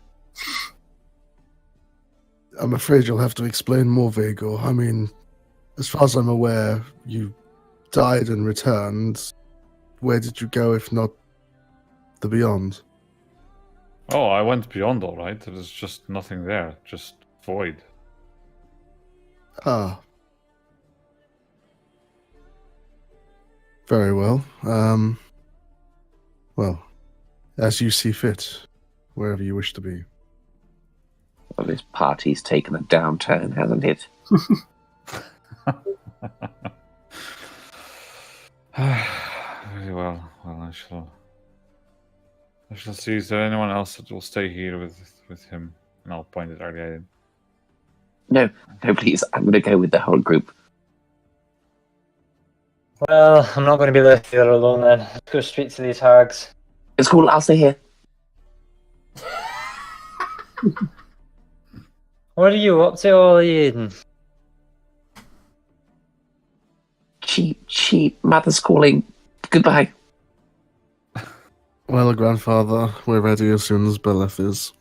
Speaker 4: I'm afraid you'll have to explain more, Vagor. I mean, as far as I'm aware, you died and returned. Where did you go if not the beyond?
Speaker 3: Oh, I went beyond, all right. There was just nothing there, just void.
Speaker 4: Ah. Very well. Well, as you see fit, wherever you wish to be.
Speaker 6: Well, this party's taken a downturn, hasn't it?
Speaker 3: Very well. Well, I shall see. Is there anyone else that will stay here with him? And I'll point it early at him.
Speaker 6: No, please. I'm going to go with the whole group.
Speaker 5: Well, I'm not going to be left here alone then. Let's go straight to these hags.
Speaker 6: It's cool. I'll stay here.
Speaker 5: What are you up to, Ollie Aiden?
Speaker 6: Cheap. Mother's calling. Goodbye.
Speaker 4: Well, grandfather, we're ready as soon as Beleth is.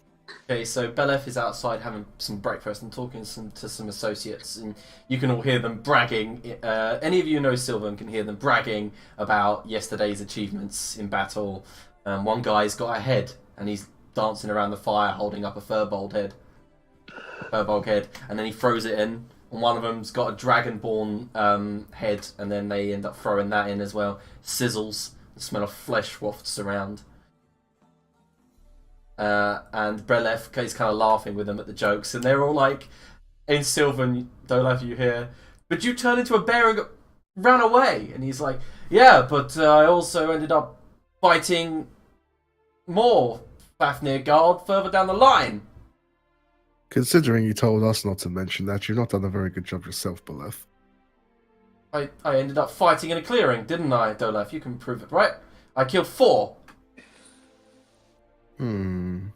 Speaker 1: Okay, so Beleth is outside having some breakfast and talking to some associates, and you can all hear them bragging. Any of you who know Sylvan can hear them bragging about yesterday's achievements in battle. One guy's got a head, and he's dancing around the fire holding up a furbolg head, and then he throws it in. And one of them's got a dragonborn head, and then they end up throwing that in as well. Sizzles, the smell of flesh wafts around. And Brelef is kind of laughing with them at the jokes, and they're all like, in Sylvan, Dolaf, you hear, but you turned into a bear and ran away. And he's like, yeah, but I also ended up fighting more Fafnir Guard further down the line.
Speaker 4: Considering you told us not to mention that, you've not done a very good job yourself, Beleth.
Speaker 1: I ended up fighting in a clearing, didn't I, Dolaf? You can prove it, right? I killed 4.
Speaker 4: Do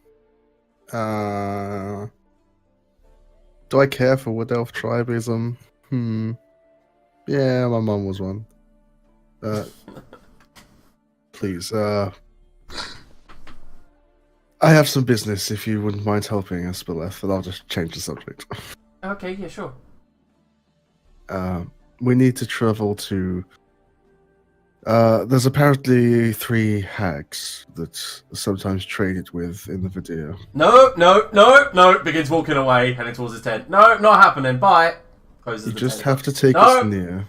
Speaker 4: I care for Wood Elf tribalism? Yeah, my mum was one. Please, I have some business if you wouldn't mind helping us, Beleth, and I'll just change the subject.
Speaker 1: Okay, yeah, sure.
Speaker 4: We need to travel to... there's apparently 3 hags that are sometimes traded with in the Vidir.
Speaker 1: No, begins walking away, heading towards his tent. No, not happening, bye. Closes
Speaker 4: You
Speaker 1: the
Speaker 4: just
Speaker 1: tent.
Speaker 4: have to take
Speaker 1: No.
Speaker 4: us near.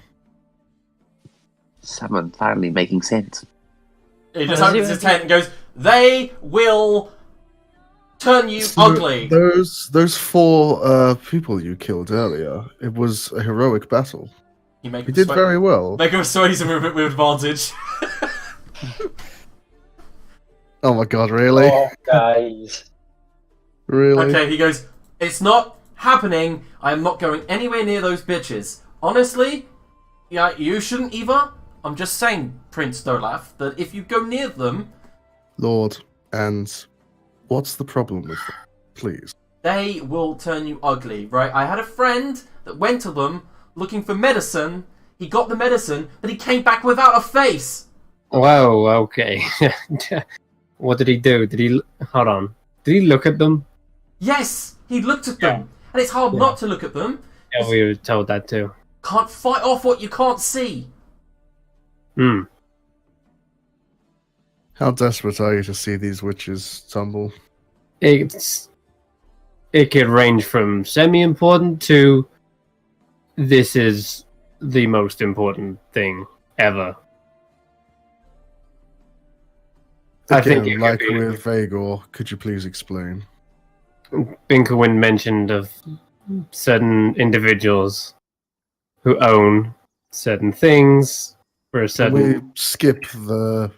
Speaker 6: Someone finally making sense.
Speaker 1: He just
Speaker 5: Oh,
Speaker 1: opens
Speaker 5: is he-
Speaker 1: his tent and goes, they will turn you ugly.
Speaker 4: Those 4 people you killed earlier, it was a heroic battle.
Speaker 1: You make
Speaker 4: You did very well.
Speaker 1: Make him a persuasion movement with advantage.
Speaker 4: Oh my god, really?
Speaker 5: Oh, guys.
Speaker 4: Really?
Speaker 1: Okay, he goes, it's not happening. I am not going anywhere near those bitches. Honestly, yeah, you shouldn't either. I'm just saying, Prince Dolaf, that if you go near them,
Speaker 4: Lord, and what's the problem with them? Please.
Speaker 1: they will turn you ugly, right? I had a friend that went to them looking for medicine. He got the medicine, but he came back without a face.
Speaker 2: Whoa, okay. What did he do? Hold on. Did he look at them?
Speaker 1: Yes, he looked at them. And it's hard not to look at them.
Speaker 2: Yeah, we were told that too.
Speaker 1: Can't fight off what you can't see.
Speaker 4: How desperate are you to see these witches tumble?
Speaker 2: It could range from semi-important to this is the most important thing ever. I think
Speaker 4: Again,
Speaker 2: it
Speaker 4: like
Speaker 2: could be-
Speaker 4: with Vagor, could you please explain?
Speaker 2: Binkerwin mentioned of certain individuals who own certain things for a
Speaker 4: Can
Speaker 2: certain...
Speaker 4: we skip the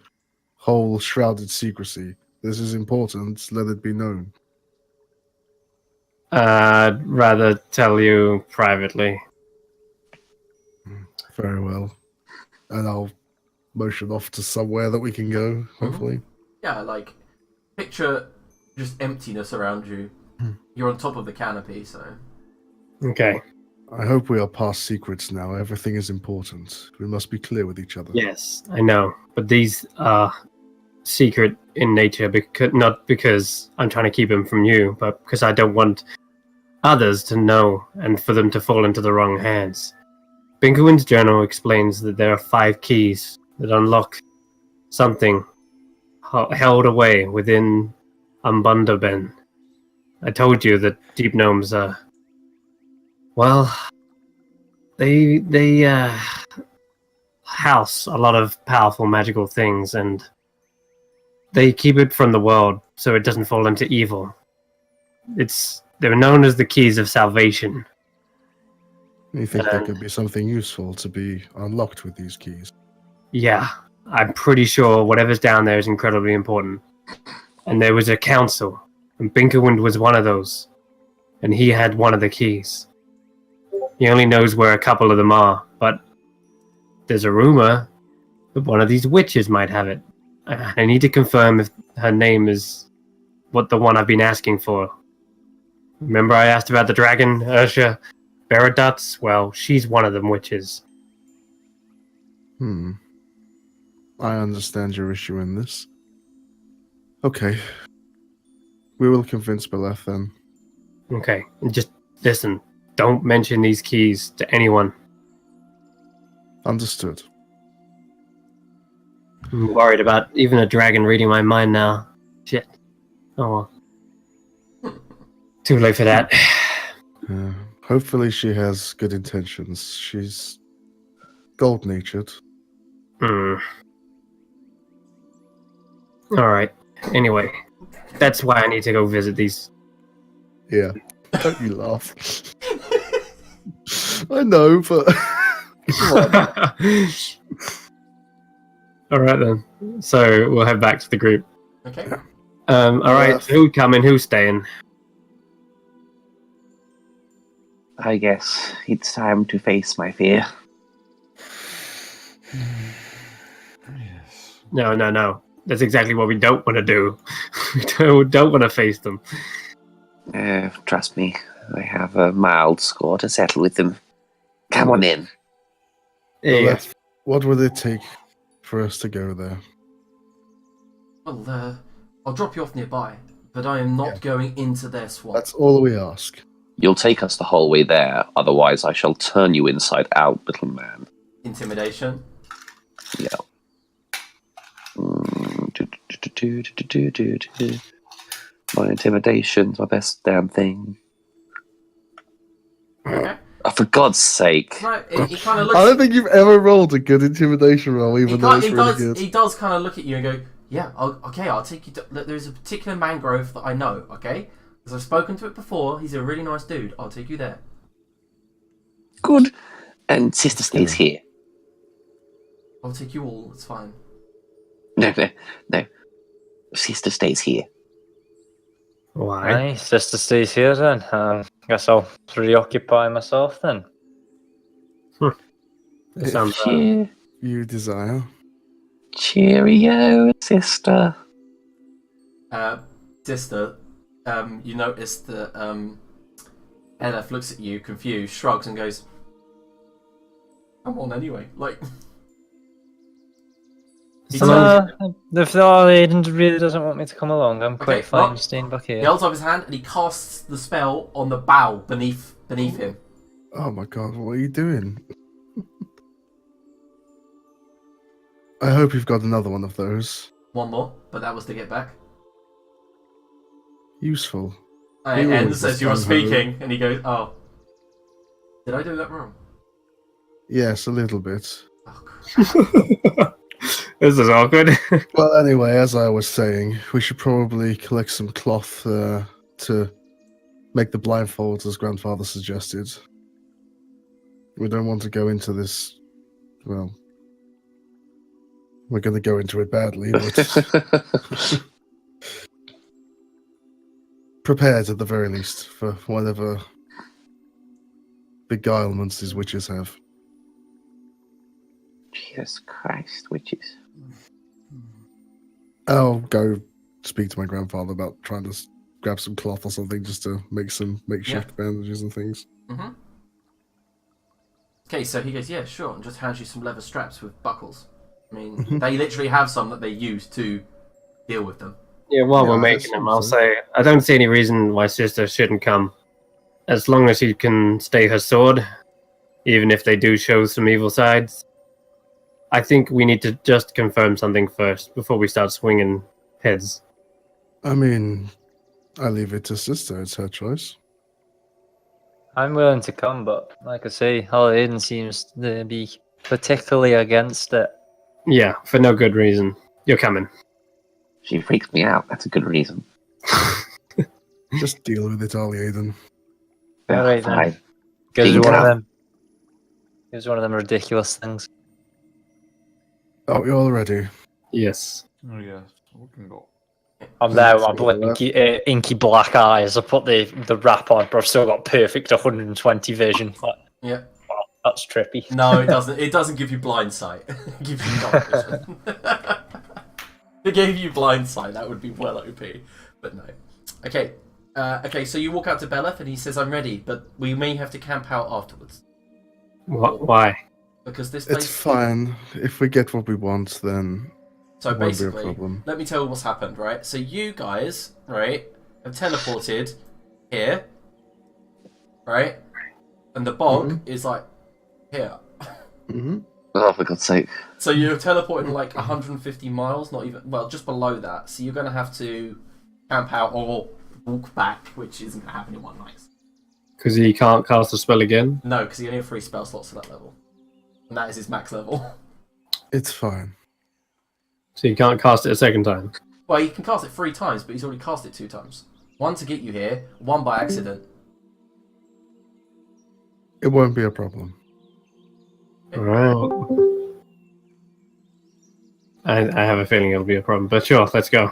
Speaker 4: whole shrouded secrecy? This is important, let it be known.
Speaker 2: I'd rather tell you privately.
Speaker 4: Very well. And I'll motion off to somewhere that we can go, hopefully.
Speaker 1: Yeah, like, picture just emptiness around you. You're on top of the canopy, so...
Speaker 2: Okay.
Speaker 4: I hope we are past secrets now. Everything is important. We must be clear with each other.
Speaker 2: Yes, I know. But these are secret in nature, not because I'm trying to keep them from you, but because I don't want others to know and for them to fall into the wrong hands. Binkerwin's journal explains that there are 5 keys that unlock something held away within Umbundaben. I told you that deep gnomes are... Well, they house a lot of powerful magical things, and they keep it from the world so it doesn't fall into evil. They're known as the keys of salvation.
Speaker 4: You think there could be something useful to be unlocked with these keys?
Speaker 2: Yeah, I'm pretty sure whatever's down there is incredibly important. And there was a council, and Binkerwind was one of those, and he had one of the keys. He only knows where a couple of them are, but there's a rumor that one of these witches might have it. I need to confirm if her name is what the one I've been asking for. Remember I asked about the dragon, Ursha Baraduts? Well, she's one of them witches.
Speaker 4: I understand your issue in this. Okay. We will convince Beleth then.
Speaker 2: Okay, just listen. Don't mention these keys to anyone.
Speaker 4: Understood.
Speaker 2: I'm worried about even a dragon reading my mind now. Shit. Oh well. Too late for that.
Speaker 4: Hopefully she has good intentions. She's gold-natured.
Speaker 2: Alright. Anyway, that's why I need to go visit these.
Speaker 4: Yeah. Don't you laugh. I know, but...
Speaker 2: Alright then. So we'll head back to the group.
Speaker 1: Okay.
Speaker 2: Alright, who's coming? Who's staying?
Speaker 6: I guess it's time to face my fear.
Speaker 3: Yes.
Speaker 2: No. That's exactly what we don't want to do. We don't want to face them.
Speaker 6: Trust me, I have a mild score to settle with them. Come on in.
Speaker 2: Yeah.
Speaker 4: What would it take for us to go there?
Speaker 1: Well, I'll drop you off nearby, but I am not going into their swamp.
Speaker 4: That's all we ask.
Speaker 6: You'll take us the whole way there, otherwise I shall turn you inside out, little man.
Speaker 1: Intimidation.
Speaker 6: Yeah. My intimidation's my best damn thing.
Speaker 1: Okay.
Speaker 6: Oh, for God's sake.
Speaker 1: No, he kind of looks.
Speaker 4: I don't think you've ever rolled a good intimidation roll, even though it's really good.
Speaker 1: He does kind of look at you and go, "Yeah, okay, I'll take you to. There's a particular mangrove that I know. Okay, because I've spoken to it before. He's a really nice dude. I'll take you there."
Speaker 6: Good. And sister stays here.
Speaker 1: I'll take you all. It's fine.
Speaker 6: No. Sister stays here.
Speaker 2: Why?
Speaker 5: Aye, sister stays here then. Guess I'll preoccupy myself then.
Speaker 2: That sounds
Speaker 4: You desire.
Speaker 6: Cheerio, sister.
Speaker 1: Sister, you notice that Elef looks at you, confused, shrugs, and goes, "I'm on anyway." Like.
Speaker 5: If Aiden really doesn't want me to come along, I'm quite fine
Speaker 1: well,
Speaker 5: staying back
Speaker 1: He
Speaker 5: here.
Speaker 1: holds up his hand and he casts the spell on the bough beneath him.
Speaker 4: Oh my god, what are you doing? I hope you've got another one of those.
Speaker 1: One more, but that was to get back.
Speaker 4: Useful.
Speaker 1: And
Speaker 4: always
Speaker 1: says you were
Speaker 4: stand home.
Speaker 1: speaking, and he goes, "Oh, did I do that wrong?"
Speaker 4: Yes, a little bit.
Speaker 1: Oh, God.
Speaker 2: This is awkward.
Speaker 4: Well, anyway, as I was saying, we should probably collect some cloth to make the blindfolds as grandfather suggested. We don't want to go into this, well, we're going to go into it badly, but prepared at the very least for whatever beguilements these witches have.
Speaker 6: Jesus Christ, witches.
Speaker 4: I'll go speak to my grandfather about trying to grab some cloth or something just to make some makeshift bandages and things.
Speaker 1: Mm-hmm. Okay, so he goes, "Yeah, sure," and just hands you some leather straps with buckles. I mean, they literally have some that they use to deal with them.
Speaker 2: Yeah, while we're
Speaker 4: Yeah,
Speaker 2: making them, I'll say I don't see any reason why sister shouldn't come. As long as she can stay her sword, even if they do show some evil sides. I think we need to just confirm something first before we start swinging heads.
Speaker 4: I mean, I leave it to sister, it's her choice.
Speaker 5: I'm willing to come, but like I say, Aiden seems to be particularly against it.
Speaker 2: Yeah, for no good reason. You're coming.
Speaker 6: She freaks me out. That's a good reason.
Speaker 4: Just deal with it, Ollie Aiden.
Speaker 5: Alright
Speaker 6: Fine.
Speaker 5: then. Gives
Speaker 6: Being
Speaker 5: one of
Speaker 6: tough.
Speaker 5: them. Gives one of them ridiculous things.
Speaker 4: Oh, you're all ready.
Speaker 2: Yes.
Speaker 3: Oh, yes, we can go.
Speaker 5: I'm there with my
Speaker 4: Thanks for
Speaker 5: inky black eyes. I put the wrap on, but I've still got perfect 120 vision.
Speaker 1: Yeah.
Speaker 5: That's trippy.
Speaker 1: No, it doesn't. It doesn't give you blind sight. It gives you dark vision. If it gave you blind sight, that would be well OP. But no. Okay. Okay, so you walk out to Beleth and he says, I'm ready, but we may have to camp out afterwards.
Speaker 2: What? Why?
Speaker 1: Because this place...
Speaker 4: It's fine. If we get what we want, then
Speaker 1: So
Speaker 4: it won't be a
Speaker 1: basically,
Speaker 4: problem.
Speaker 1: let me tell you what's happened, right? So you guys, right, have teleported here, right? And the bog is like here.
Speaker 4: Mm-hmm.
Speaker 6: Oh, for God's sake.
Speaker 1: So you're teleporting like 150 miles, not even, well, just below that. So you're going to have to camp out or walk back, which isn't going to happen in one night.
Speaker 2: Because he can't cast the spell again?
Speaker 1: No, because he only has 3 spell slots at that level. And that is his max level.
Speaker 4: It's fine.
Speaker 2: So you can't cast it a second time?
Speaker 1: Well, he can cast it 3 times, but he's already cast it 2 times. 1 to get you here, 1 by accident.
Speaker 4: It won't be a problem.
Speaker 2: Alright. I have a feeling it'll be a problem, but sure, let's go.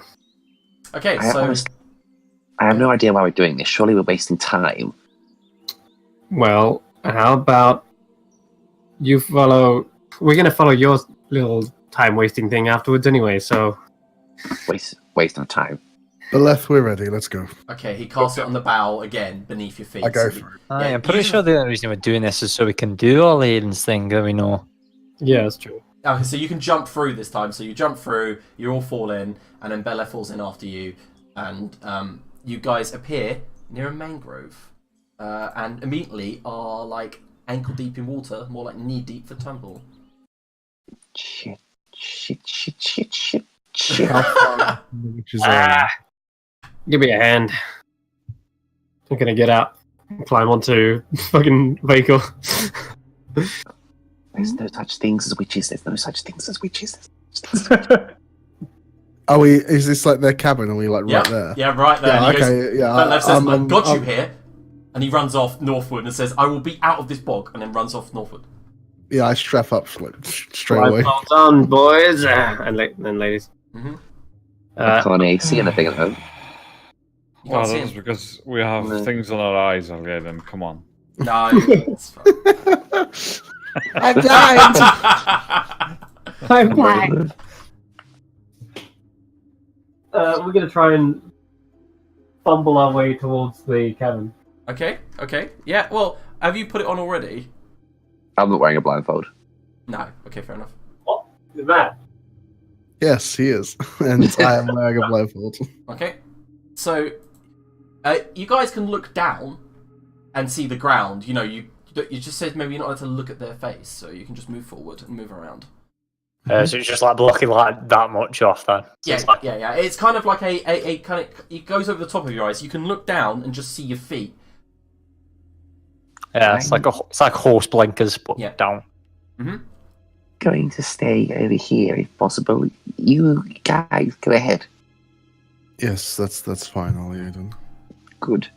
Speaker 1: Okay,
Speaker 6: I
Speaker 1: so...
Speaker 6: have no idea why we're doing this. Surely we're wasting time.
Speaker 2: Well, how about you follow... We're going to follow your little time-wasting thing afterwards anyway, so...
Speaker 6: Waste of time.
Speaker 4: Beleth, we're ready. Let's go.
Speaker 1: Okay, he casts it on the bow again, beneath your feet.
Speaker 4: I go
Speaker 1: so
Speaker 4: for it.
Speaker 5: I'm pretty sure the only reason we're doing this is so we can do all Aiden's thing that we know.
Speaker 2: Yeah, that's true.
Speaker 1: Okay, so you can jump through this time. So you jump through, you all fall in, and then Bella falls in after you, and you guys appear near a mangrove, and immediately are like ankle deep in water, more like knee deep for Tumble.
Speaker 6: Shit.
Speaker 4: Which is
Speaker 2: Give me a hand. I'm going to get out and climb onto fucking vehicle.
Speaker 6: There's no such things as witches. There's no such things as witches.
Speaker 4: Are we? Is this like their cabin? Are we like right there?
Speaker 1: Yeah, right there.
Speaker 4: Yeah,
Speaker 1: And he
Speaker 4: okay,
Speaker 1: goes,
Speaker 4: yeah,
Speaker 1: Bella says, I've got you
Speaker 4: I'm-
Speaker 1: here, and he runs off northward and says, I will be out of this bog, and then runs off northward.
Speaker 4: Yeah, I strap up like, straight
Speaker 2: Right,
Speaker 4: away.
Speaker 2: well done, boys and ladies.
Speaker 1: Mm-hmm.
Speaker 6: I can't see anything at home.
Speaker 1: You
Speaker 3: Well,
Speaker 1: can't see
Speaker 3: that's
Speaker 1: him.
Speaker 3: because we have
Speaker 6: No.
Speaker 3: things on our eyes already, then come on.
Speaker 1: No, it's fine.
Speaker 4: I'm blind.
Speaker 2: I'm blind. We're going to try and fumble our way towards the cabin.
Speaker 1: Okay. Yeah, well, have you put it on already?
Speaker 6: I'm not wearing a blindfold.
Speaker 1: No. Okay, fair enough.
Speaker 2: What is that?
Speaker 4: Yes, he is, and I am wearing a blindfold.
Speaker 1: Okay. So, you guys can look down and see the ground. You know, you just said maybe you're not allowed to look at their face, so you can just move forward and move around.
Speaker 5: So it's just like blocking like that much off then. So
Speaker 1: Yeah,
Speaker 5: it's like,
Speaker 1: yeah. It's kind of like a kind of... It goes over the top of your eyes. You can look down and just see your feet.
Speaker 5: yeah, it's like horse blinkers, but
Speaker 1: Yeah.
Speaker 5: down.
Speaker 1: Mm-hmm.
Speaker 6: Going to stay over here if possible. You guys, go ahead.
Speaker 4: Yes, that's fine, Aiden.
Speaker 6: Good.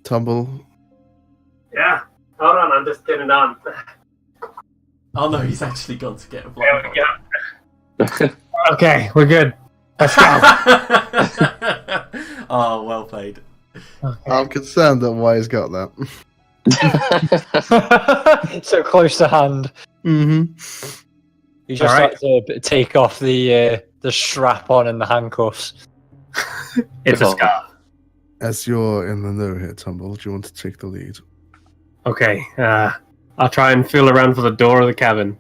Speaker 4: Tumble.
Speaker 2: Yeah. Hold on, I'm just getting on.
Speaker 1: Oh no, he's actually gone to get a
Speaker 2: There we
Speaker 1: blindfold.
Speaker 2: go. Okay, we're good. Let's go.
Speaker 1: Oh, well played.
Speaker 4: I'm concerned that Y's got that.
Speaker 5: So close to hand.
Speaker 4: Mm-hmm.
Speaker 5: You just
Speaker 2: Alright.
Speaker 5: like to take off the strap on and the handcuffs.
Speaker 2: It's a scar.
Speaker 4: As you're in the know here, Tumble, do you want to take the lead?
Speaker 2: Okay, I'll try and feel around for the door of the cabin.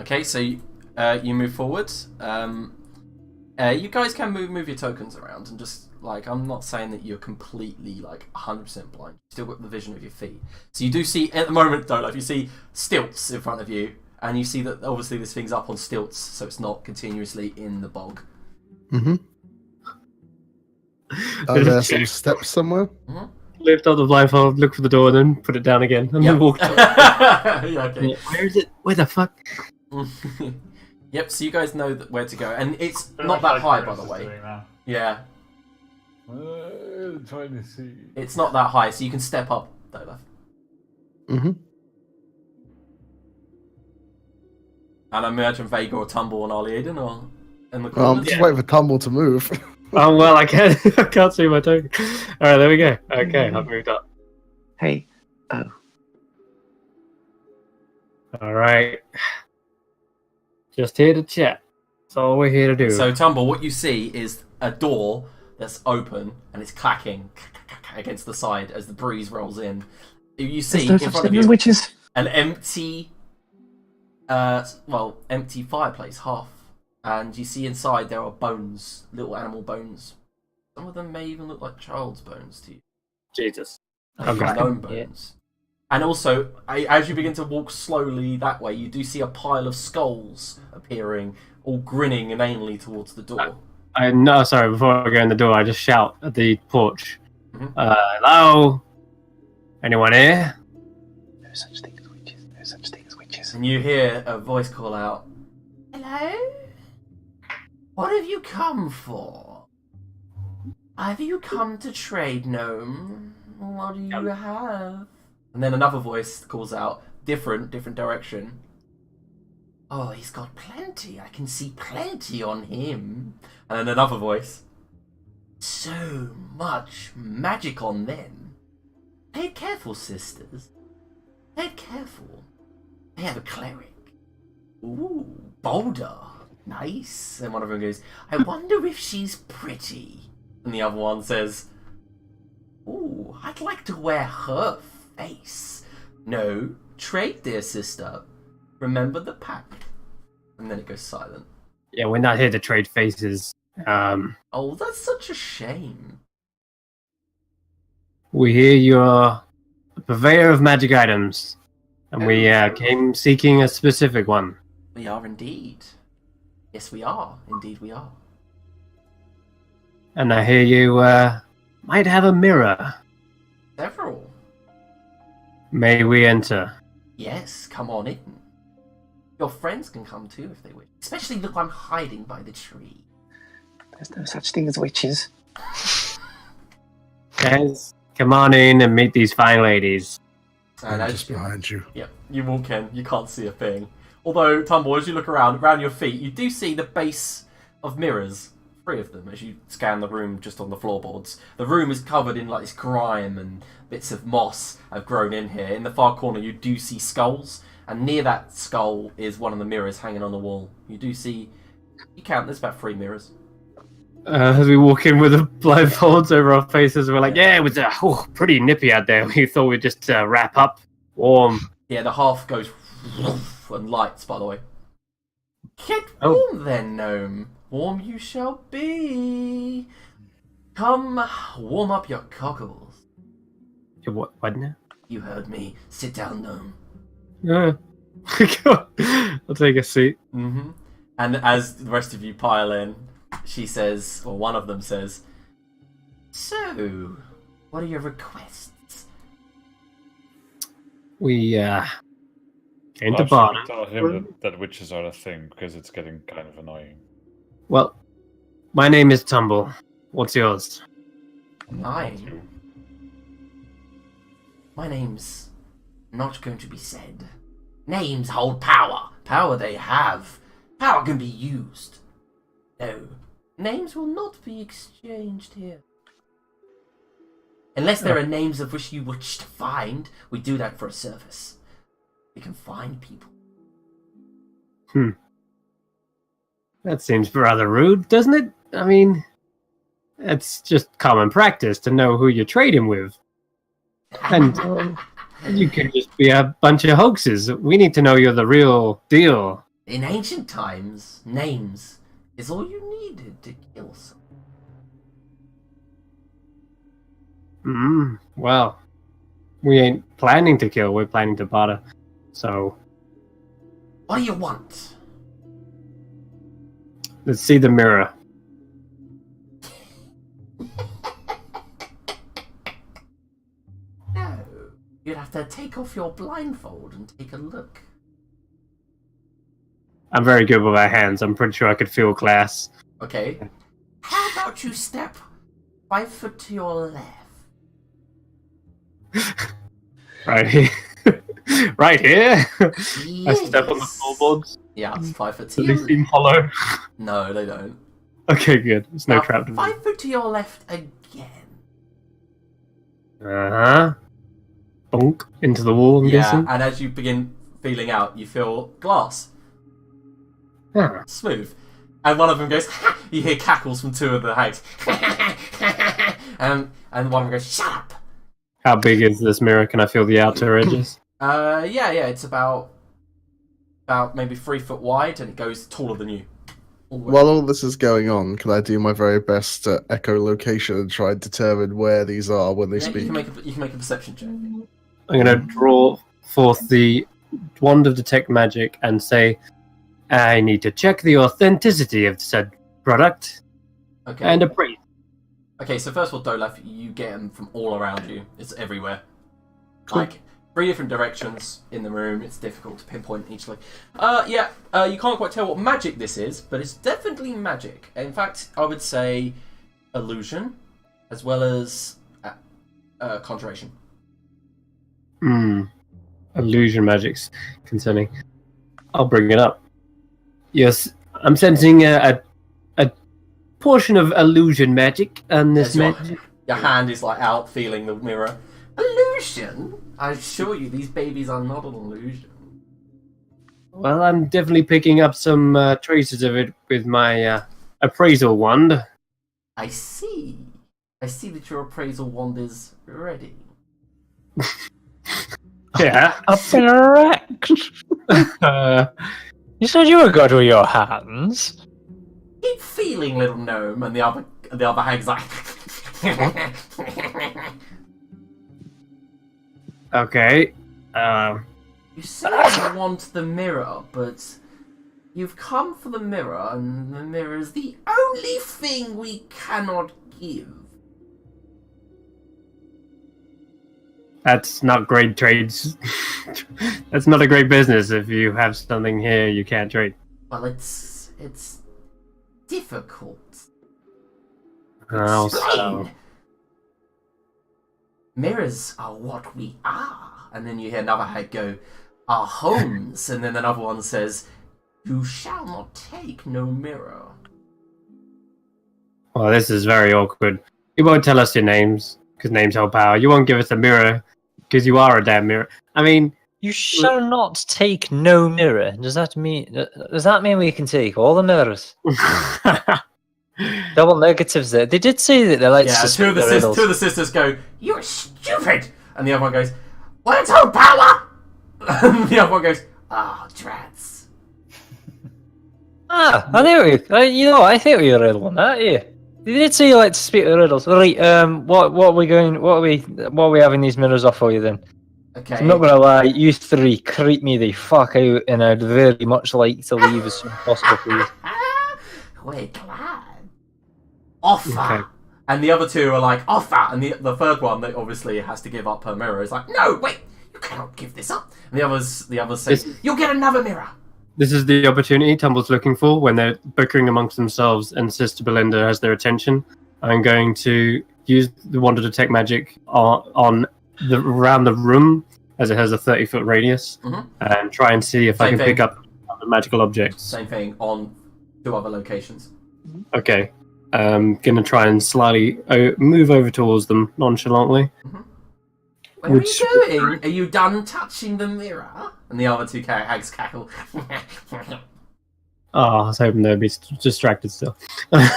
Speaker 1: Okay, so you move forward. You guys can move your tokens around and just like, I'm not saying that you're completely like 100% blind. You still got the vision of your feet. So you do see at the moment though, like you see stilts in front of you, and you see that obviously this thing's up on stilts, so it's not continuously in the bog.
Speaker 4: Mm-hmm. Are there some steps somewhere?
Speaker 2: Lift up the blindfold, look for the door, then put it down again, and then walk.
Speaker 1: Yeah, okay.
Speaker 2: Where is it? Where the fuck?
Speaker 1: Yep, so you guys know where to go, and it's not that high, by the way. Yeah,
Speaker 3: Trying to see.
Speaker 1: it's not that high, so you can step up, though.
Speaker 4: Mm-hmm.
Speaker 1: And I imagine Vega or Tumble and Ollie Aiden or in the
Speaker 4: Well, I'm
Speaker 1: corners.
Speaker 4: just waiting for Tumble to move.
Speaker 2: Oh well, I can't. I can't see my token. All right, there we go. Okay, I've moved up.
Speaker 6: Hey, oh.
Speaker 2: All right. Just here to chat. That's all we're here to do.
Speaker 1: So, Tumble, what you see is a door that's open and it's clacking against the side as the breeze rolls in. You see in front of you
Speaker 6: witches.
Speaker 1: an empty, empty fireplace, half. And you see inside there are bones, little animal bones. Some of them may even look like child's bones to you.
Speaker 2: Jesus.
Speaker 1: Like gnome bones. And also, as you begin to walk slowly that way, you do see a pile of skulls appearing, all grinning inanely towards the door.
Speaker 2: No, sorry, before I go in the door, I just shout at the porch.
Speaker 1: Mhm.
Speaker 2: Hello? Anyone here?
Speaker 6: No such thing as witches. No such thing as witches.
Speaker 1: And you hear a voice call out, "Hello? What have you come for? Have you come to trade, gnome? What do you have?" And then another voice calls out, different direction. "Oh, he's got plenty. I can see plenty on him." And then another voice. "So much magic on them. Play it careful, sisters. Play it careful. They have a cleric. Ooh, Boulder. Nice." And one of them goes, "I wonder if she's pretty." And the other one says, "Ooh, I'd like to wear her face." "No, trade, dear sister. Remember the pact." And then it goes silent.
Speaker 2: Yeah, we're not here to trade faces.
Speaker 1: Oh, that's such a shame.
Speaker 2: We hear you're a purveyor of magic items, and we came seeking a specific one.
Speaker 1: We are indeed. Yes, we are. Indeed, we are.
Speaker 2: And I hear you might have a mirror.
Speaker 1: Several.
Speaker 2: May we enter?
Speaker 1: Yes, come on in. Your friends can come too if they wish. Especially look, I'm hiding by the tree.
Speaker 6: There's no such thing as witches.
Speaker 2: Guys, come on in and meet these fine ladies.
Speaker 1: And
Speaker 4: I'm
Speaker 1: as
Speaker 4: just behind you.
Speaker 1: Yep, you walk in, you can't see a thing. Although, Tumble, as you look around your feet, you do see the base of mirrors. 3 of them, as you scan the room just on the floorboards. The room is covered in like this grime and bits of moss have grown in here. In the far corner, you do see skulls, and near that skull is one of the mirrors hanging on the wall. You do see, you count, there's about 3 mirrors.
Speaker 2: As we walk in with the blindfolds over our faces, we're like, yeah, it was pretty nippy out there. We thought we'd just wrap up warm.
Speaker 1: Yeah, the hearth goes and lights, by the way. Get warm then, gnome. Warm you shall be. Come, warm up your cockles.
Speaker 2: What now?
Speaker 1: You heard me. Sit down, gnome.
Speaker 2: I'll take a seat.
Speaker 1: Mm-hmm. And as the rest of you pile in, she says, or one of them says, "So, what are your requests?"
Speaker 2: We came to
Speaker 3: should
Speaker 2: barter.
Speaker 3: we tell him that witches are a thing, because it's getting kind of annoying.
Speaker 2: Well, my name is Tumble. What's yours?
Speaker 1: Mine. My name's not going to be said. Names hold power. Power they have. Power can be used. No, names will not be exchanged here. Unless there are names of which you wish to find, we do that for a service. We can find people.
Speaker 2: That seems rather rude, doesn't it? I mean, it's just common practice to know who you're trading with. And you could just be a bunch of hoaxes. We need to know you're the real deal.
Speaker 1: In ancient times, names is all you needed to kill someone.
Speaker 2: Well, we ain't planning to kill, we're planning to barter. So,
Speaker 1: What do you want?
Speaker 2: let's see the mirror.
Speaker 1: No, you'd have to take off your blindfold and take a look.
Speaker 2: I'm very good with my hands. I'm pretty sure I could feel glass.
Speaker 1: Okay. How about you step 5 foot to your left?
Speaker 2: Right here. Right here?
Speaker 1: Yes.
Speaker 2: I step on the floorboards.
Speaker 1: Yeah, it's 5 foot to
Speaker 2: Do
Speaker 1: your
Speaker 2: they
Speaker 1: left.
Speaker 2: seem hollow?
Speaker 1: No, they don't.
Speaker 2: Okay, good. There's no
Speaker 1: Now,
Speaker 2: trap.
Speaker 1: 5 foot to your left again.
Speaker 2: Uh-huh. Bonk into the wall, I'm
Speaker 1: Yeah,
Speaker 2: guessing.
Speaker 1: and as you begin feeling out, you feel glass.
Speaker 2: Huh.
Speaker 1: Smooth. And one of them goes, you hear cackles from two of the hags. and one of them goes, shut up!
Speaker 2: How big is this mirror? Can I feel the outer edges?
Speaker 1: Yeah, it's about maybe 3 foot wide, and it goes taller than you.
Speaker 4: While all this is going on, can I do my very best to echolocation and try and determine where these are when they
Speaker 1: Yeah,
Speaker 4: speak?
Speaker 1: you can make a perception check.
Speaker 2: I'm going to draw forth the wand of detect magic and say, I need to check the authenticity of said product
Speaker 1: Okay.
Speaker 2: and appraise.
Speaker 1: Okay, so first of all, Dolaf, you get them from all around you. It's everywhere.
Speaker 2: Cool.
Speaker 1: Like, 3 different directions in the room. It's difficult to pinpoint each. You can't quite tell what magic this is, but it's definitely magic. In fact, I would say illusion, as well as conjuration.
Speaker 2: Illusion magic's concerning. I'll bring it up. Yes, I'm sensing a portion of illusion magic on this
Speaker 1: As your-
Speaker 2: magic.
Speaker 1: Your hand is like out, feeling the mirror. Illusion? I assure you, these babies are not an illusion.
Speaker 2: Well, I'm definitely picking up some traces of it with my appraisal wand.
Speaker 1: I see. I see that your appraisal wand is ready.
Speaker 2: Yeah.
Speaker 5: I've been wrecked. You said you were good with your hands.
Speaker 1: Keep feeling, little gnome, and the other hag's like.
Speaker 2: Okay.
Speaker 1: You say you want the mirror, but you've come for the mirror, and the mirror is the only thing we cannot give.
Speaker 2: That's not great trades. That's not a great business if you have something here you can't trade.
Speaker 1: Well, it's difficult.
Speaker 2: Oh,
Speaker 1: Explain.
Speaker 2: so.
Speaker 1: Mirrors are what we are. And then you hear another hag go, our homes. And then another one says, you shall not take no mirror.
Speaker 2: Well, this is very awkward. You won't tell us your names, because names hold power. You won't give us a mirror, because you are a damn mirror. I mean...
Speaker 5: You shall not take no mirror. Does that mean we can take all the mirrors? Double negatives there. They did say that they like to
Speaker 1: two of
Speaker 5: split the riddles.
Speaker 1: the sisters go, you're stupid! And the other one goes, words hold power! And the other one goes, drats.
Speaker 5: I think I think we were riddling that, yeah. They did say you like to speak the riddles. Right, what are we having these mirrors off for you then?
Speaker 1: Okay.
Speaker 5: I'm not gonna lie, you three creep me the fuck out, and I'd very much like to leave as soon as possible, please.
Speaker 1: We're glad. Offer.
Speaker 2: Okay.
Speaker 1: And the other two are like, offer. And the third one that obviously has to give up her mirror is like, no, wait, you cannot give this up. And the others say, you'll get another mirror.
Speaker 2: This is the opportunity Tumble's looking for when they're bickering amongst themselves and Sister Belinda has their attention. I'm going to use the Wand of Detect Magic around the room, as it has a 30-foot radius, and try and see if I can pick up the magical objects.
Speaker 1: Same thing on 2 other locations.
Speaker 2: Okay. I'm going to try and slightly move over towards them nonchalantly.
Speaker 1: Where are you going? Are you done touching the mirror? And the other 2 hags cackle.
Speaker 2: Oh, I was hoping they'd be distracted still.
Speaker 1: They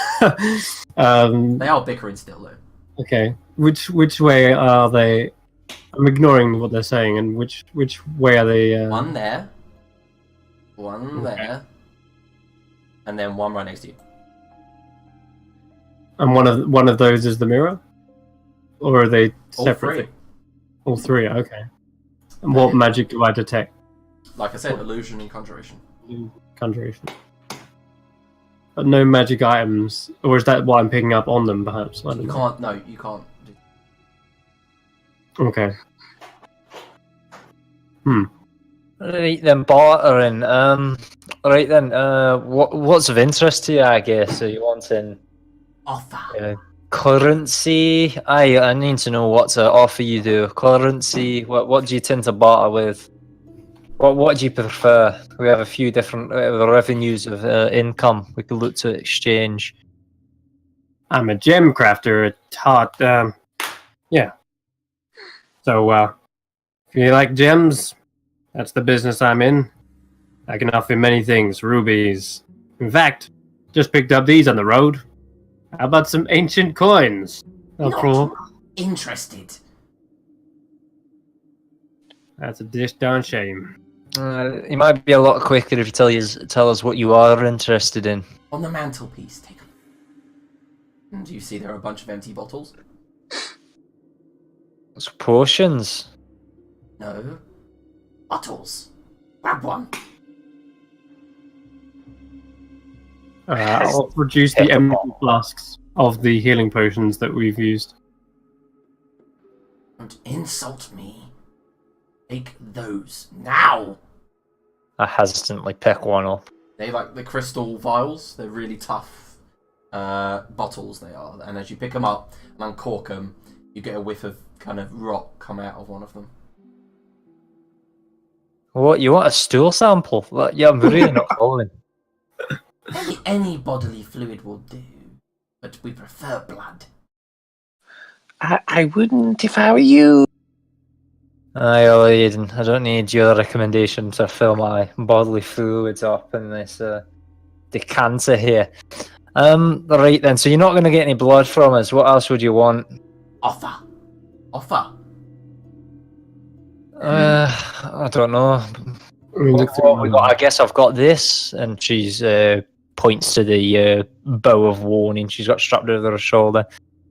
Speaker 1: are bickering still, though.
Speaker 2: Okay. Which way are they? I'm ignoring what they're saying, and which way are they?
Speaker 1: One there. One there. And then one right next to you.
Speaker 2: And one of those is the mirror, or are they
Speaker 1: All
Speaker 2: separate?
Speaker 1: 3.
Speaker 2: All 3. Okay. And what magic do I detect?
Speaker 1: Like I said, illusion and conjuration.
Speaker 2: Conjuration. But no magic items, or is that what I'm picking up on them? Perhaps I don't
Speaker 1: You
Speaker 2: know.
Speaker 1: can't. No, you can't.
Speaker 2: Okay.
Speaker 5: Right then, bartering. Right then. What's of interest to you? I guess. Are you wanting
Speaker 1: Offer.
Speaker 5: currency? I need to know what to offer you. Do currency? What do you tend to barter with? What do you prefer? We have a few different revenues of income we could look to exchange.
Speaker 2: I'm a gem crafter at heart. Yeah. So, if you like gems, That's the business I'm in. I can offer many things, rubies. In fact, just picked up these on the road. How about some ancient coins?
Speaker 1: Not interested.
Speaker 2: That's a dish darn shame.
Speaker 5: It might be a lot quicker if you tell us what you are interested in.
Speaker 1: On the mantelpiece, take a look. And you see there are a bunch of empty bottles?
Speaker 5: It's potions.
Speaker 1: No. Bottles. Grab one.
Speaker 2: I'll produce the empty flasks of the healing potions that we've used.
Speaker 1: Don't insult me. Take those now.
Speaker 5: I hesitantly pick one up.
Speaker 1: They like the crystal vials. They're really tough bottles they are. And as you pick them up and uncork them, you get a whiff of kind of rock come out of one of them.
Speaker 5: What, you want a stool sample? Yeah, I'm really not following.
Speaker 1: Any bodily fluid will do, but we prefer blood.
Speaker 6: I wouldn't if I were you.
Speaker 5: Aye, Aiden, I don't need your recommendation to fill my bodily fluids up in this decanter here. Right then, so you're not going to get any blood from us. What else would you want?
Speaker 1: Offer.
Speaker 5: I don't know.
Speaker 2: I
Speaker 5: I guess I've got this, and she's points to the bow of warning she's got strapped over her shoulder.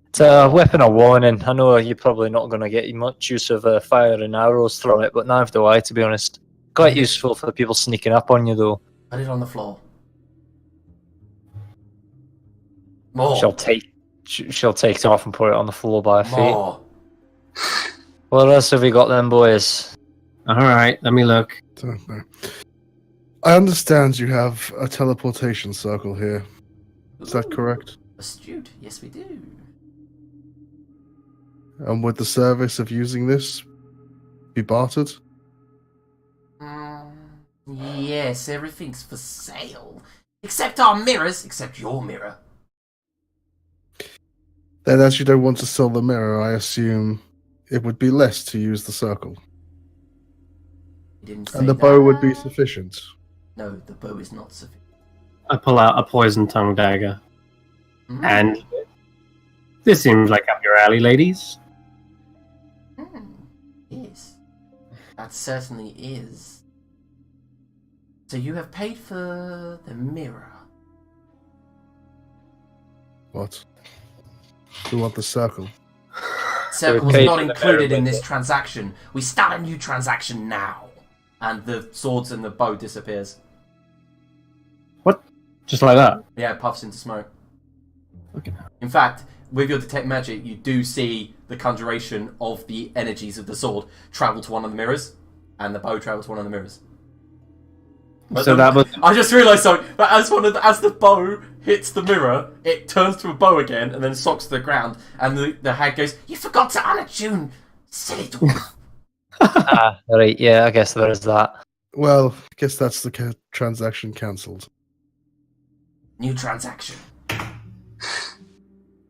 Speaker 5: It's a weapon of warning. I know you're probably not going to get much use of fire and arrows from it, but neither do I, to be honest. Quite useful for people sneaking up on you, though.
Speaker 1: Put it on the floor. More.
Speaker 5: She'll take it off and put it on the floor by her feet.
Speaker 1: More.
Speaker 5: What else have we got then, boys?
Speaker 2: Alright, let me look.
Speaker 4: Don't know. I understand you have a teleportation circle here. Is that correct?
Speaker 1: Astute. Yes, we do.
Speaker 4: And would the service of using this be bartered?
Speaker 1: Yes, everything's for sale. Except our mirrors. Except your mirror.
Speaker 4: Then as you don't want to sell the mirror, I assume it would be less to use the circle.
Speaker 1: You didn't say
Speaker 4: And the
Speaker 1: that.
Speaker 4: bow would be sufficient.
Speaker 1: No, the bow is not sufficient.
Speaker 2: I pull out a poison tongue dagger.
Speaker 1: Mm.
Speaker 2: And this seems like up your alley, ladies.
Speaker 1: Yes. That certainly is. So you have paid for the mirror.
Speaker 4: What? You want the circle?
Speaker 1: Circle
Speaker 5: we
Speaker 1: was
Speaker 5: paid
Speaker 1: not
Speaker 5: for the
Speaker 1: included
Speaker 5: mirror,
Speaker 1: in
Speaker 5: but-
Speaker 1: this transaction. We start a new transaction now. And the swords and the bow disappears.
Speaker 2: Just like that.
Speaker 1: Yeah, it puffs into smoke.
Speaker 2: Okay.
Speaker 1: In fact, with your detect magic, you do see the conjuration of the energies of the sword travel to one of the mirrors, and the bow travel to one of the mirrors.
Speaker 2: So that was
Speaker 1: I just realised something. But as the bow hits the mirror, it turns to a bow again, and then socks to the ground. And the hag goes, "You forgot to unattune, silly dwarf."
Speaker 5: Right, yeah, I guess there is that.
Speaker 4: Well, I guess that's the transaction cancelled.
Speaker 1: New transaction.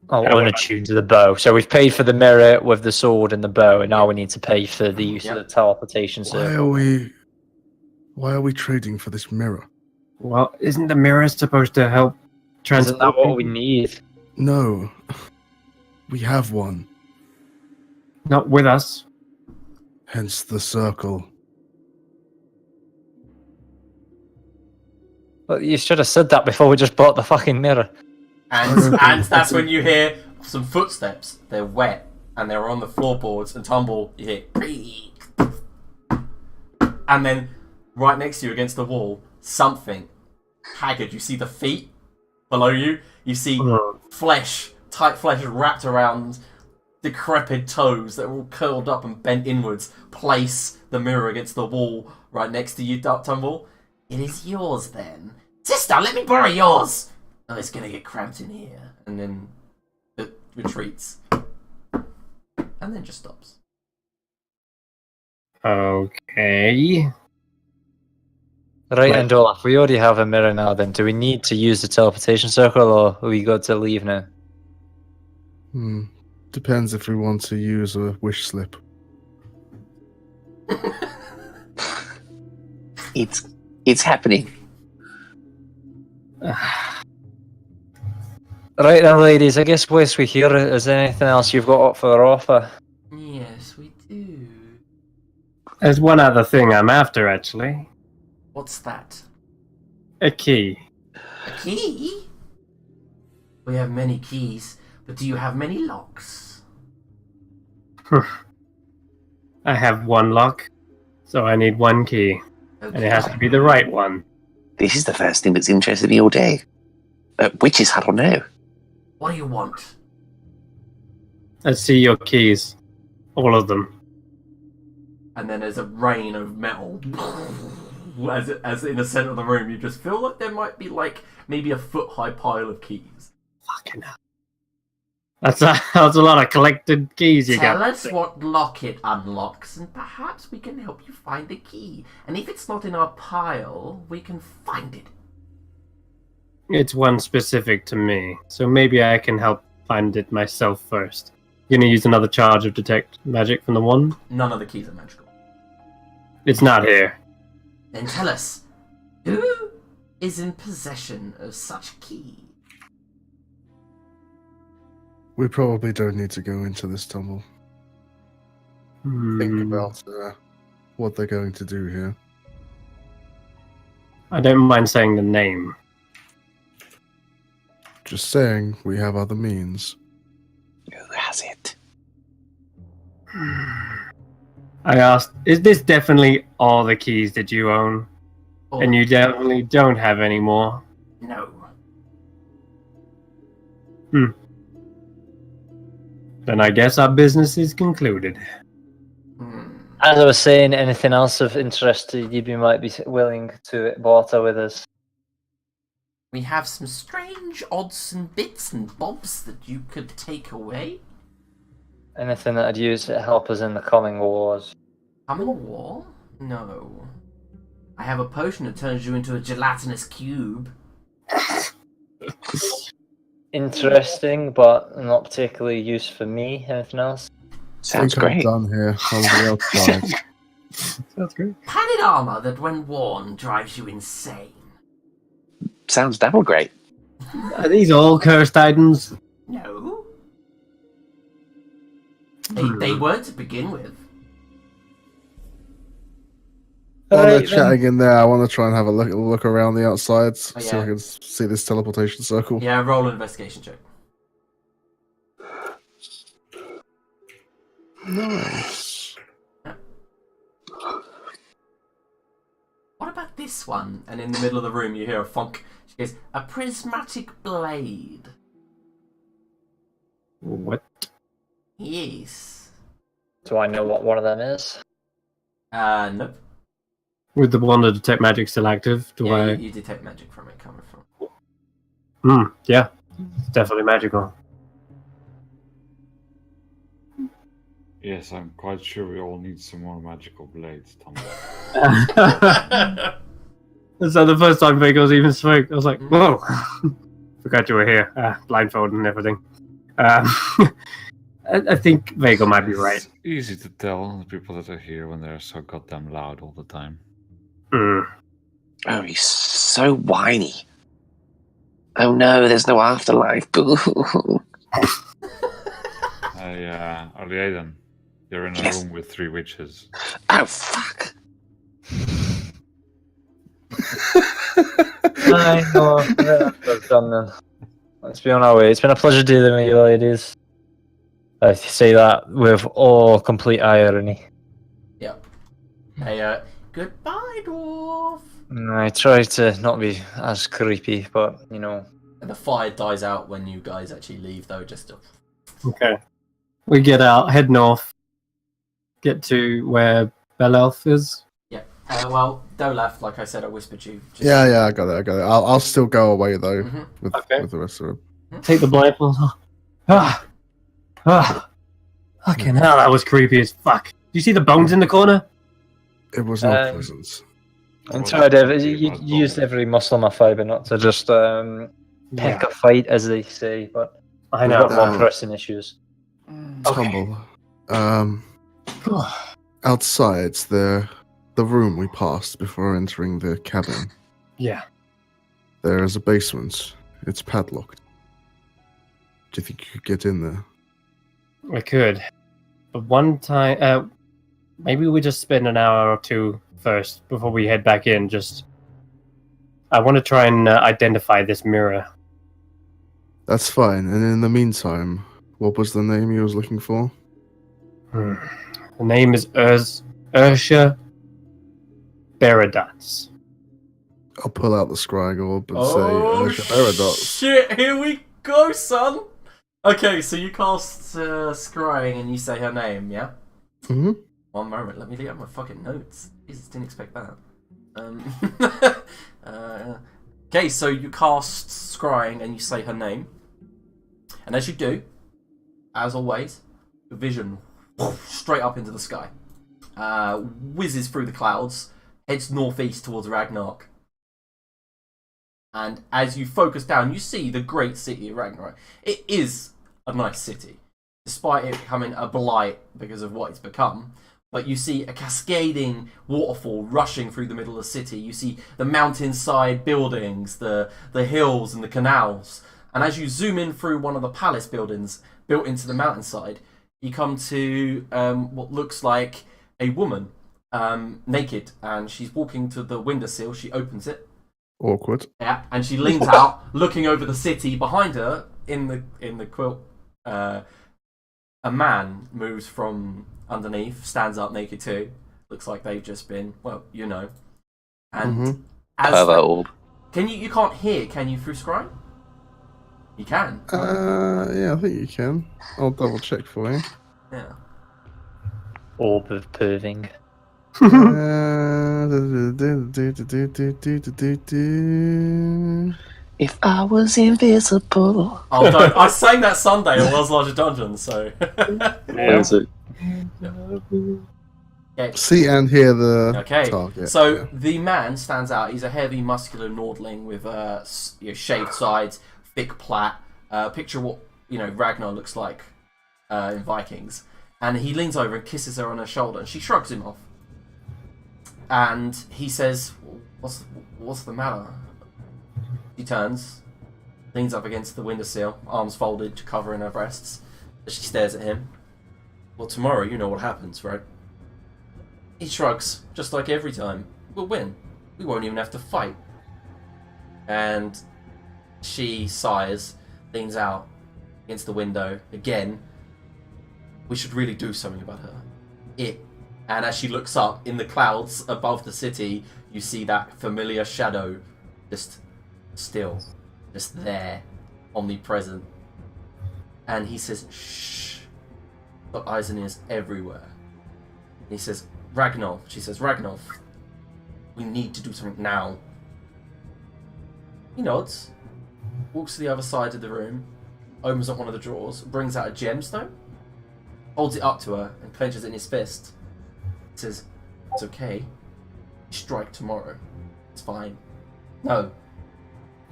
Speaker 5: Oh, unattuned to the bow. So we've paid for the mirror with the sword and the bow, and now we need to pay for the use of the teleportation
Speaker 4: Why
Speaker 5: circle.
Speaker 4: are we trading for this mirror?
Speaker 2: well, isn't the mirror supposed to help
Speaker 5: Isn't
Speaker 2: transport?
Speaker 5: that what we need?
Speaker 4: No. We have one.
Speaker 2: Not with us.
Speaker 4: Hence the circle.
Speaker 5: Well, you should have said that before we just bought the fucking mirror.
Speaker 1: And that's when you hear some footsteps. They're wet, and they're on the floorboards, and tumble. You hear creak. And then, right next to you against the wall, something. Haggard, you see the feet below you. You see flesh, tight flesh wrapped around decrepit toes that are all curled up and bent inwards. Place the mirror against the wall right next to you, Tumble. It is yours then. Sister, let me borrow yours! Oh, it's gonna get cramped in here. And then it retreats. And then just stops.
Speaker 2: Okay.
Speaker 5: Right, and Olaf, we already have a mirror now then. Do we need to use the teleportation circle, or are we good to leave now?
Speaker 4: Depends if we want to use a wish slip.
Speaker 6: It's happening.
Speaker 5: Right then, ladies, I guess whilst we hear it, is there anything else you've got up for offer?
Speaker 1: Yes, we do.
Speaker 2: There's one other thing I'm after, actually.
Speaker 1: What's that?
Speaker 2: A key.
Speaker 1: A key? We have many keys, but do you have many locks?
Speaker 2: I have one lock, so I need one key.
Speaker 1: Okay.
Speaker 2: And it has to be the right one.
Speaker 6: This is the first thing that's interested me all day. Witch's hat or no?
Speaker 1: What do you want?
Speaker 2: Let's see your keys. All of them.
Speaker 1: And then there's a rain of metal. As in the center of the room, you just feel like there might be maybe a foot-high pile of keys.
Speaker 2: Fucking hell. That's a lot of collected keys you got.
Speaker 1: Tell us what lock it unlocks, and perhaps we can help you find the key. And if it's not in our pile, we can find it.
Speaker 2: It's one specific to me, so maybe I can help find it myself first. You're gonna use another charge of detect magic from the wand?
Speaker 1: None of the keys are magical.
Speaker 2: It's not here.
Speaker 1: Then tell us, who is in possession of such key?
Speaker 4: We probably don't need to go into this tumble. Think about what they're going to do here.
Speaker 2: I don't mind saying the name.
Speaker 4: Just saying, we have other means.
Speaker 6: Who has it?
Speaker 2: I asked, is this definitely all the keys that you own?
Speaker 1: Oh,
Speaker 2: And you definitely don't have any more?
Speaker 1: No.
Speaker 2: Then I guess our business is concluded.
Speaker 5: As I was saying, anything else of interest to you, you might be willing to barter with us.
Speaker 1: We have some strange odds and bits and bobs that you could take away.
Speaker 5: Anything that I'd use to help us in the coming wars.
Speaker 1: Coming war? No. I have a potion that turns you into a gelatinous cube.
Speaker 5: Interesting, but not particularly used for me. Anything else?
Speaker 6: Sounds
Speaker 4: I think I'm
Speaker 6: great.
Speaker 4: done here. On the outside.
Speaker 2: Sounds great.
Speaker 1: Padded armor that, when worn, drives you insane.
Speaker 6: Sounds double great.
Speaker 2: Are these all cursed items?
Speaker 1: No. They weren't to begin with.
Speaker 4: While they're
Speaker 5: Alright, then.
Speaker 4: chatting in there, I want to try and have a look around the outside, see if
Speaker 1: yeah.
Speaker 4: I can see this teleportation circle.
Speaker 1: Yeah, roll an investigation check.
Speaker 4: Nice.
Speaker 1: What about this one? And in the middle of the room, you hear a funk. She goes, a prismatic blade.
Speaker 2: What?
Speaker 1: Yes.
Speaker 5: Do I know what one of them is?
Speaker 1: Nope.
Speaker 2: With the wand of detect magic still active, do
Speaker 1: Yeah,
Speaker 2: I?
Speaker 1: you detect magic from it coming from.
Speaker 2: Yeah. It's definitely magical.
Speaker 3: Yes, I'm quite sure we all need some more magical blades, Tom.
Speaker 2: So the first time Vagos even spoke, I was like, whoa. Forgot you were here. Blindfolded and everything. I think Vago might be right.
Speaker 3: It's easy to tell the people that are here when they're so goddamn loud all the time.
Speaker 6: Oh, he's so whiny. Oh no, there's no afterlife. Boo.
Speaker 3: Aiden, you're in a
Speaker 6: Yes.
Speaker 3: room with 3 witches.
Speaker 6: Oh fuck.
Speaker 5: I know. That's done then. Let's be on our way. It's been a pleasure dealing with you, ladies. I say that with all complete irony.
Speaker 1: Yep. Hey, goodbye, dwarf.
Speaker 5: I try to not be as creepy, but you know.
Speaker 1: And the fire dies out when you guys actually leave, though, just to...
Speaker 2: Okay. We get out, head north, get to where Bell Elf is.
Speaker 1: Yeah. Well, go left, like I said, I whispered you. Just...
Speaker 4: Yeah, I got it. I'll still go away though
Speaker 1: Mhm.
Speaker 4: with the rest of them.
Speaker 2: Take the blindfold off. Fucking hell, that was creepy as fuck. Do you see the bones in the corner?
Speaker 4: It was not pleasant.
Speaker 5: I'm sorry, Dave. You used every muscle in my fibre not to just pick a fight, as they say, but
Speaker 2: I
Speaker 5: we've
Speaker 2: know.
Speaker 5: got more pressing issues.
Speaker 4: Tumble. Outside there the room we passed before entering the cabin.
Speaker 2: Yeah.
Speaker 4: There is a basement. It's padlocked. Do you think you could get in there?
Speaker 2: I could. But one time, maybe we just spend an hour or two first before we head back in. I want to try and identify this mirror.
Speaker 4: That's fine. And in the meantime, what was the name you was looking for?
Speaker 2: The name is Ursha Beradats.
Speaker 4: I'll pull out the scrying orb and
Speaker 1: Oh,
Speaker 4: say, Paradox.
Speaker 1: shit, here we go, son! Okay, so you cast Scrying and you say her name, yeah?
Speaker 4: Mm-hmm.
Speaker 1: 1 moment, let me look at my fucking notes. Jesus, didn't expect that. Okay, so you cast Scrying and you say her name. And as you do, as always, your vision straight up into the sky. Whizzes through the clouds, heads northeast towards Ragnarok. And as you focus down, you see the great city of Ragnarok. It is a nice city, despite it becoming a blight because of what it's become. But you see a cascading waterfall rushing through the middle of the city. You see the mountainside buildings, the hills and the canals. And as you zoom in through one of the palace buildings built into the mountainside, you come to what looks like a woman, naked. And she's walking to the windowsill. She opens it.
Speaker 4: Awkward.
Speaker 1: Yeah, and she leans out, looking over the city. Behind her, in the quilt, a man moves from underneath, stands up naked too. Looks like they've just been, well, you know. And
Speaker 6: orb.
Speaker 1: Can you can't hear, can you, through Scry? You can.
Speaker 4: Yeah, I think you can. I'll double check for you.
Speaker 1: Yeah.
Speaker 5: Orb of perving.
Speaker 6: If I was invisible.
Speaker 1: Oh, don't. I sang that Sunday at World's Largest Dungeon, so. Okay.
Speaker 4: See and hear the
Speaker 1: Okay,
Speaker 4: target.
Speaker 1: so
Speaker 4: Yeah.
Speaker 1: the man stands out. He's a heavy, muscular Nordling with shaved sides, thick plait. Picture what Ragnar looks like in Vikings. And he leans over and kisses her on her shoulder, and she shrugs him off. And he says, "What's the matter?" She turns, leans up against the windowsill, arms folded, covering her breasts. As she stares at him. "Well, tomorrow you know what happens, right?" He shrugs, just like every time. "We'll win. We won't even have to fight." And she sighs, leans out against the window again. "We should really do something about her." And as she looks up in the clouds above the city, you see that familiar shadow just still, just there, omnipresent. And he says, "Shh." Got eyes and ears everywhere. And he says, "Ragnar." She says, "Ragnar, we need to do something now." He nods, walks to the other side of the room, opens up one of the drawers, brings out a gemstone, holds it up to her, and clenches it in his fist. He says, "It's okay. Strike tomorrow. It's fine." "No,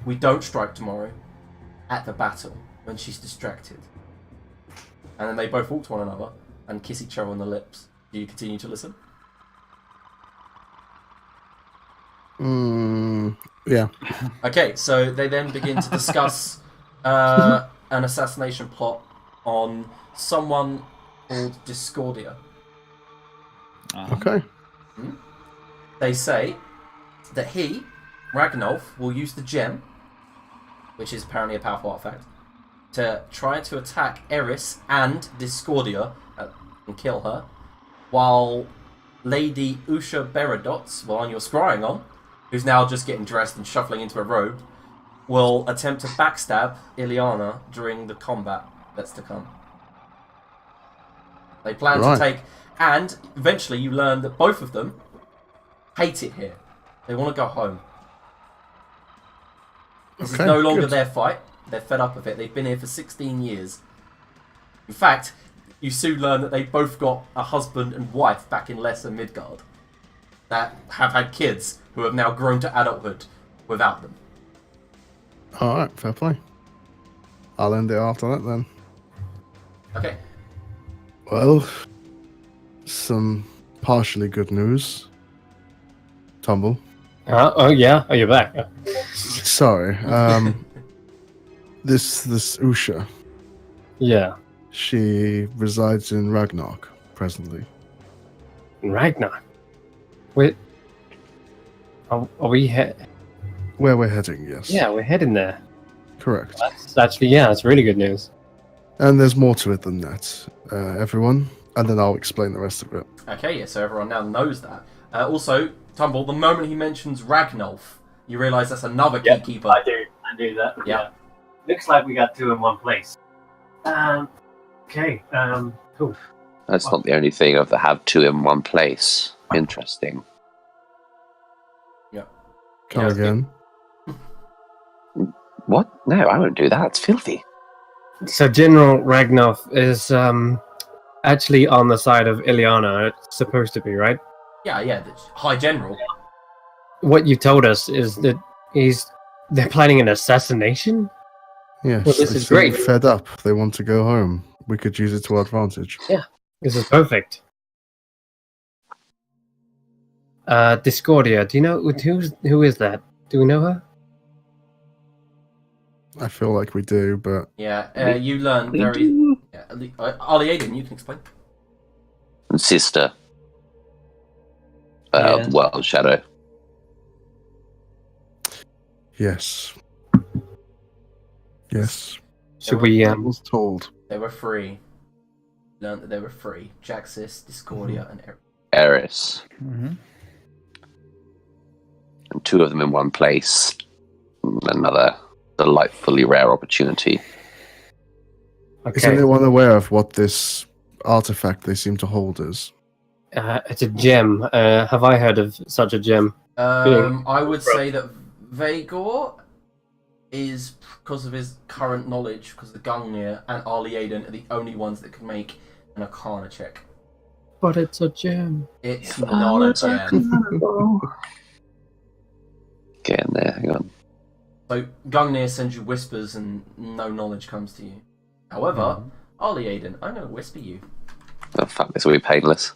Speaker 1: we don't strike tomorrow. At the battle, when she's distracted." And then they both walk to one another and kiss each other on the lips. Do you continue to listen?
Speaker 4: Yeah.
Speaker 1: Okay, so they then begin to discuss an assassination plot on someone called Discordia.
Speaker 4: Okay.
Speaker 1: They say that he, Ragnolf, will use the gem, which is apparently a powerful artifact, to try to attack Eris and Discordia and kill her, while Lady Usha Beradots, the one you're scrying on, who's now just getting dressed and shuffling into a robe, will attempt to backstab Ileana during the combat that's to come. They plan to take... And eventually you learn that both of them hate it here. They want to go home. This is no longer their fight. They're fed up with it. They've been here for 16 years. In fact, you soon learn that they both got a husband and wife back in Lesser Midgard that have had kids who have now grown to adulthood without them.
Speaker 4: Alright, fair play. I'll end it after that then.
Speaker 1: Okay.
Speaker 4: Well, some partially good news. Tumble.
Speaker 2: Oh yeah. Oh, you're back.
Speaker 4: Sorry. This Usha,
Speaker 2: Yeah.
Speaker 4: she resides in Ragnarok presently.
Speaker 2: Ragnar. Wait. Are we?
Speaker 4: Where we're heading, yes.
Speaker 2: Yeah, we're heading there.
Speaker 4: Correct.
Speaker 2: That's actually that's really good news.
Speaker 4: And there's more to it than that, everyone. And then I'll explain the rest of it.
Speaker 1: Okay, yeah, so everyone now knows that. Also, Tumble, the moment he mentions Ragnolf, you realise that's another keykeeper.
Speaker 2: I do that.
Speaker 1: Yeah.
Speaker 2: Looks like we got two in one place. Okay. Cool.
Speaker 6: That's not the only thing of the have two in one place. Interesting.
Speaker 4: Come again.
Speaker 6: What? No, I won't do that. It's filthy.
Speaker 2: So General Ragnov is actually on the side of Ileana. It's supposed to be, right?
Speaker 1: Yeah, the High General.
Speaker 2: What you told us is that they're planning an assassination?
Speaker 4: Yes,
Speaker 2: Well, this
Speaker 4: they
Speaker 2: is
Speaker 4: seem
Speaker 2: great.
Speaker 4: fed up. They want to go home. We could use it to our advantage.
Speaker 2: This is perfect. Discordia, do you know who is that? Do we know her?
Speaker 4: I feel like we do, but
Speaker 1: Yeah, you learn
Speaker 6: We
Speaker 1: very...
Speaker 6: do.
Speaker 1: Yeah, Ali Aiden, you can explain.
Speaker 6: And sister.
Speaker 5: Yeah.
Speaker 6: Well, Shadow.
Speaker 4: yes. Yes.
Speaker 2: Should we
Speaker 4: I was told.
Speaker 1: They were free. Learned that they were free. Jaxis, Discordia, and Eric.
Speaker 6: Eris.
Speaker 3: Mm-hmm.
Speaker 6: And two of them in one place. Another delightfully rare opportunity.
Speaker 4: Is
Speaker 2: Okay.
Speaker 4: anyone aware of what this artifact they seem to hold is?
Speaker 2: It's a gem. Have I heard of such a gem?
Speaker 1: I would say that Vagor is, because of his current knowledge, because the Gungnir and Ali Aiden are the only ones that can make an Arcana check.
Speaker 2: But it's a gem.
Speaker 1: It's not a gem.
Speaker 6: Get in there, hang on.
Speaker 1: So Gungnir sends you whispers and no knowledge comes to you. However, Ali Aiden, I'm going to whisper you.
Speaker 6: Oh, fuck, this will be painless.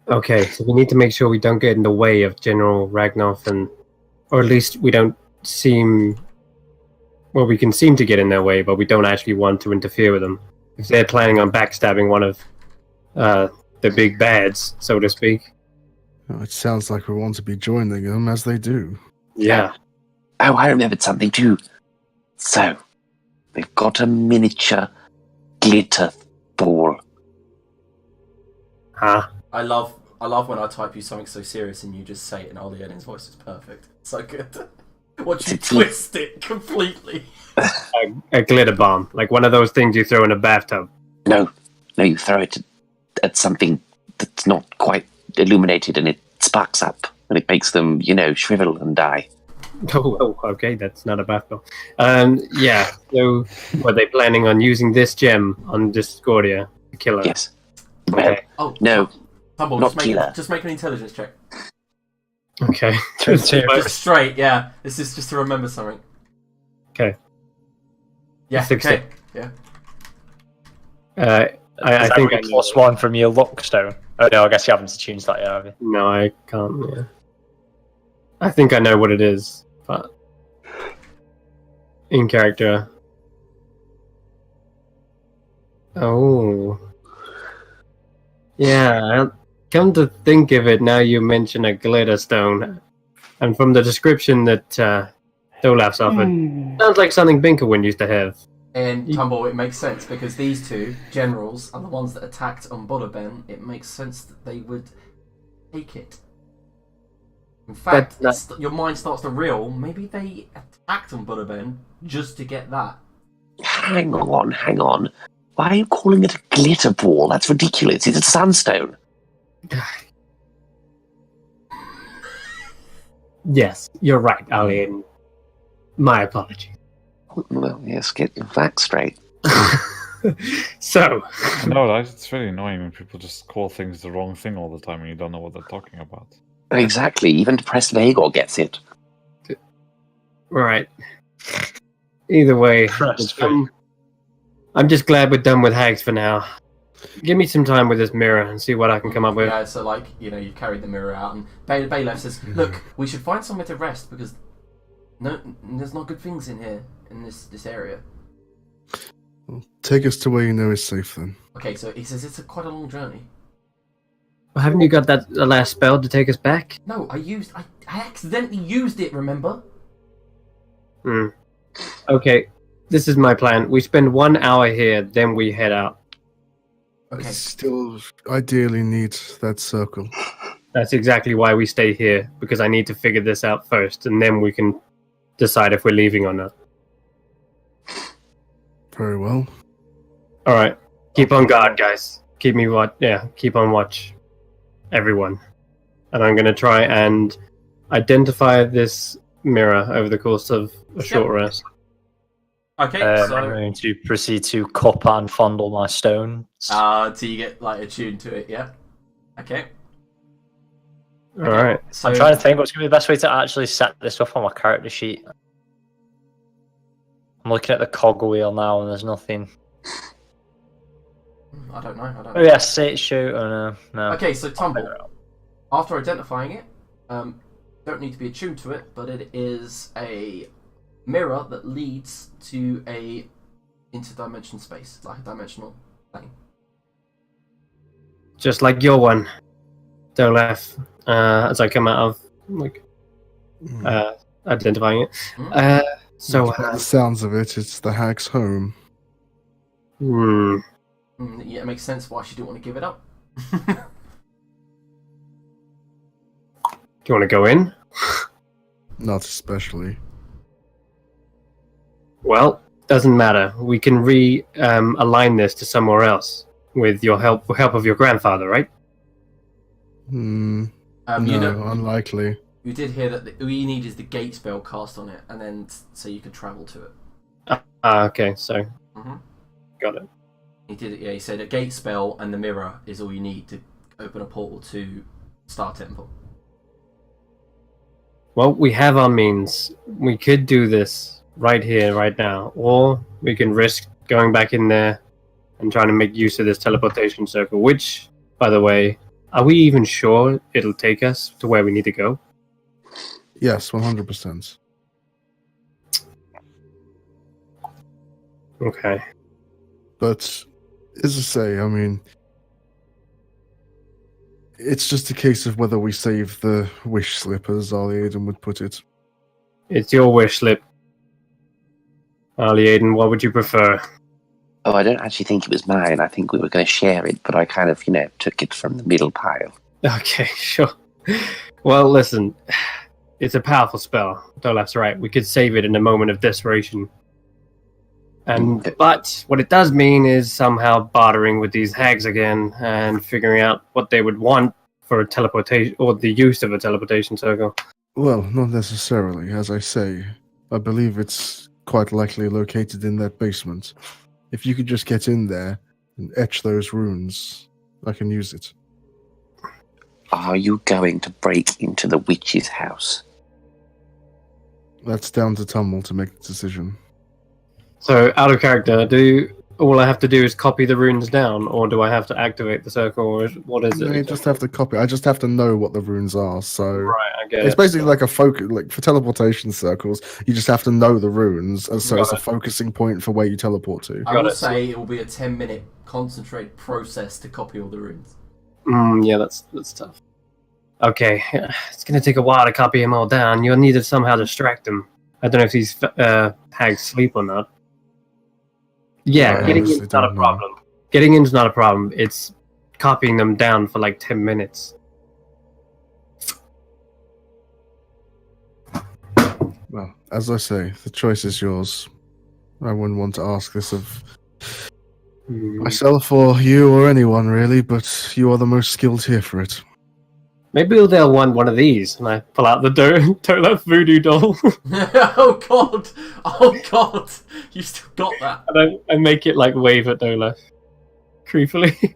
Speaker 2: Okay, so we need to make sure we don't get in the way of General Ragnarf, or at least we don't seem... Well, we can seem to get in their way, but we don't actually want to interfere with them. If they're planning on backstabbing one of the big bads, so to speak.
Speaker 4: Oh, it sounds like we want to be joining them as they do.
Speaker 2: Yeah.
Speaker 6: Oh, I remembered something too. So, we've got a miniature glitter ball.
Speaker 2: Huh?
Speaker 1: I love when I type you something so serious and you just say it in Ali Aiden's voice. It's perfect. It's so good. Watch you twist it completely.
Speaker 2: A glitter bomb. Like one of those things you throw in a bathtub.
Speaker 6: No, you throw it at something that's not quite illuminated and it sparks up and it makes them, shrivel and die.
Speaker 2: Oh, okay, that's not a bathtub. Yeah, so were they planning on using this gem on Discordia to kill her?
Speaker 6: Yes. Well,
Speaker 2: Okay.
Speaker 1: Oh,
Speaker 6: no.
Speaker 1: Tumble,
Speaker 6: Not killer.
Speaker 1: just make an intelligence check.
Speaker 2: Okay.
Speaker 1: Just straight, yeah. This is just to remember something.
Speaker 2: Okay.
Speaker 1: Yeah,
Speaker 2: 60.
Speaker 1: okay. Yeah.
Speaker 2: I think I
Speaker 5: plus one from your lockstone. Oh no, I guess you haven't changed that yet, have you?
Speaker 2: No, I can't. Yeah. I think I know what it is, but in character. Oh. Yeah, come to think of it, now you mention a glitter stone. And from the description that Dolaf's offered, sounds like something Binkerwin used to have.
Speaker 1: And Tumble, it makes sense because these two generals are the ones that attacked on Bodoben. It makes sense that they would take it. In fact, your mind starts to reel. Maybe they attacked on Bodoben just to get that.
Speaker 6: Hang on. Why are you calling it a glitter ball? That's ridiculous. It's a sandstone.
Speaker 2: Yes, you're right, Alien. My apologies.
Speaker 6: Well, yes, get your facts straight.
Speaker 2: So,
Speaker 3: I know, right? It's very annoying when people just call things the wrong thing all the time and you don't know what they're talking about.
Speaker 6: Exactly. Even depressed Vagor gets it.
Speaker 2: right. Either way,
Speaker 5: Trust
Speaker 2: I'm just glad we're done with Hags for now. Give me some time with this mirror and see what I can come up with.
Speaker 1: Yeah, so like, you carried the mirror out, and Baylef says, "Look, we should find somewhere to rest because there's not good things in here in this area."
Speaker 4: Well, take us to where you know is safe then.
Speaker 1: Okay, so he says it's quite a long journey.
Speaker 2: Well, haven't you got that last spell to take us back?
Speaker 1: No, I accidentally used it. Remember?
Speaker 2: Okay, this is my plan. We spend 1 hour here, then we head out.
Speaker 1: Okay.
Speaker 4: I still ideally need that circle.
Speaker 2: That's exactly why we stay here, because I need to figure this out first, and then we can decide if we're leaving or not.
Speaker 4: Very well.
Speaker 2: All right, keep on guard, guys. Keep on watch, everyone. And I'm gonna try and identify this mirror over the course of a short rest.
Speaker 1: Okay,
Speaker 5: I'm
Speaker 1: so
Speaker 5: going to proceed to cup and fondle my stones.
Speaker 1: so you get like attuned to it, yeah. Okay.
Speaker 2: All right.
Speaker 1: So
Speaker 5: I'm trying to think what's going to be the best way to actually set this up on my character sheet. I'm looking at the cog wheel now, and there's nothing.
Speaker 1: I don't know.
Speaker 5: Oh yeah, say it, shoot. Oh no.
Speaker 1: Okay, so Tumble. After identifying it, don't need to be attuned to it, but it is a mirror that leads to a interdimension space, like a dimensional plane.
Speaker 2: Just like your one, Dolef. As I come out of identifying it. So
Speaker 4: By the sounds of it, it's the Hags' home.
Speaker 1: Yeah, it makes sense why she didn't want to give it up.
Speaker 2: Do you want to go in?
Speaker 4: Not especially.
Speaker 2: Well, doesn't matter. We can align this to somewhere else with your help of your grandfather, right?
Speaker 4: No, unlikely.
Speaker 1: You did hear that all you need is the gate spell cast on it, and then so you can travel to it.
Speaker 2: Okay, so got it.
Speaker 1: He did it. Yeah, he said a gate spell and the mirror is all you need to open a portal to Star Temple.
Speaker 2: Well, we have our means. We could do this right here, right now, or we can risk going back in there and trying to make use of this teleportation circle. Which, by the way, are we even sure it'll take us to where we need to go?
Speaker 4: Yes, 100%.
Speaker 2: Okay.
Speaker 4: But, as I say, I mean, it's just a case of whether we save the wish slip, as Aiden would put it.
Speaker 2: It's your wish slip. Aiden, what would you prefer?
Speaker 6: Oh, I don't actually think it was mine. I think we were going to share it, but I kind of, took it from the middle pile.
Speaker 2: Okay, sure. Well, listen, it's a powerful spell. Dolaf's right. We could save it in a moment of desperation. But what it does mean is somehow bartering with these hags again and figuring out what they would want for a teleportation or the use of a teleportation circle.
Speaker 4: Well, not necessarily. As I say, I believe it's quite likely located in that basement. If you could just get in there and etch those runes, I can use it.
Speaker 6: Are you going to break into the witch's house?
Speaker 4: That's down to Tumble to make the decision.
Speaker 2: So, out of character, all I have to do is copy the runes down, or do I have to activate the circle, or what is it?
Speaker 4: No, you just have to copy. I just have to know what the runes are. So
Speaker 2: Right, I get
Speaker 4: it's
Speaker 2: it.
Speaker 4: basically like a focus. Like for teleportation circles, you just have to know the runes, and so
Speaker 2: Got
Speaker 4: it's a
Speaker 2: it.
Speaker 4: focusing point for where you teleport to.
Speaker 1: I
Speaker 2: Got
Speaker 1: will
Speaker 2: it.
Speaker 1: say it will be a 10-minute concentrated process to copy all the runes.
Speaker 2: Yeah, that's tough. Okay, it's gonna take a while to copy them all down. You'll need to somehow distract them. I don't know if these hags sleep or not. Yeah,
Speaker 4: I
Speaker 2: getting
Speaker 4: honestly
Speaker 2: in's not a
Speaker 4: don't know.
Speaker 2: problem. Getting in's not a problem. It's copying them down for like 10 minutes.
Speaker 4: Well, as I say, the choice is yours. I wouldn't want to ask this of myself or you or anyone really, but you are the most skilled here for it.
Speaker 2: Maybe they'll want one of these, and I pull out the Dolaf voodoo doll,
Speaker 1: Oh god! Oh god! You still got that?
Speaker 2: and I make it like wave at Dolaf, creepily.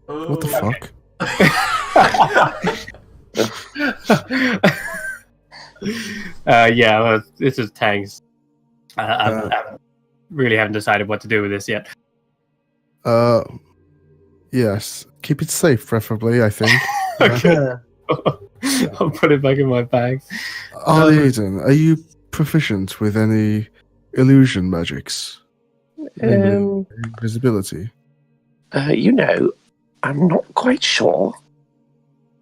Speaker 4: What the
Speaker 1: Oh.
Speaker 4: fuck?
Speaker 2: Yeah, well, this is tanks. I really haven't decided what to do with this yet.
Speaker 4: Yes. Keep it safe, preferably, I think.
Speaker 2: Okay. I'll put it back in my bag.
Speaker 4: Aiden, are you proficient with any illusion magics? Invisibility?
Speaker 6: I'm not quite sure.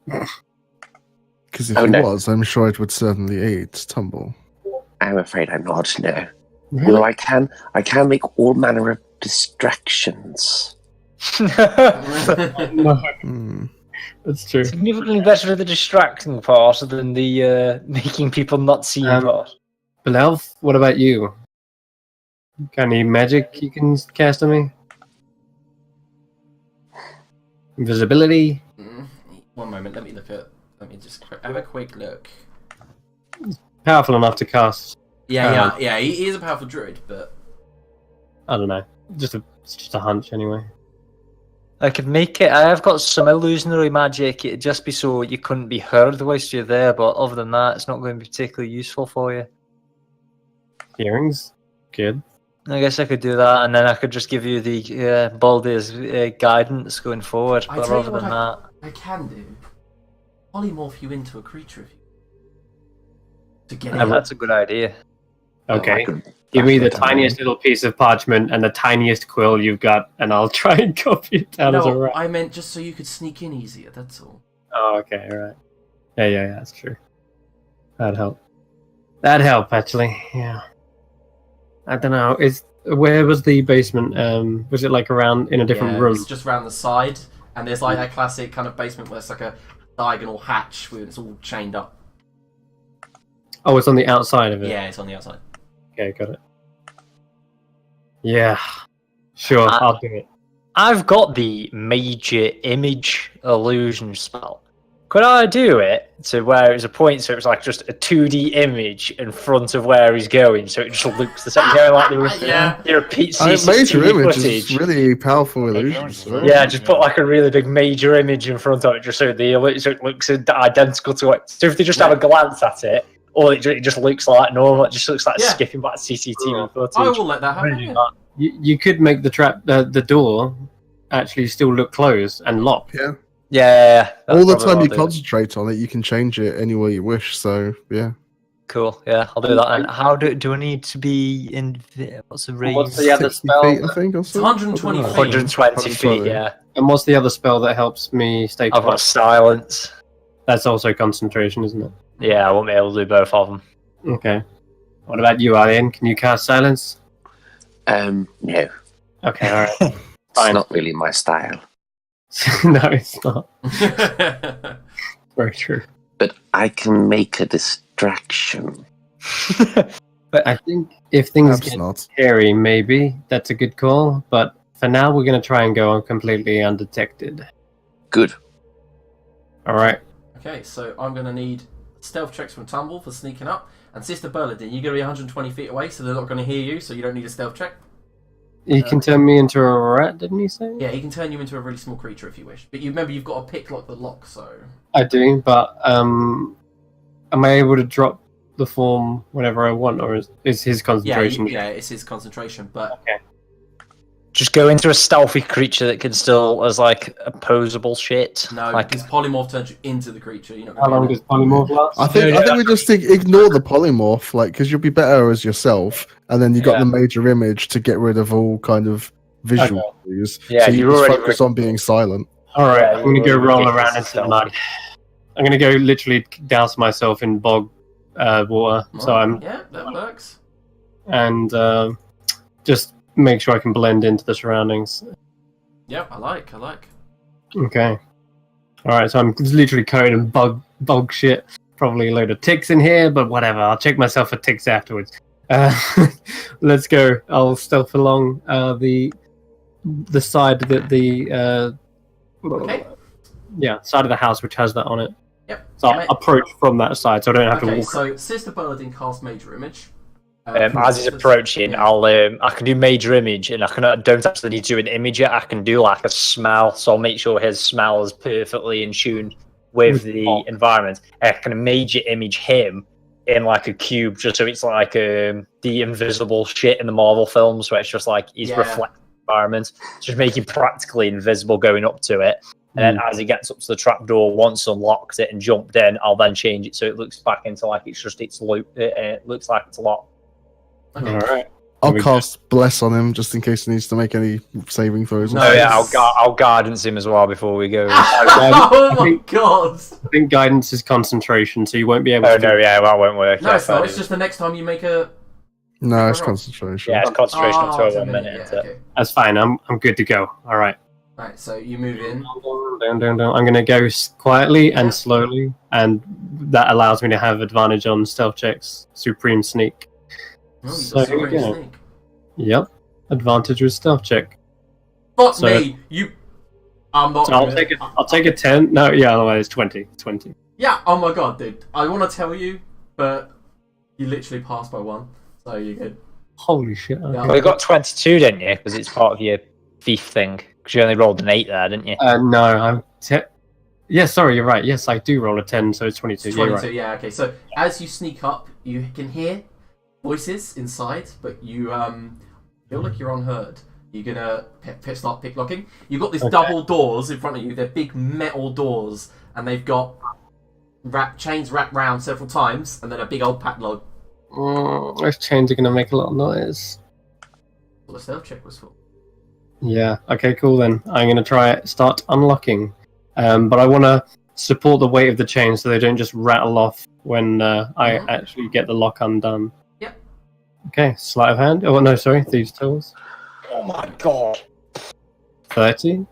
Speaker 4: Because if
Speaker 6: Oh,
Speaker 4: he
Speaker 6: no.
Speaker 4: was, I'm sure it would certainly aid Tumble.
Speaker 6: I'm afraid I'm not, no.
Speaker 2: Really?
Speaker 6: Although I can make all manner of distractions.
Speaker 2: No,
Speaker 4: Hmm.
Speaker 2: that's true.
Speaker 5: Significantly better at the distracting part than the making people not see you part.
Speaker 2: Belelf, what about you? Got any magic you can cast on me? Invisibility?
Speaker 1: One moment, let me just have a quick look.
Speaker 2: Powerful enough to cast.
Speaker 1: Yeah, he is a powerful druid, but
Speaker 2: I don't know. It's just a hunch anyway.
Speaker 5: I could make it. I have got some illusionary magic. It'd just be so you couldn't be heard whilst you're there, but other than that, it's not going to be particularly useful for you.
Speaker 2: Hearings? Good.
Speaker 5: I guess I could do that, and then I could just give you the Baldur's guidance going forward.
Speaker 1: I
Speaker 5: But
Speaker 1: tell you
Speaker 5: other
Speaker 1: what
Speaker 5: than that,
Speaker 1: I can do. Polymorph you into a creature if you to get it.
Speaker 5: that's a good idea.
Speaker 2: Okay. Give me the tiniest little piece of parchment and the tiniest quill you've got, and I'll try and copy it down as a
Speaker 1: No,
Speaker 2: rat.
Speaker 1: I meant just so you could sneak in easier, that's all.
Speaker 2: Oh, okay, alright. Yeah, that's true. That'd help. That'd help, actually, yeah. I don't know, where was the basement? Was it like around in a different room?
Speaker 1: It's just around the side, and there's like that classic kind of basement where it's like a diagonal hatch where it's all chained up.
Speaker 2: Oh, it's on the outside of it?
Speaker 1: Yeah, it's on the outside.
Speaker 2: Okay, got it. Yeah. Sure, I'll do it.
Speaker 5: I've got the major image illusion spell. Could I do it to where it's a point so it's like just a 2D image in front of where he's going, so it just looks the same? You know, like the repeat
Speaker 4: Major
Speaker 5: CCTV
Speaker 4: image
Speaker 5: footage.
Speaker 4: is really powerful illusion. So.
Speaker 5: Yeah, just put like a really big major image in front of it, just so it looks identical to it. So if they just have a glance at it, or it just looks like normal, it just looks like skipping back CCTV footage.
Speaker 1: I will let that happen. Yeah.
Speaker 2: You could make the door actually still look closed and locked.
Speaker 4: Yeah.
Speaker 5: Yeah.
Speaker 4: All the time you concentrate on it, you can change it any way you wish. So yeah.
Speaker 5: Cool. Yeah, I'll do that. And how do I need to be in? What's the range?
Speaker 2: What's the other
Speaker 4: 60
Speaker 2: spell?
Speaker 4: feet, I think.
Speaker 1: It's 120 feet.
Speaker 5: 120 feet. Yeah.
Speaker 2: And what's the other spell that helps me stay
Speaker 5: I've got
Speaker 2: quiet?
Speaker 5: silence.
Speaker 2: That's also concentration, isn't it?
Speaker 5: Yeah, I won't be able to do both of them.
Speaker 2: Okay. What about you, Ian? Can you cast silence?
Speaker 6: No.
Speaker 2: Okay, alright.
Speaker 6: It's
Speaker 2: Fine.
Speaker 6: not really my style.
Speaker 2: No, it's not. Very true.
Speaker 6: But I can make a distraction.
Speaker 2: But I think if things
Speaker 4: Perhaps
Speaker 2: get
Speaker 4: not.
Speaker 2: scary, maybe that's a good call. But for now, we're going to try and go on completely undetected.
Speaker 6: Good.
Speaker 2: Alright.
Speaker 1: Okay, so I'm going to need stealth checks from Tumble for sneaking up. And Sister Bernadine, you're going to be 120 feet away, so they're not going to hear you, so you don't need a stealth check.
Speaker 2: You can turn me into a rat, didn't he say?
Speaker 1: Yeah, he can turn you into a really small creature if you wish. But you remember, you've got to pick like the lock, so...
Speaker 2: I do, but am I able to drop the form whenever I want, or is his concentration?
Speaker 1: Yeah, it's his concentration, but...
Speaker 2: Okay.
Speaker 5: Just go into a stealthy creature that can still as like opposable shit.
Speaker 1: No,
Speaker 5: like,
Speaker 1: because polymorph turns you into the creature. You're not
Speaker 2: How long does polymorph last?
Speaker 4: I think we just ignore the polymorph, like, because you'll be better as yourself, and then you got the major image to get rid of all kind of visual cues.
Speaker 5: Yeah,
Speaker 4: so you
Speaker 5: you're
Speaker 4: just
Speaker 5: already
Speaker 4: focus on being silent.
Speaker 2: Alright,
Speaker 5: Yeah,
Speaker 2: I'm going to go
Speaker 5: you're
Speaker 2: roll
Speaker 5: ridiculous
Speaker 2: around into the
Speaker 5: stealthy.
Speaker 2: mud. I'm going to go literally douse myself in bog water, so I'm
Speaker 1: Yeah, that works.
Speaker 2: and just make sure I can blend into the surroundings.
Speaker 1: Yep, I like.
Speaker 2: Okay. Alright, so I'm literally covered in bug shit. Probably a load of ticks in here, but whatever. I'll check myself for ticks afterwards. Let's go. I'll stealth along the side that
Speaker 1: Okay.
Speaker 2: side of the house which has that on it.
Speaker 1: Yep.
Speaker 2: So I'll approach from that side, so I don't have to
Speaker 1: Okay,
Speaker 2: walk.
Speaker 1: so Sister Bernadine casts Major Image.
Speaker 5: as he's approaching,
Speaker 1: Yeah.
Speaker 5: I can do major image, and I don't actually need to do an image yet. I can do like a smell, so I'll make sure his smell is perfectly in tune with the environment. I can major image him in like a cube, just so it's like the invisible shit in the Marvel films, where it's just like he's environment. Just make him practically invisible going up to it. And then as he gets up to the trapdoor, once unlocked it and jumped in, I'll then change it so it looks back into like it's just its loop. It looks like it's locked.
Speaker 1: Okay.
Speaker 2: All right.
Speaker 4: I'll cast Bless on him just in case he needs to make any saving throws.
Speaker 1: No.
Speaker 5: Oh yeah, I'll guidance him as well before we go.
Speaker 1: Oh my god!
Speaker 2: I think guidance is concentration, so you won't be able
Speaker 5: Oh
Speaker 2: to.
Speaker 5: no, yeah, that won't work.
Speaker 1: No,
Speaker 5: Yeah,
Speaker 1: it's not.
Speaker 5: fair
Speaker 1: It's
Speaker 5: enough.
Speaker 1: just the next time you make a.
Speaker 4: No, it's
Speaker 1: Roll.
Speaker 4: concentration.
Speaker 5: Yeah, it's concentration up to
Speaker 1: it's a
Speaker 5: 1 minute.
Speaker 1: minute,
Speaker 5: isn't
Speaker 1: yeah,
Speaker 5: it?
Speaker 1: okay.
Speaker 2: That's fine. I'm good to go. All right.
Speaker 1: Right, so you move in.
Speaker 2: Down. I'm going to go quietly
Speaker 1: Yeah.
Speaker 2: and slowly, and that allows me to have advantage on stealth checks. Supreme sneak.
Speaker 1: Oh, you
Speaker 2: So
Speaker 1: got
Speaker 2: here we
Speaker 1: Supreme
Speaker 2: go.
Speaker 1: Sneak.
Speaker 2: Yep. Advantage with stealth check.
Speaker 1: Fuck
Speaker 2: So-
Speaker 1: me! You. I'm not.
Speaker 2: So I'll take a 10. No, yeah, otherwise 20. 20.
Speaker 1: Yeah. Oh my god, dude! I want to tell you, but you literally passed by 1, so you're good.
Speaker 2: Holy shit. Okay.
Speaker 1: Yeah.
Speaker 5: Well, you got 22, didn't you? Because it's part of your thief thing. Because you only rolled an 8 there, didn't you?
Speaker 2: No, I'm. Yeah, sorry, you're right. Yes, I do roll a 10, so it's 22.
Speaker 1: It's
Speaker 2: You're
Speaker 1: 22.
Speaker 2: right.
Speaker 1: Yeah. Okay. So as you sneak up, you can hear voices inside, but you feel like you're unheard. You're gonna start picklocking. You've got these
Speaker 2: Okay.
Speaker 1: double doors in front of you. They're big metal doors, and they've got chains wrapped round several times, and then a big old padlock.
Speaker 2: Those chains are going to make a lot of noise.
Speaker 1: What the stealth check was for.
Speaker 2: Yeah, okay, cool then. I'm going to start unlocking. But I want to support the weight of the chains so they don't just rattle off when I actually get the lock undone.
Speaker 1: Yep.
Speaker 2: Okay, sleight of hand. Oh, no, sorry, thieves' tools.
Speaker 5: Oh my god.
Speaker 2: 30.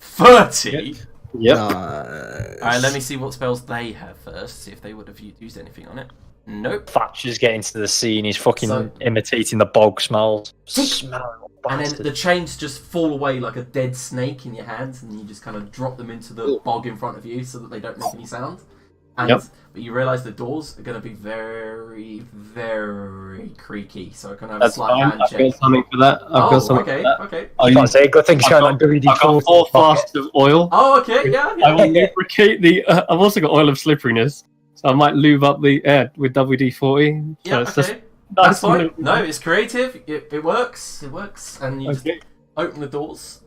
Speaker 1: 30.
Speaker 2: Yep.
Speaker 1: Alright, let me see what spells they have first. See if they would have used anything on it. Nope.
Speaker 5: Thatcher's getting to the scene. He's fucking
Speaker 1: So-
Speaker 5: imitating the bog smells. Smell.
Speaker 1: And then the chains just fall away like a dead snake in your hands, and you just kind of drop them into the bog in front of you so that they don't make any sound. And but you realise the doors are going to be very, very creaky. So I can have a
Speaker 2: That's
Speaker 1: slight
Speaker 2: fine.
Speaker 1: hand
Speaker 2: I've
Speaker 1: check.
Speaker 2: got something for that. I've got something
Speaker 1: okay,
Speaker 2: for that.
Speaker 1: okay.
Speaker 2: I'll
Speaker 5: I can't
Speaker 2: use-
Speaker 5: say good things
Speaker 2: I've
Speaker 5: going
Speaker 2: got-
Speaker 5: on WD4.
Speaker 2: I've got 4 flasks of oil.
Speaker 1: Oh, okay, yeah, yeah.
Speaker 2: I will lubricate the. I've also got oil of slipperiness, so I might lube up the air with WD-40.
Speaker 1: Yeah,
Speaker 2: it's just
Speaker 1: okay.
Speaker 2: nice
Speaker 1: That's fine.
Speaker 2: and-
Speaker 1: No, it's creative. It works. It works. And you just
Speaker 2: Okay.
Speaker 1: open the doors.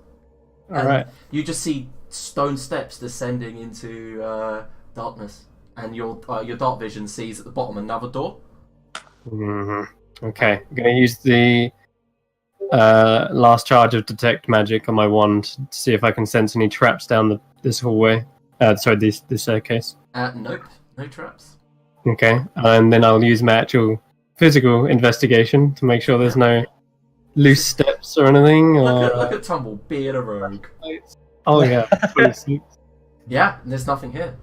Speaker 2: All right.
Speaker 1: You just see stone steps descending into darkness, and your dark vision sees at the bottom another door.
Speaker 2: Okay, I'm gonna use the last charge of detect magic on my wand to see if I can sense any traps down this hallway. This staircase.
Speaker 1: Nope, no traps.
Speaker 2: Okay, and then I'll use my actual physical investigation to make sure there's no loose steps or anything.
Speaker 1: Look at Tumble being a rogue.
Speaker 2: Oh yeah, 26.
Speaker 1: Yeah, there's nothing here.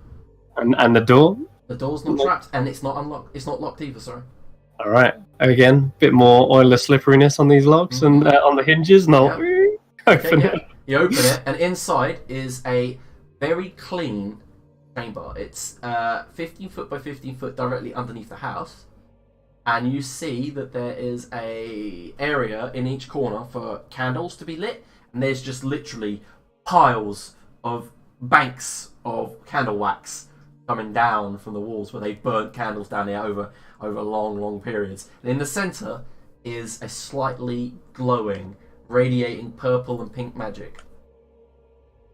Speaker 2: And the door.
Speaker 1: The door's not trapped, and it's not unlocked. It's not locked either. Sorry.
Speaker 2: All right. Again, bit more oilless slipperiness on these locks and on the hinges. And I'll open
Speaker 1: Okay,
Speaker 2: it.
Speaker 1: You open it, and inside is a very clean chamber. It's 15 foot by 15 foot directly underneath the house, and you see that there is a area in each corner for candles to be lit, and there's just literally piles of banks of candle wax coming down from the walls where they burnt candles down there over long periods. And in the center is a slightly glowing, radiating purple and pink magic.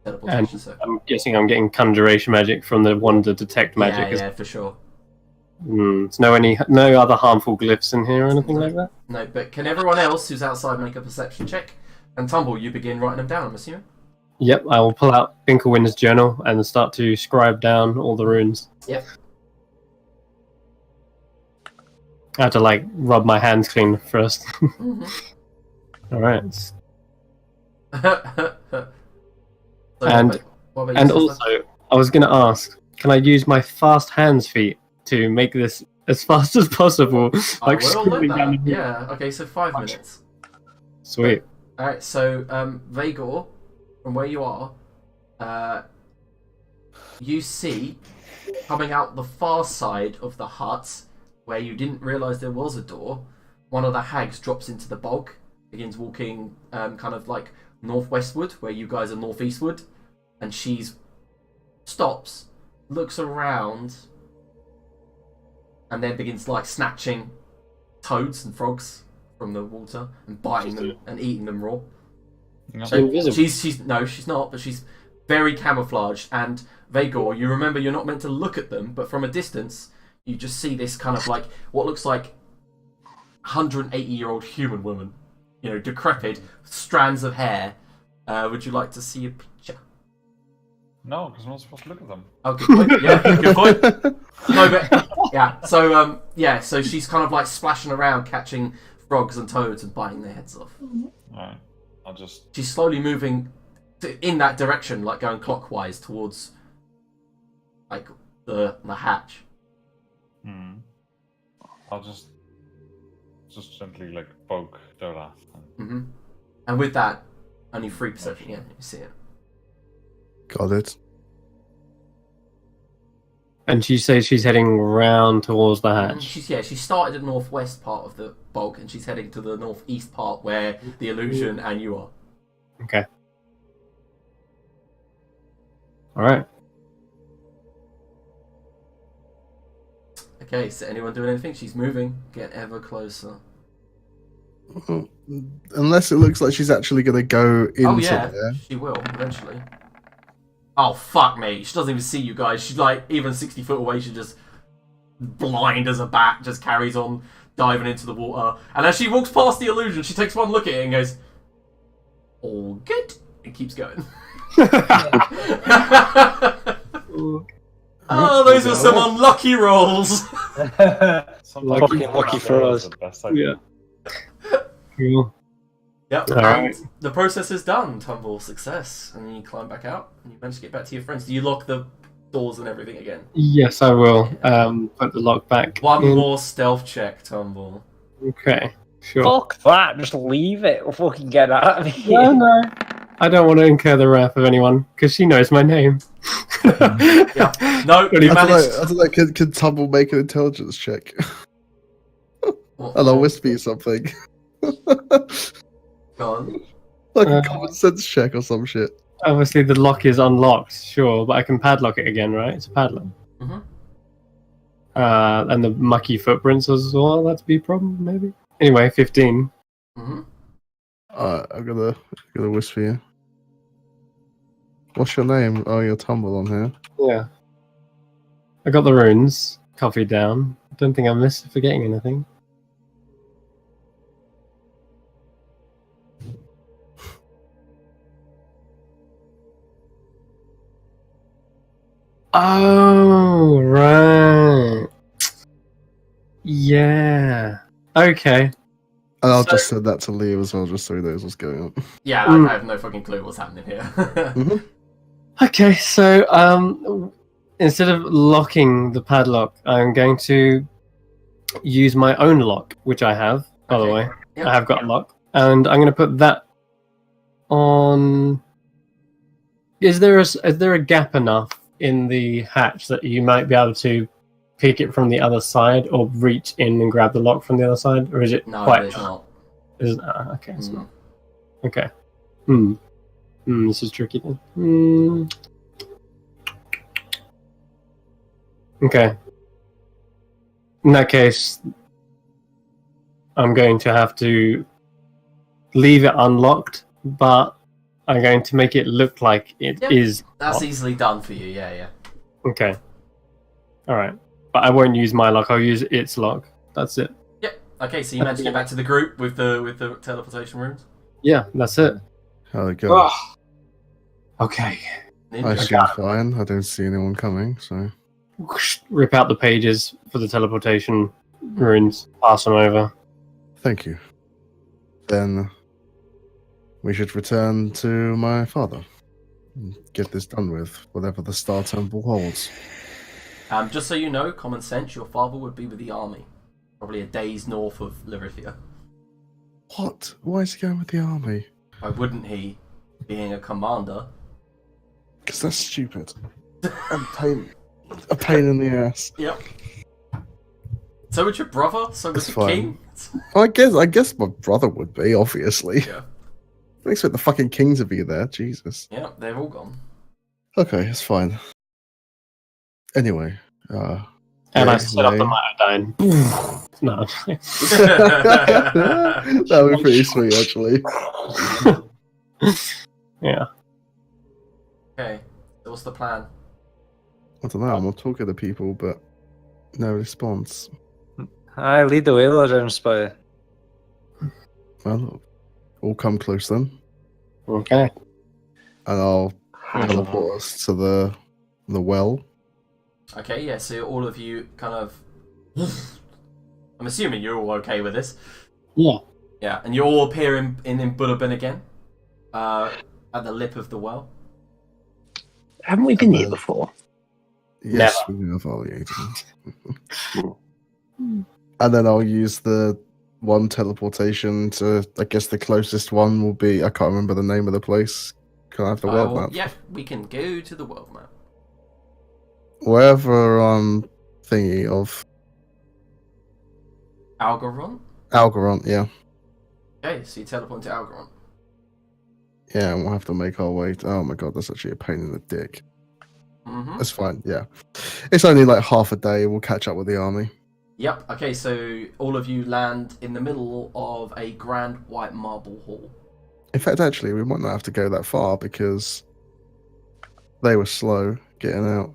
Speaker 1: Teleportation
Speaker 2: And
Speaker 1: circle.
Speaker 2: I'm guessing I'm getting conjuration magic from the wand to detect magic.
Speaker 1: Yeah, for sure.
Speaker 2: There's no other harmful glyphs in here or anything like that?
Speaker 1: No, but can everyone else who's outside make a perception check? And Tumble, you begin writing them down, I'm assuming?
Speaker 2: Yep, I will pull out Binklewind's journal and start to scribe down all the runes.
Speaker 1: Yep.
Speaker 2: I have to rub my hands clean first.
Speaker 1: Mm-hmm.
Speaker 2: Alright.
Speaker 1: So,
Speaker 2: And
Speaker 1: what about
Speaker 2: And
Speaker 1: you,
Speaker 2: also, I was going to ask, can I use my fast hands feat to make this as fast as possible?
Speaker 1: I will let
Speaker 2: scribbling down
Speaker 1: that.
Speaker 2: the-
Speaker 1: Yeah, okay, so 5 minutes.
Speaker 2: Sweet.
Speaker 1: Alright, so Vagor, from where you are, you see coming out the far side of the hut, where you didn't realise there was a door, one of the hags drops into the bog, begins walking kind of like northwestward, where you guys are northeastward, and she's stops, looks around, and then begins snatching toads and frogs from the water and biting them and eating them raw.
Speaker 3: No.
Speaker 1: So
Speaker 2: Invisible.
Speaker 1: she's not, but she's very camouflaged. And Vagor, you remember you're not meant to look at them, but from a distance, you just see this kind of like what looks like 180-year-old human woman, decrepit, strands of hair. Would you like to see a picture?
Speaker 3: No, because I'm not supposed to look at them.
Speaker 1: Oh, good point. Yeah, good point. No, but yeah. So so she's kind of like splashing around, catching frogs and toads and biting their heads off.
Speaker 3: Alright, I'll just...
Speaker 1: She's slowly moving in that direction, like going clockwise towards like the hatch.
Speaker 3: I'll just gently like poke Dola.
Speaker 1: Mm-hmm. And with that, only 3 perception. Yeah, you see it.
Speaker 4: Got it.
Speaker 2: And she says she's heading round towards the hatch.
Speaker 1: She started at the northwest part of the bulk, and she's heading to the northeast part where the illusion and you are.
Speaker 2: Okay. All right.
Speaker 1: Okay, so anyone doing anything? She's moving, getting ever closer.
Speaker 4: Well, unless it looks like she's actually going to go into there.
Speaker 1: She will eventually. Oh fuck me! She doesn't even see you guys. She's like even 60 foot away. She's just blind as a bat. Just carries on diving into the water. And as she walks past the illusion, she takes one look at it and goes, "All good," and keeps going. Oh, those are some unlucky rolls.
Speaker 5: Lucky for us.
Speaker 2: Yeah. Cool.
Speaker 1: Yep.
Speaker 2: All
Speaker 1: And
Speaker 2: right.
Speaker 1: the process is done. Tumble success, and then you climb back out, and you manage to get back to your friends. Do you lock the doors and everything again?
Speaker 2: Yes, I will. Put the lock back.
Speaker 1: One
Speaker 2: in.
Speaker 1: more stealth check, Tumble.
Speaker 2: Okay. Sure.
Speaker 5: Fuck that! Just leave it. We'll fucking get out of here.
Speaker 2: No. I don't want to incur the wrath of anyone because she knows my name.
Speaker 1: Yeah. No,
Speaker 2: But
Speaker 1: you
Speaker 2: he-
Speaker 1: managed.
Speaker 4: I don't know. Can Tumble make an intelligence check? And I'll whisper you something.
Speaker 1: Go on.
Speaker 4: Like a common sense check or some shit.
Speaker 2: Obviously, the lock is unlocked, sure, but I can padlock it again, right? It's a padlock.
Speaker 1: Mm-hmm.
Speaker 2: And the mucky footprints as well. That'd be a problem, maybe. Anyway, 15.
Speaker 1: Mm-hmm.
Speaker 4: I'm gonna whisper you. What's your name? Oh, your Tumble on here.
Speaker 2: Yeah. I got the runes copied down. I don't think I'm forgetting anything. Oh, right. Yeah. Okay.
Speaker 4: And I'll
Speaker 1: So-
Speaker 4: just send that to Leo as well, just so he knows what's going on.
Speaker 1: Yeah,
Speaker 2: Mm.
Speaker 1: I have no fucking clue what's happening here.
Speaker 2: Okay, so instead of locking the padlock, I'm going to use my own lock, which I have, by the
Speaker 1: Okay.
Speaker 2: way.
Speaker 1: Yep.
Speaker 2: I have got a lock. And I'm going to put that on... Is there a gap enough in the hatch that you might be able to pick it from the other side or reach in and grab the lock from the other side? Or is it
Speaker 1: No,
Speaker 2: quite...
Speaker 1: there's not.
Speaker 2: Okay, it's
Speaker 1: Mm.
Speaker 2: not. Okay. This is tricky then. Okay. In that case, I'm going to have to leave it unlocked, but I'm going to make it look like it is.
Speaker 1: Yep. That's
Speaker 2: locked.
Speaker 1: easily done for you, yeah.
Speaker 2: Okay. Alright. But I won't use my lock, I'll use its lock. That's it.
Speaker 1: Yep. Okay, so you managed to get back to the group with the teleportation rooms?
Speaker 2: Yeah, that's it.
Speaker 4: How it goes.
Speaker 2: Okay.
Speaker 4: I
Speaker 1: Ninja.
Speaker 4: assume fine. I don't see anyone coming, so.
Speaker 2: Rip out the pages for the teleportation runes, pass them over.
Speaker 4: Thank you. Then we should return to my father. And get this done with, whatever the Star Temple holds.
Speaker 1: Just so you know, common sense, your father would be with the army. Probably a day's north of Lyrithia.
Speaker 4: What? Why is he going with the army?
Speaker 1: Why wouldn't he, being a commander?
Speaker 4: Because that's stupid. And a pain in the ass.
Speaker 1: Yep. So would your brother? So was
Speaker 4: It's
Speaker 1: the
Speaker 4: fine.
Speaker 1: king?
Speaker 4: I guess my brother would be, obviously.
Speaker 1: Yeah.
Speaker 4: I expect the fucking king to be there, Jesus.
Speaker 1: Yep, they're all gone.
Speaker 4: Okay, it's fine. Anyway,
Speaker 2: And I
Speaker 4: yeah,
Speaker 2: set up the
Speaker 4: no.
Speaker 2: Mitodyne. No.
Speaker 4: That would be pretty sweet, actually.
Speaker 2: Yeah.
Speaker 1: Okay, so what's the plan?
Speaker 4: I don't know. I'm talking to people, but no response.
Speaker 5: I lead the way, Lord Inspire.
Speaker 4: Well, all come close then,
Speaker 2: Okay.
Speaker 4: and I'll teleport us to the well.
Speaker 1: Okay, yeah, so all of you kind of... I'm assuming you're all okay with this.
Speaker 2: Yeah.
Speaker 1: Yeah, and you all appear in Bulabin again, at the lip of the well.
Speaker 6: Haven't we been here before?
Speaker 4: Yes, we have evaluated. And then I'll use the one teleportation to, I guess the closest one will be, I can't remember the name of the place. Can I have the world map?
Speaker 1: Yeah, we can go to the world map.
Speaker 4: Wherever thingy of
Speaker 1: Algoron?
Speaker 4: Algoron, yeah.
Speaker 1: Okay, so you teleport to Algoron.
Speaker 4: Yeah, and we'll have to make our way. Oh my god, that's actually a pain in the dick.
Speaker 1: Mm-hmm.
Speaker 4: That's fine, yeah. It's only like half a day, we'll catch up with the army.
Speaker 1: Yep, okay, so all of you land in the middle of a grand white marble hall.
Speaker 4: In fact, actually, we might not have to go that far because they were slow getting out.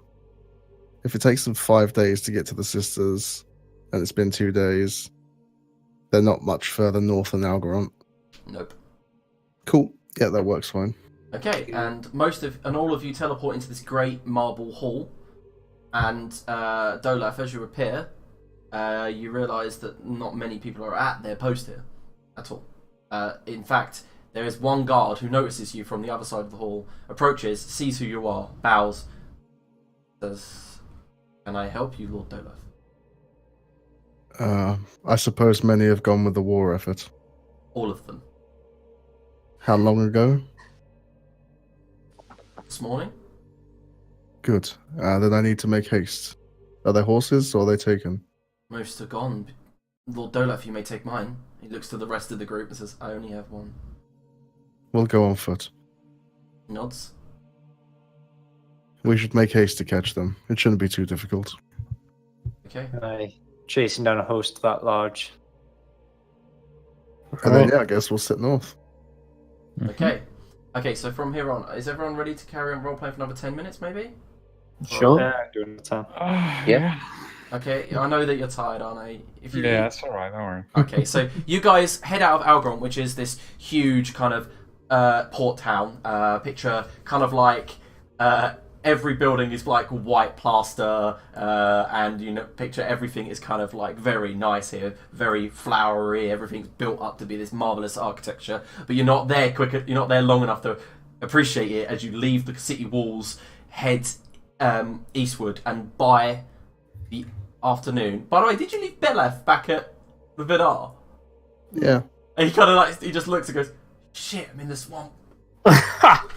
Speaker 4: If it takes them 5 days to get to the sisters, and it's been 2 days, they're not much further north than Algoron.
Speaker 1: Nope.
Speaker 4: Cool. Yeah, that works fine.
Speaker 1: Okay, and all of you teleport into this great marble hall, and Dolaf, as you appear, you realise that not many people are at their post here at all. In fact, there is one guard who notices you from the other side of the hall, approaches, sees who you are, bows, says, "Can I help you, Lord Dolaf?"
Speaker 4: I suppose many have gone with the war effort.
Speaker 1: All of them.
Speaker 4: How long ago?
Speaker 1: This morning?
Speaker 4: Good. Then I need to make haste. Are they horses or are they taken?
Speaker 1: Most are gone. Lord Dolaf, you may take mine. He looks to the rest of the group and says, "I only have one."
Speaker 4: We'll go on foot.
Speaker 1: Nods.
Speaker 4: We should make haste to catch them. It shouldn't be too difficult.
Speaker 1: Okay.
Speaker 5: Aye. Chasing down a host that large.
Speaker 4: And then, yeah, I guess we'll sit north.
Speaker 1: Okay. Okay, so from here on, is everyone ready to carry on roleplay for another 10 minutes, maybe?
Speaker 2: Sure.
Speaker 5: Yeah, doing the time.
Speaker 6: Yeah.
Speaker 1: Okay, I know that you're tired, aren't I? If you
Speaker 3: Yeah, it's alright, don't worry.
Speaker 1: Okay, so you guys head out of Algoron, which is this huge kind of port town. Picture kind of like every building is like white plaster, and you know, picture everything is kind of like very nice here, very flowery. Everything's built up to be this marvelous architecture, but you're not there you're not there long enough to appreciate it as you leave the city walls, head eastward, and by the afternoon. By the way, did you leave Beleth back at the Vidar?
Speaker 4: Yeah.
Speaker 1: And he kind of like, he just looks and goes, "Shit, I'm in the swamp."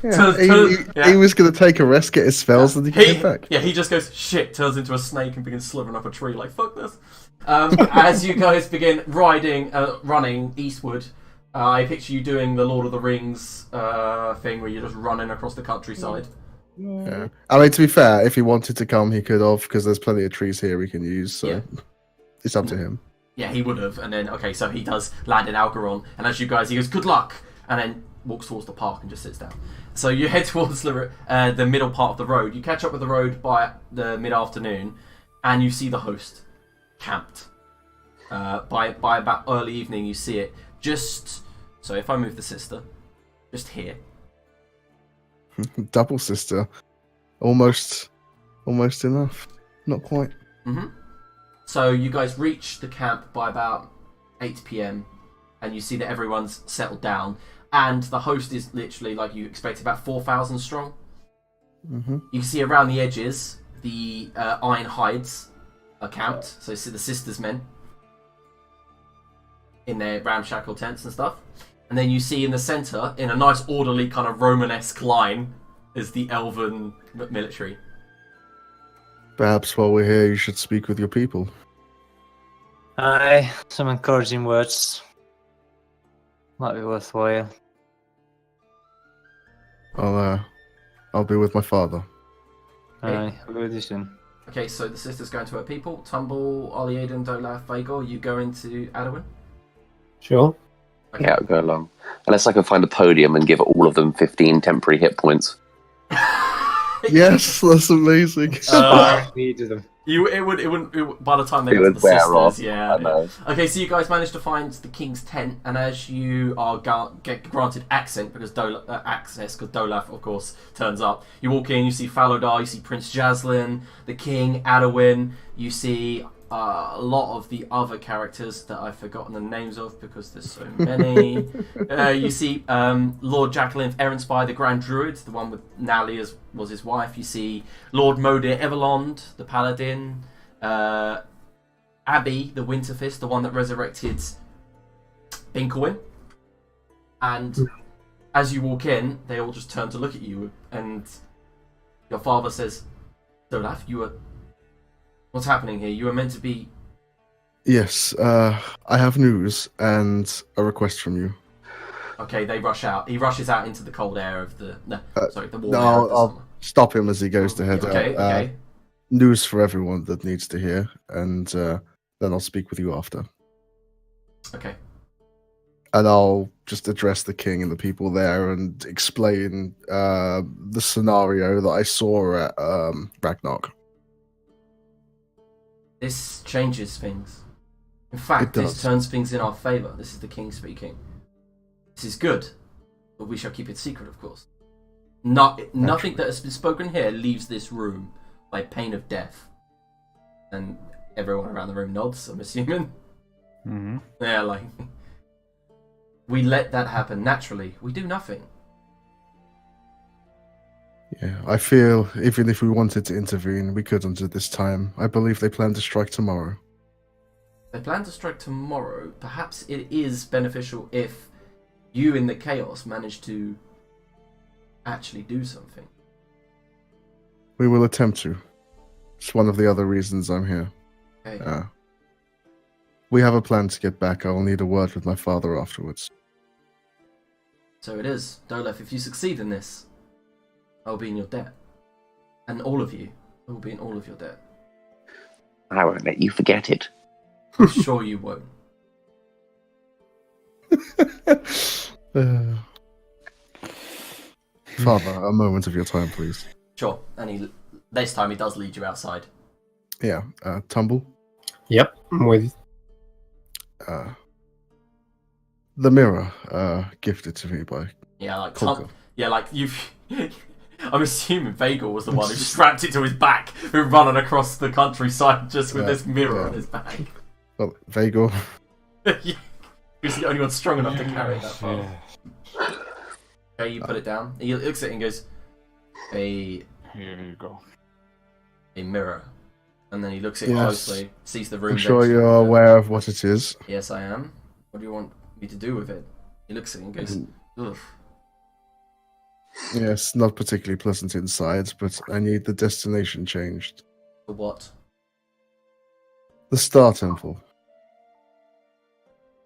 Speaker 4: Yeah, he was going to take a rest, get his spells, and he came back.
Speaker 1: Yeah, he just goes, "Shit," turns into a snake and begins slithering up a tree like, "Fuck this." As you guys begin running eastward, I picture you doing the Lord of the Rings thing where you're just running across the countryside.
Speaker 4: Yeah. I mean, to be fair, if he wanted to come, he could have, because there's plenty of trees here we can use, so
Speaker 1: Yeah.
Speaker 4: it's up to him.
Speaker 1: Yeah, he would have. And then, okay, so he does land in Algoron, and as you guys, he goes, "Good luck," and then walks towards the park and just sits down. So you head towards the middle part of the road. You catch up with the road by the mid-afternoon, and you see the host camped. By about early evening, you see it just... So if I move the sister, just here.
Speaker 4: Double sister. Almost enough. Not quite.
Speaker 1: Mm-hmm. So you guys reach the camp by about 8 p.m, and you see that everyone's settled down. And the host is literally, like you expect, about 4,000 strong.
Speaker 4: Mm-hmm.
Speaker 1: You can see around the edges, the iron hides are camped. So you see the sisters' men in their ramshackle tents and stuff. And then you see in the centre, in a nice orderly kind of Romanesque line, is the elven military.
Speaker 4: Perhaps while we're here, you should speak with your people.
Speaker 5: Aye, some encouraging words. Might be worthwhile.
Speaker 4: I'll be with my father.
Speaker 5: Aye, I'll be with you soon.
Speaker 1: Okay, so the sisters go into her people. Tumble, Oliedan, Dolaf, Vagor, you go into Adwin.
Speaker 2: Sure.
Speaker 1: Okay.
Speaker 6: Yeah, I'll go along. Unless I can find a podium and give all of them 15 temporary hit points.
Speaker 4: Yes, that's amazing.
Speaker 5: Needed them.
Speaker 1: It wouldn't by the time they
Speaker 6: It
Speaker 1: got to
Speaker 6: would
Speaker 1: the
Speaker 6: wear
Speaker 1: sisters,
Speaker 6: off,
Speaker 1: yeah.
Speaker 6: I know.
Speaker 1: Okay, so you guys managed to find the king's tent, and as you are get granted access because Dolaf, of course, turns up. You walk in, you see Falodar, you see Prince Jaslyn, the king, Adowin. You see a lot of the other characters that I've forgotten the names of because there's so many. You see Lord Jacqueline Erinspire, the Grand Druid, the one with Nally was his wife. You see Lord Modir Everlond, the Paladin. Abby, the Winterfist, the one that resurrected Binkelwyn. And as you walk in, they all just turn to look at you, and your father says, Dolaf, what's happening here? You were meant to be...
Speaker 4: Yes, I have news and a request from you.
Speaker 1: Okay, they rush out. He rushes out into the cold air of the... the warm
Speaker 4: No,
Speaker 1: air of the
Speaker 4: I'll
Speaker 1: summer.
Speaker 4: stop him as he goes to head
Speaker 1: Okay,
Speaker 4: out.
Speaker 1: okay.
Speaker 4: News for everyone that needs to hear, and then I'll speak with you after.
Speaker 1: Okay.
Speaker 4: And I'll just address the king and the people there and explain the scenario that I saw at Ragnarok.
Speaker 1: This changes things. In fact,
Speaker 4: It
Speaker 1: this
Speaker 4: does.
Speaker 1: turns things in our favour. This is the king speaking. This is good, but we shall keep it secret, of course. Nothing that has been spoken here leaves this room by pain of death. And everyone around the room nods, I'm assuming.
Speaker 3: Mm-hmm.
Speaker 1: Yeah, like... We let that happen naturally. We do nothing.
Speaker 4: Yeah, I feel even if we wanted to intervene, we couldn't at this time. I believe they plan to strike tomorrow.
Speaker 1: They plan to strike tomorrow. Perhaps it is beneficial if you in the chaos manage to actually do something.
Speaker 4: We will attempt to. It's one of the other reasons I'm here.
Speaker 1: Okay.
Speaker 4: We have a plan to get back. I will need a word with my father afterwards.
Speaker 1: So it is. Dolef, if you succeed in this, I will be in your debt. And all of you. I will be in all of your debt.
Speaker 6: I won't let you forget it.
Speaker 1: I'm sure you won't.
Speaker 4: Father, a moment of your time, please.
Speaker 1: Sure. And this time he does lead you outside.
Speaker 4: Yeah, Tumble.
Speaker 2: Yep, I'm with.
Speaker 4: The mirror, gifted to me by
Speaker 1: Yeah, like
Speaker 4: Colker.
Speaker 1: like you've. I'm assuming Vagel was the one who strapped it to his back, who running across the countryside just with this mirror on his back.
Speaker 4: Well, Vagel.
Speaker 1: He was the only one strong enough to carry that far. Okay, you put it down. He looks at it and goes,
Speaker 3: Here you go.
Speaker 1: a mirror. And then he looks at it
Speaker 4: Yes.
Speaker 1: closely, sees the room.
Speaker 4: I'm sure you're aware of what it is.
Speaker 1: Yes, I am. What do you want me to do with it? He looks at it and goes, ugh.
Speaker 4: Yes, not particularly pleasant inside, but I need the destination changed.
Speaker 1: For what?
Speaker 4: The Star Temple.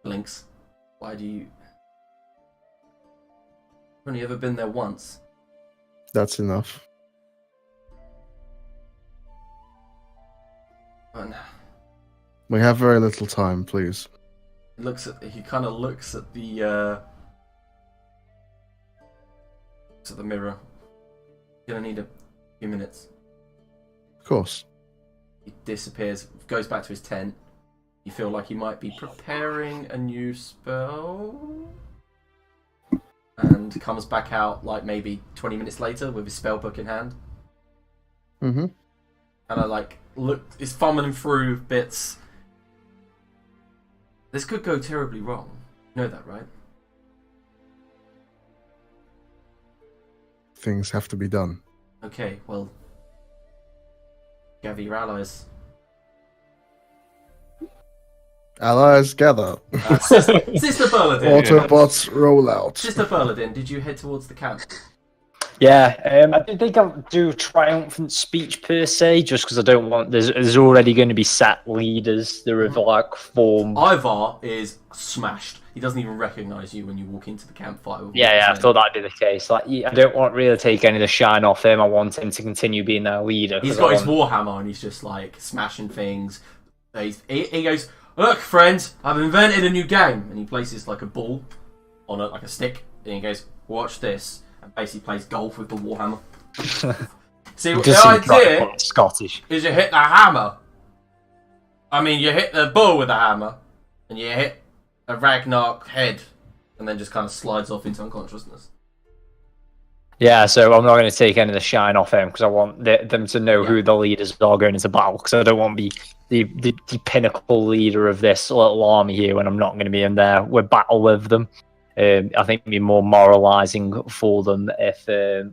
Speaker 1: Blinks. Why do you... I've only ever been there once.
Speaker 4: That's enough.
Speaker 1: And
Speaker 4: We have very little time, please.
Speaker 1: he kind of looks at the mirror. You're gonna need a few minutes.
Speaker 4: Of course.
Speaker 1: He disappears, goes back to his tent. You feel like he might be preparing a new spell, and comes back out like maybe 20 minutes later with his spell book in hand.
Speaker 4: Mm-hmm.
Speaker 1: And I is fumbling through bits. This could go terribly wrong. You know that, right?
Speaker 4: Things have to be done.
Speaker 1: Okay, well, gather your allies.
Speaker 4: Allies, gather.
Speaker 1: Sister Berladin.
Speaker 4: Autobots, roll out.
Speaker 1: Sister Berladin, did you head towards the camp?
Speaker 5: Yeah, I don't think I'll do triumphant speech per se, just because I don't want. There's already going to be sat leaders. There are like formed.
Speaker 1: Ivar is smashed. He doesn't even recognise you when you walk into the campfire.
Speaker 5: Yeah, I thought that'd be the case. Like, I don't want really to take any of the shine off him. I want him to continue being their leader.
Speaker 1: He's got his warhammer and he's just like smashing things. He goes, Look, friends, I've invented a new game. And he places like a ball on like a stick, and he goes, watch this, and basically plays golf with the warhammer. See, the idea
Speaker 5: Scottish
Speaker 1: is you hit the hammer. I mean, you hit the ball with the hammer, and you hit a Ragnarok head, and then just kind of slides off into unconsciousness.
Speaker 5: Yeah, so I'm not going to take any of the shine off him because I want them to know who the leaders are going into battle. Because I don't want to be the pinnacle leader of this little army here when I'm not going to be in there with battle with them. I think it'd be more moralizing for them, if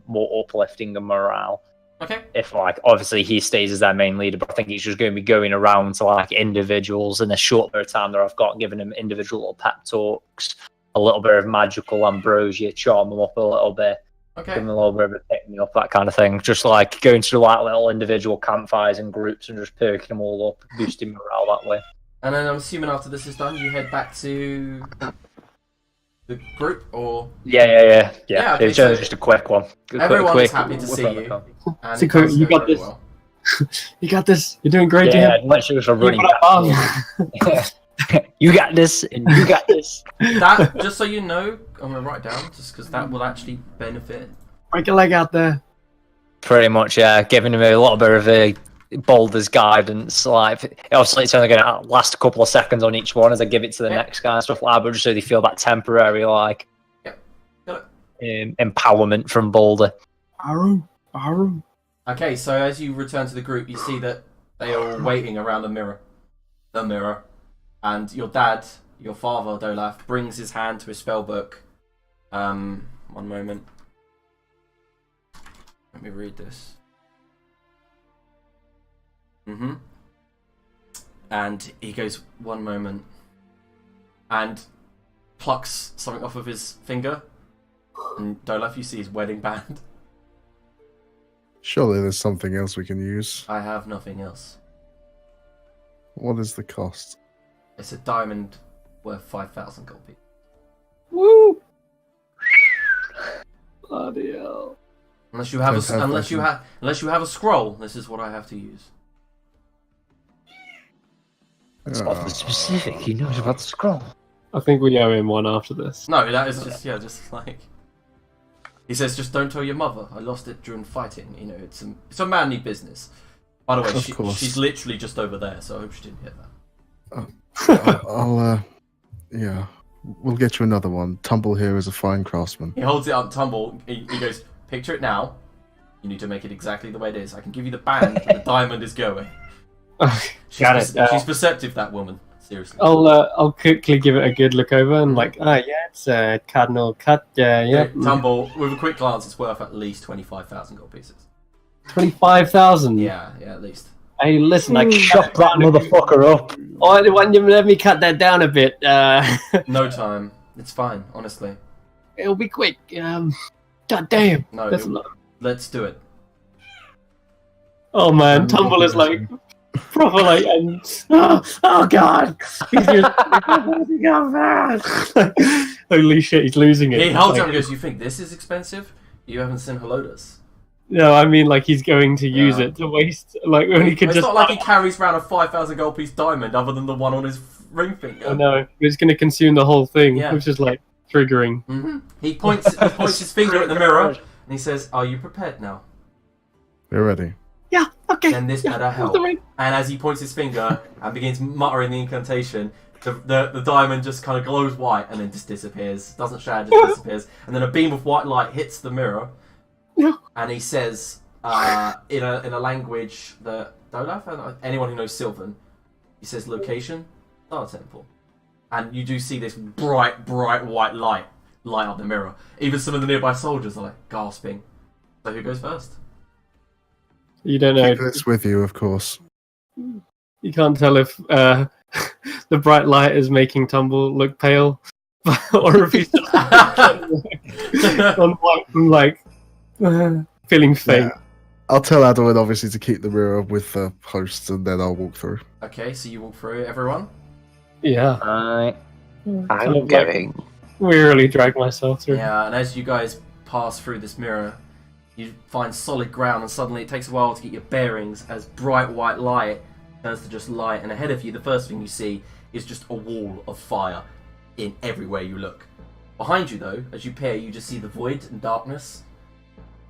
Speaker 5: more uplifting and morale.
Speaker 1: Okay.
Speaker 5: If like obviously he stays as their main leader, but I think he's just going to be going around to like individuals in a short period of time that I've got, giving them individual little pep talks, a little bit of magical ambrosia, charm them up a little bit.
Speaker 1: Okay.
Speaker 5: Give them a little bit of a pick me up, that kind of thing. Just like going to like little individual campfires and groups and just perking them all up, boosting morale that way.
Speaker 1: And then I'm assuming after this is done, you head back to the group, or
Speaker 5: Yeah.
Speaker 1: okay,
Speaker 5: It's
Speaker 1: so
Speaker 5: just a quick one.
Speaker 1: everyone's happy to see you. And
Speaker 2: So
Speaker 1: it does
Speaker 2: you
Speaker 1: go
Speaker 2: got
Speaker 1: very
Speaker 2: this.
Speaker 1: well.
Speaker 2: You got this. You're doing great,
Speaker 5: Yeah,
Speaker 2: dude.
Speaker 5: literally just a running
Speaker 2: Keep it up,
Speaker 5: back. You got this, and you got this.
Speaker 1: That, just so you know, I'm gonna write it down just because that will actually benefit.
Speaker 2: Break your leg out there.
Speaker 5: Pretty much, yeah. Giving him a little bit of a Boulder's guidance. Like, obviously, it's only going to last a couple of seconds on each one as I give it to the next guy and stuff like that, but just so they feel that temporary, like, empowerment from Boulder.
Speaker 2: Arum.
Speaker 1: Okay, so as you return to the group, you see that they are all waiting around the mirror, and your dad, your father, Dolaf, brings his hand to his spell book. One moment. Let me read this. And he goes, one moment, and plucks something off of his finger. And Dolaf, you see his wedding band.
Speaker 4: Surely there's something else we can use.
Speaker 1: I have nothing else.
Speaker 4: What is the cost?
Speaker 1: It's a diamond worth 5,000 gold pieces.
Speaker 2: Woo! Bloody hell.
Speaker 1: Unless you have unless you have a scroll, this is what I have to use.
Speaker 5: It's awfully specific. He knows about the scroll.
Speaker 2: I think we owe him one after this.
Speaker 1: No, that is just like he says. Just don't tell your mother. I lost it during fighting. You know, it's a manly business. By the way, she's literally just over there, so I hope she didn't hear that.
Speaker 4: Yeah, we'll get you another one. Tumble here is a fine craftsman.
Speaker 1: He holds it up, Tumble. He goes, picture it now. You need to make it exactly the way it is. I can give you the band, but the diamond is going. She's perceptive, that woman. Seriously.
Speaker 2: I'll quickly give it a good look over and it's a cardinal cut. Yeah.
Speaker 1: Tumble, with a quick glance, it's worth at least 25,000 gold pieces.
Speaker 2: 25,000.
Speaker 1: Yeah, at least.
Speaker 2: Hey, listen, I
Speaker 5: Shut that motherfucker up.
Speaker 2: why don't you let me cut that down a bit?
Speaker 1: No time. It's fine, honestly.
Speaker 2: It'll be quick. God damn.
Speaker 1: No,
Speaker 2: That's a lot.
Speaker 1: let's do it.
Speaker 2: Oh man, Tumble is like proper like, and oh god, he's holy shit, he's losing it.
Speaker 1: He holds up and goes, "You think this is expensive? You haven't seen Helotus."
Speaker 2: No, I mean like he's going to use it to waste, like when he could
Speaker 1: It's
Speaker 2: just.
Speaker 1: not like he carries around a 5,000 gold piece diamond, other than the one on his ring finger.
Speaker 2: I know, it's going to consume the whole thing,
Speaker 1: Yeah.
Speaker 2: which is like triggering.
Speaker 1: He points his finger at the mirror and he says, "Are you prepared now?
Speaker 4: We're ready."
Speaker 2: Yeah, okay.
Speaker 1: Then this better help." And as he points his finger and begins muttering the incantation, the diamond just kind of glows white and then just disappears. Doesn't shatter, just disappears. And then a beam of white light hits the mirror.
Speaker 2: Yeah.
Speaker 1: And he says, in a language that Dolaf and anyone who knows Sylvan, he says, "Location, Star Temple." And you do see this bright white light up the mirror. Even some of the nearby soldiers are like gasping. So who goes first?
Speaker 2: You don't know.
Speaker 4: Keep this with you, of course.
Speaker 2: You can't tell if the bright light is making Tumble look pale, or if he's just on white from like feeling faint.
Speaker 4: Yeah. I'll tell Adwin obviously to keep the mirror with the hosts, and then I'll walk through.
Speaker 1: Okay, so you walk through, everyone.
Speaker 2: Yeah.
Speaker 6: I'm going.
Speaker 2: Wearily drag myself through.
Speaker 1: Yeah, and as you guys pass through this mirror, you find solid ground, and suddenly it takes a while to get your bearings as bright white light turns to just light, and ahead of you, the first thing you see is just a wall of fire in everywhere you look. Behind you, though, as you peer, you just see the void and darkness.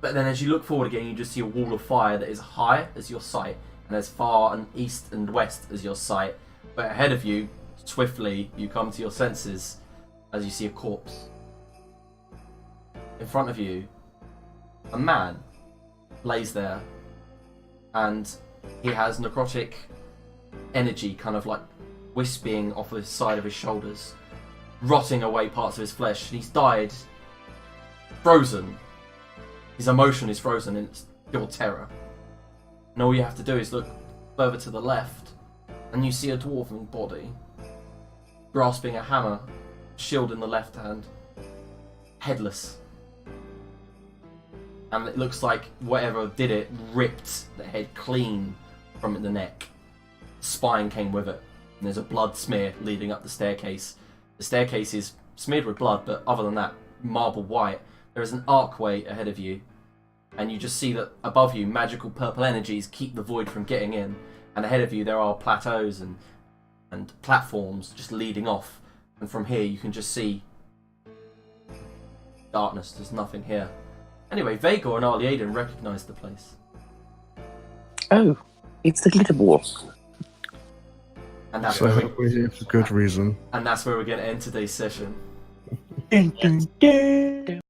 Speaker 1: But then as you look forward again, you just see a wall of fire that is high as your sight, and as far and east and west as your sight. But ahead of you, swiftly, you come to your senses as you see a corpse. In front of you, a man lays there, and he has necrotic energy kind of like wisping off the side of his shoulders, rotting away parts of his flesh. He's died frozen. His emotion is frozen in pure terror. And all you have to do is look further to the left, and you see a dwarven body, grasping a hammer, shield in the left hand, headless. And it looks like whatever did it ripped the head clean from the neck. The spine came with it, and there's a blood smear leading up the staircase. The staircase is smeared with blood, but other than that, marble white. There is an archway ahead of you, and you just see that above you, magical purple energies keep the void from getting in. And ahead of you, there are plateaus and platforms just leading off. And from here, you can just see darkness. There's nothing here. Anyway, Vagor and Arliaden recognise the place.
Speaker 6: Oh, it's the glitter ball.
Speaker 1: And that's
Speaker 4: So
Speaker 1: where
Speaker 4: I hope we're here for good reason.
Speaker 1: and that's where we're going to end today's session.